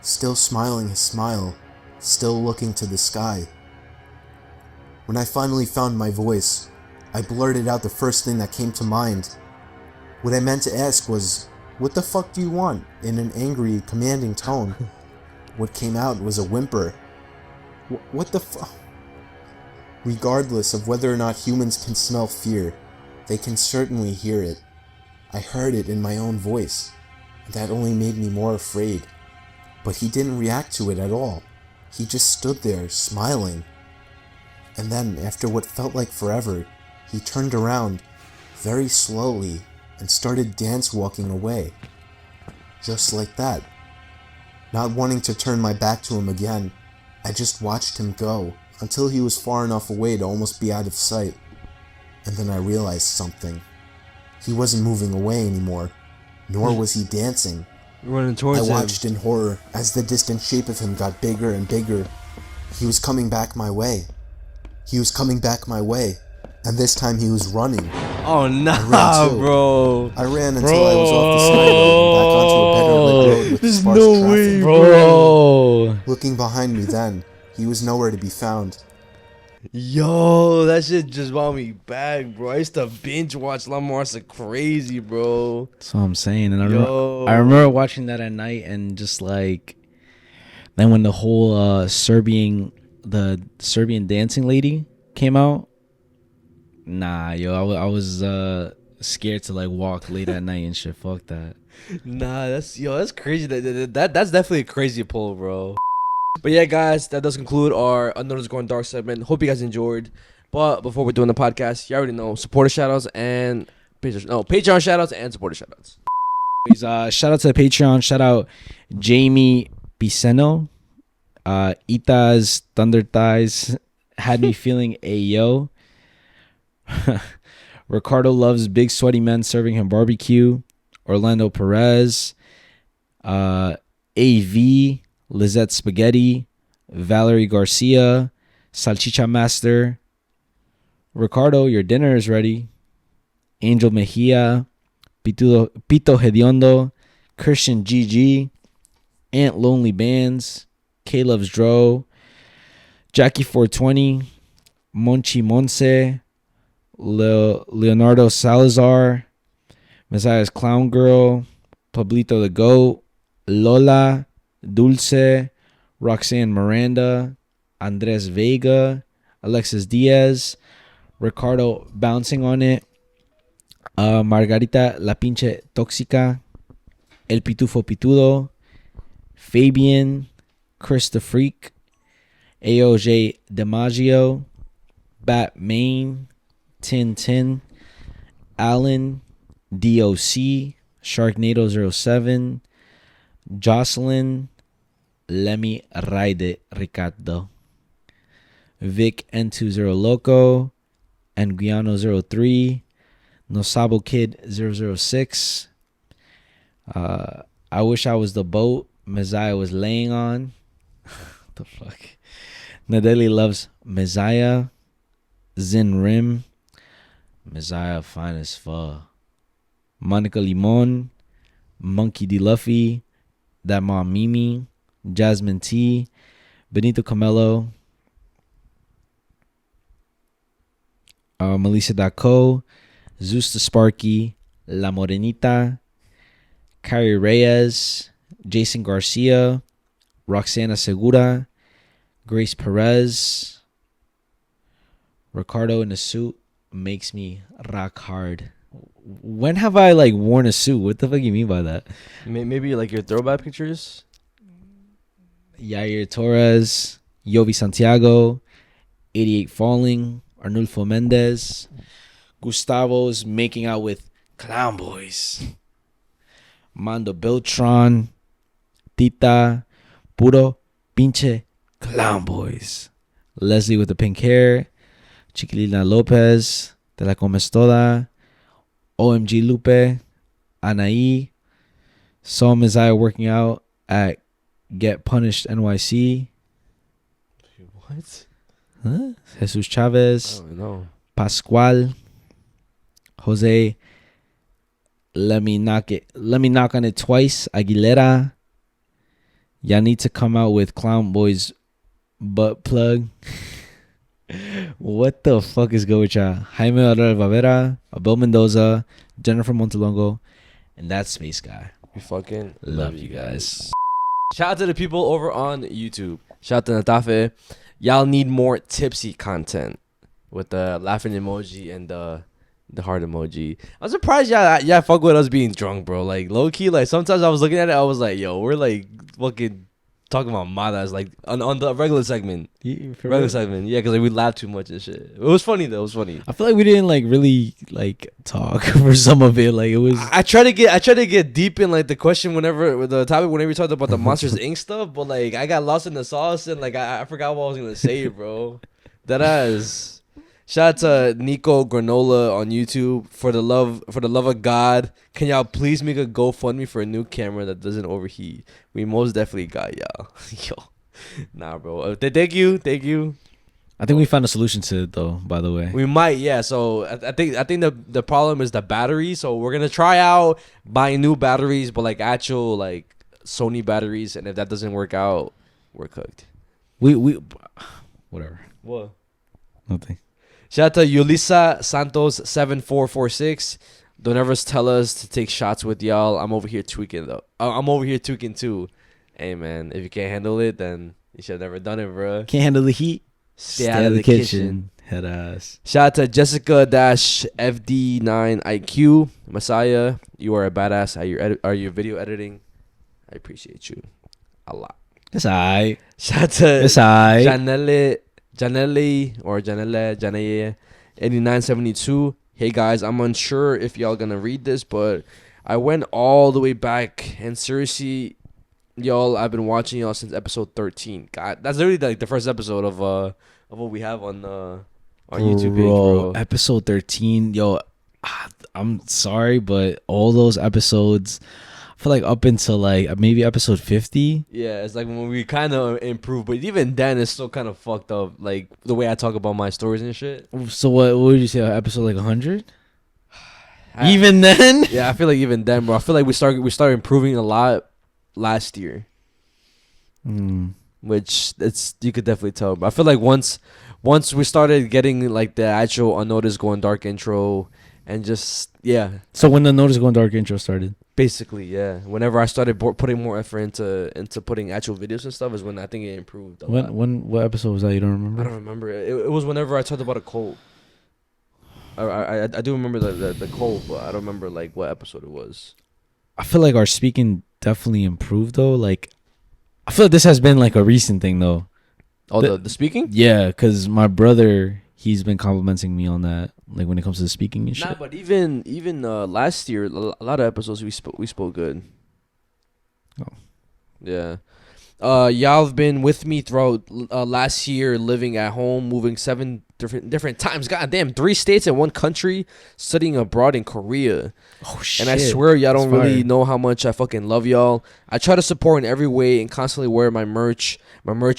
still smiling his smile, still looking to the sky. When I finally found my voice, I blurted out the first thing that came to mind. What I meant to ask was, "What the fuck do you want?" in an angry, commanding tone. What came out was a whimper. What the fuck? Regardless of whether or not humans can smell fear, they can certainly hear it. I heard it in my own voice. That only made me more afraid. But he didn't react to it at all. He just stood there, smiling. And then, after what felt like forever, he turned around, very slowly, and started dance-walking away. Just like that. Not wanting to turn my back to him again, I just watched him go, until he was far enough away to almost be out of sight. And then I realized something. He wasn't moving away anymore, nor was he dancing. Running towards him. I watched in horror as the distant shape of him got bigger and bigger. He was coming back my way. He was coming back my way, and this time he was running. Oh, nah, bro. I ran until I was off the side road and back onto a better lit road with There's sparse no traffic. way, bro. Looking behind me then, he was nowhere to be found. Yo, that shit just brought me back, bro. I used to binge watch La Massacre crazy, bro. That's what I'm saying. And Yo. I remember watching that at night and just like, then when the whole Serbian dancing lady came out, nah, yo, I was scared to like walk late at night and shit. Fuck that. Nah, that's crazy. That's definitely a crazy pull, bro. But yeah, guys, that does conclude our Unnoticed Going Dark segment. Hope you guys enjoyed. But before we're doing the podcast, you already know supporter shoutouts and Patreon shoutouts and supporter shoutouts. Shout out to the Patreon. Shout out Jamie Piceno. Ita's Thunder Thighs had me feeling ayo. Ricardo loves big sweaty men serving him barbecue. Orlando Perez. AV. Lizette Spaghetti, Valerie Garcia, Salchicha Master, Ricardo, your dinner is ready, Angel Mejia, Pito Hediondo, Christian GG, Aunt Lonely Bands, K Loves Dro, Jackie 420, Monchi Monse, Leonardo Salazar, Messiah's Clown Girl, Pablito the Goat, Lola, Dulce, Roxanne Miranda, Andres Vega, Alexis Diaz, Ricardo bouncing on it, Margarita La Pinche Tóxica, El Pitufo Pitudo, Fabian, Chris the Freak, AOJ DiMaggio, Bat Main, Tin, Alan, DOC, Sharknado 07, Jocelyn, Lemmy Ride Ricardo, Vic N20 Loco, Anguiano 03, Nosabo Kid 006. I wish I was the boat Mezziah was laying on. What the fuck? Nadeli loves Mezziah. Zin Rim. Mezziah fine as fuck. Monica Limon. Monkey D. Luffy. That Mom Mimi. Jasmine T. Benito Camelo. Melissa Daco. Zeus the Sparky. La Morenita. Kyrie Reyes. Jason Garcia. Roxana Segura. Grace Perez. Ricardo in a suit makes me rock hard. When have I like worn a suit? What the fuck you mean by that? Maybe like your throwback pictures? Yair Torres, Yovi Santiago, 88 Falling, Arnulfo Mendez, Gustavo's making out with Clown Boys, Mando Beltran, Tita, Puro Pinche Clown Boys. Leslie with the pink hair. Chiquilina Lopez. Te la comes toda. OMG Lupe. Anaí. Saw Mezziah working out at Get Punished NYC. What? Huh? Jesus Chavez. I don't know. Pascual. Jose. Let me knock on it twice. Aguilera. Y'all need to come out with Clown Boys butt plug. What the fuck is good with y'all? Jaime Rivera, Abel Mendoza, Jennifer Montelongo, and that space guy. We fucking love you guys. Shout out to the people over on YouTube. Shout out to Natafe. Y'all need more tipsy content with the laughing emoji and the heart emoji. I'm surprised y'all fuck with us being drunk, bro. Like low key, like sometimes I was looking at it, I was like, yo, we're like fucking talking about madas like on the regular segment. Segment, yeah, because like, we laughed too much and shit. It was funny though. It was funny. I feel like we didn't like really like talk for some of it. Like it was. I try to get deep in like the question whenever the topic whenever we talked about the Monsters Inc. stuff, but like I got lost in the sauce and like I forgot what I was gonna say, bro. That ass. Shout out to Nico Granola on YouTube. For the love of God, can y'all please make a GoFundMe for a new camera that doesn't overheat? We most definitely got y'all. Yo, nah, bro. Thank you. I think we found a solution to it though. By the way, we might, yeah. So I think the problem is the battery. So we're gonna try out buying new batteries, but like actual like Sony batteries. And if that doesn't work out, we're cooked. We whatever. What? Nothing. Shout out to Yulisa Santos 7446. Don't ever tell us to take shots with y'all. I'm over here tweaking though. I'm over here tweaking too. Hey man, if you can't handle it, then you should have never done it, bro. Can't handle the heat? Stay out of the kitchen. Head ass. Shout out to Jessica-FD9IQ. Messiah, you are a badass at your video editing. I appreciate you a lot. That's alright. Shout out to Janelle 8972. Hey guys, I'm unsure if y'all gonna read this, but I went all the way back and seriously, y'all, I've been watching y'all since episode 13. God, that's literally like the first episode of what we have on our YouTube page, bro. Episode 13, yo, I'm sorry, but all those episodes, I feel like up until like maybe episode 50. Yeah, it's like when we kind of improved, but even then it's still kind of fucked up, like the way I talk about my stories and shit. So what would you say, episode like 100? Even then? Yeah, I feel like even then, bro. I feel like we started improving a lot last year. Which you could definitely tell. But I feel like once we started getting like the actual Unnoticed Going Dark intro and just So when the Unnoticed Going Dark intro started? Basically, yeah. Whenever I started putting more effort into putting actual videos and stuff is when I think it improved a lot. What episode was that? You don't remember? I don't remember. It was whenever I talked about a cult. I do remember the cult, but I don't remember like what episode it was. I feel like our speaking definitely improved though. Like I feel like this has been like a recent thing though. Oh, the speaking? Yeah, because my brother, he's been complimenting me on that, like when it comes to the speaking and shit. Nah, but even last year, a lot of episodes we spoke good. Oh, yeah. Y'all have been with me throughout last year, living at home, moving 7 different times. Goddamn, 3 states and 1 country, studying abroad in Korea. Oh shit! And I swear y'all don't really know how much I fucking love y'all. I try to support in every way and constantly wear my merch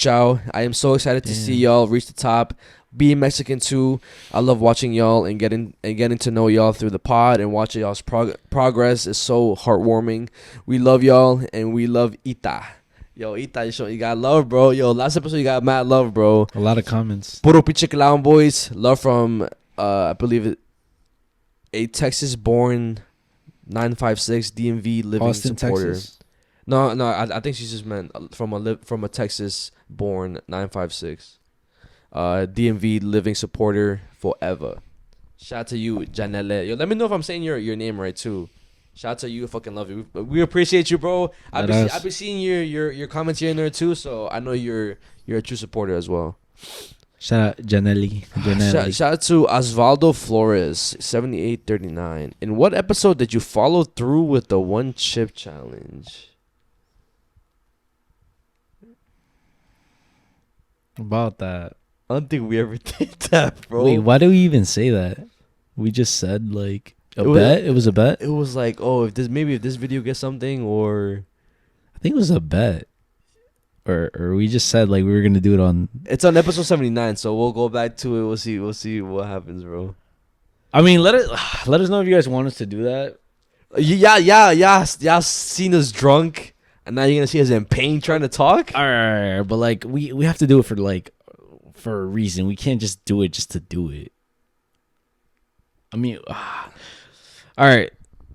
out. I am so excited to see y'all reach the top. Being Mexican too, I love watching y'all and getting to know y'all through the pod, and watching y'all's progress is so heartwarming. We love y'all and we love Ita. Yo, Ita, you got love, bro. Yo, last episode you got mad love, bro. A lot of comments. Puro Piche Clown Boys. Love from, I believe, a Texas-born 956 DMV living Austin, supporter. Texas? No, I think she just meant from a Texas-born 956. DMV living supporter forever. Shout out to you, Janelle. Yo, let me know if I'm saying your name right, too. Shout out to you, fucking love you. We appreciate you, bro. I've been seeing your comments here and there too, so I know you're a true supporter as well. Shout out Janelli. Shout out to Osvaldo Flores 7839. In what episode did you follow through with the 1 chip challenge? About that. I don't think we ever did that, bro. Wait, why do we even say that? We just said like a was- bet. It was a bet. It was like, oh, if this video gets something, or I think it was a bet. Or we just said like we were gonna do it on. it's on episode 79, so we'll go back to it. We'll see what happens, bro. I mean, let us know if you guys want us to do that. Y'all seen us drunk, and now you're gonna see us in pain trying to talk. All right, but like we have to do it for a reason. We can't just do it just to do it. I mean, all right.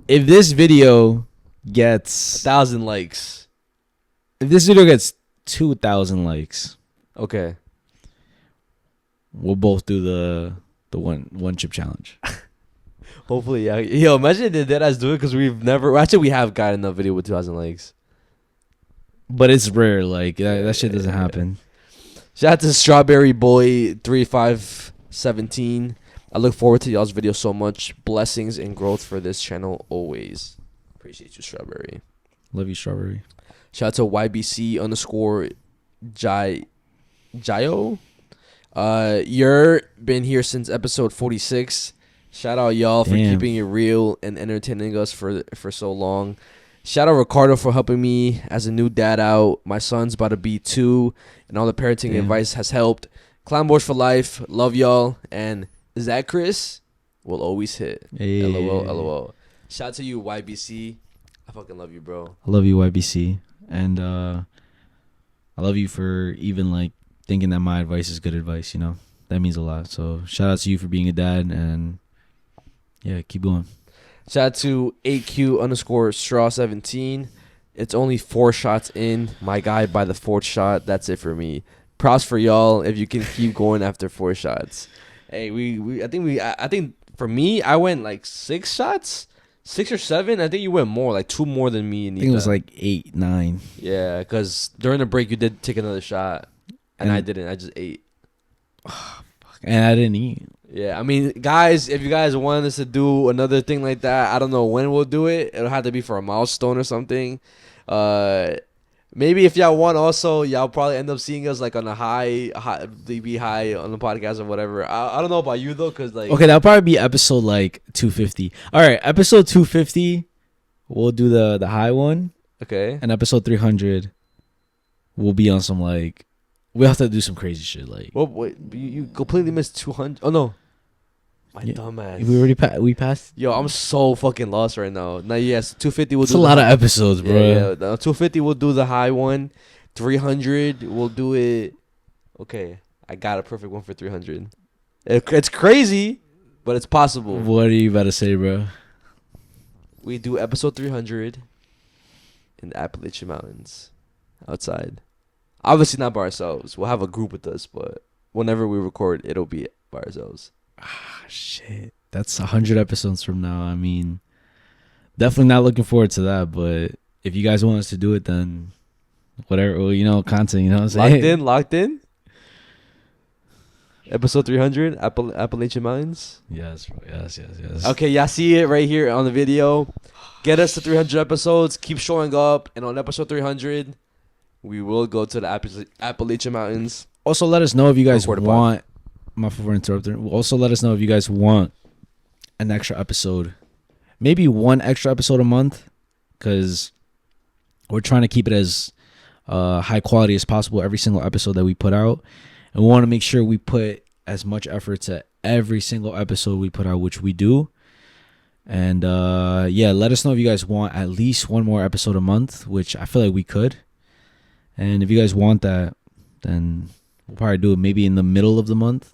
If this video gets 1,000 likes, if this video gets 2,000 likes, okay, we'll both do the one chip challenge. hopefully, yeah. Yo, imagine if they do it, because we have gotten a video with 2,000 likes, But it's rare. Like that shit doesn't happen. Shout out to Strawberry Boy 3517. I look forward to y'all's video so much. Blessings and growth for this channel always. Appreciate you, Strawberry. Love you, Strawberry. Shout out to YBC_Jayo. You're been here since episode 46. Shout out y'all for Damn. keeping it real and entertaining us for so long. Shout out Ricardo for helping me as a new dad out. My son's about to be 2, and all the parenting Damn. advice has helped. Clown Boys for life. Love y'all. And Zach Chris will always hit. Hey. LOL. Shout out to you, YBC. I fucking love you, bro. I love you, YBC, and I love you for even like thinking that my advice is good advice. You know, that means a lot. So shout out to you for being a dad, and yeah, keep going. Shout out to 8Q_straw17. It's only 4 shots in. My guy by the 4th shot. That's it for me. Props for y'all if you can keep going after 4 shots. Hey, I think for me, I went like 6 shots, 6 or 7. I think you went more, like 2 more than me. I think it was like 8, 9. Yeah, because during the break you did take another shot, and I didn't. I just ate. And I didn't eat. Yeah, I mean, guys, if you guys want us to do another thing like that, I don't know when we'll do it. It'll have to be for a milestone or something. Maybe if y'all want, also, y'all probably end up seeing us like on a high DB high on the podcast or whatever. I don't know about you though, cause like, Okay, that'll probably be episode like 250. All right, episode 250, we'll do the high one. Okay. And episode 300, we'll be on some like, we have to do some crazy shit like. Well, wait, you completely missed 200. Oh no, my dumbass. We already we passed. Yo, I'm so fucking lost right now. Now, yes, 250 will It's do a lot of episodes, bro. Yeah, 250 we'll do the high one. 300 we'll do it. Okay, I got a perfect one for 300. It's crazy, but it's possible. What are you about to say, bro? We do episode 300 in the Appalachian Mountains outside. Obviously not by ourselves. We'll have a group with us, but whenever we record, it'll be by ourselves. Shit. That's 100 episodes from now. I mean, definitely not looking forward to that, but if you guys want us to do it, then whatever, well, you know, content, you know what I'm saying? Locked in? Episode 300, Appalachian Mountains? Yes, bro. Yes. Okay, y'all see it right here on the video. Get us to 300 episodes. Keep showing up. And on episode 300, we will go to the Appalachian Mountains. Also, let us know if you guys want. My fault for interrupting. Also, let us know if you guys want an extra episode. Maybe one extra episode a month, because we're trying to keep it as high quality as possible every single episode that we put out. And we want to make sure we put as much effort to every single episode we put out, which we do. And yeah, let us know if you guys want at least one more episode a month, which I feel like we could. And if you guys want that, then we'll probably do it maybe in the middle of the month.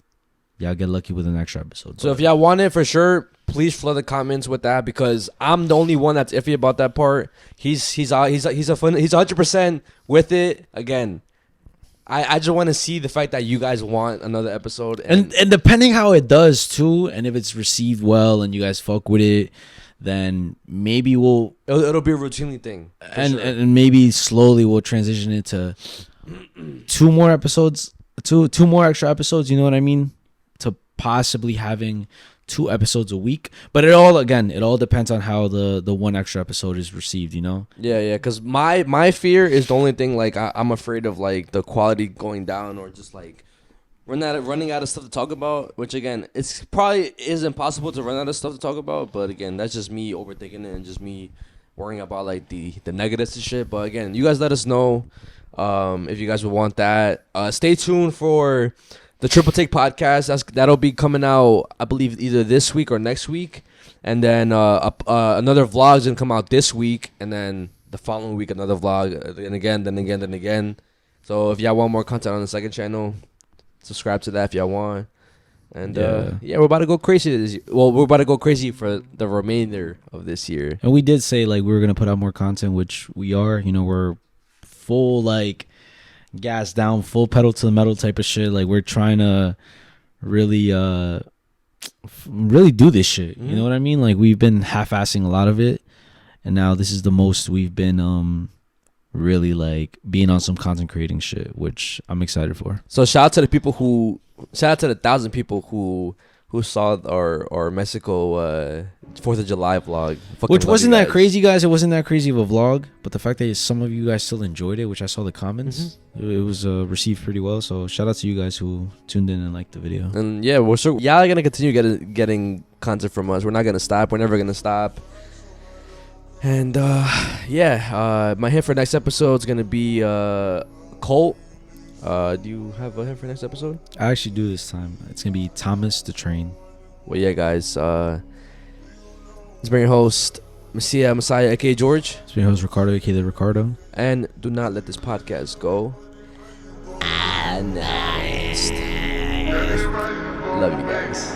Y'all get lucky with an extra episode. So if y'all want it for sure, please flood the comments with that, because I'm the only one that's iffy about that part. He's 100% with it. Again, I just want to see the fact that you guys want another episode, and depending how it does too, and if it's received well and you guys fuck with it, then maybe it'll be a routinely thing, and maybe slowly we'll transition into 2 more episodes, two more extra episodes. You know what I mean? To possibly having 2 episodes a week, but it all depends on how the one extra episode is received, you know. Yeah, because my fear is the only thing, like I'm afraid of, like the quality going down, or just like running out of stuff to talk about, which again, it's probably is impossible to run out of stuff to talk about, but again, that's just me overthinking it and just me worrying about like the negatives and shit. But again, you guys let us know if you guys would want that. Stay tuned for the Triple Take podcast. That'll be coming out, I believe, either this week or next week. And then another vlog's gonna come out this week, and then the following week another vlog, and again, then again. So if y'all want more content on the second channel, subscribe to that if y'all want. And we're about to go crazy this year. Well, we're about to go crazy for the remainder of this year. And we did say like we were gonna put out more content, which we are. You know, we're full like gas down, full pedal to the metal type of shit. Like we're trying to really do this shit. You know what I mean? Like we've been half-assing a lot of it, and now this is the most we've been really like being on some content creating shit, which I'm excited for. So shout out to the 1,000 people who saw our Mexico 4th of July vlog. Which wasn't that crazy, guys. It wasn't that crazy of a vlog, but the fact that some of you guys still enjoyed it, which I saw the comments, it was received pretty well. So shout out to you guys who tuned in and liked the video. And yeah, y'all are gonna continue getting content from us. We're not gonna stop. We're never gonna stop. And my hint for next episode is gonna be Colt. Do you have a hint for next episode? I actually do this time. It's gonna be Thomas the Train. Well, yeah, guys. It's been your host, Mezziah, aka George. It's been your host, Ricardo, aka the Ricardo. And do not let this podcast go unnoticed. Love you guys.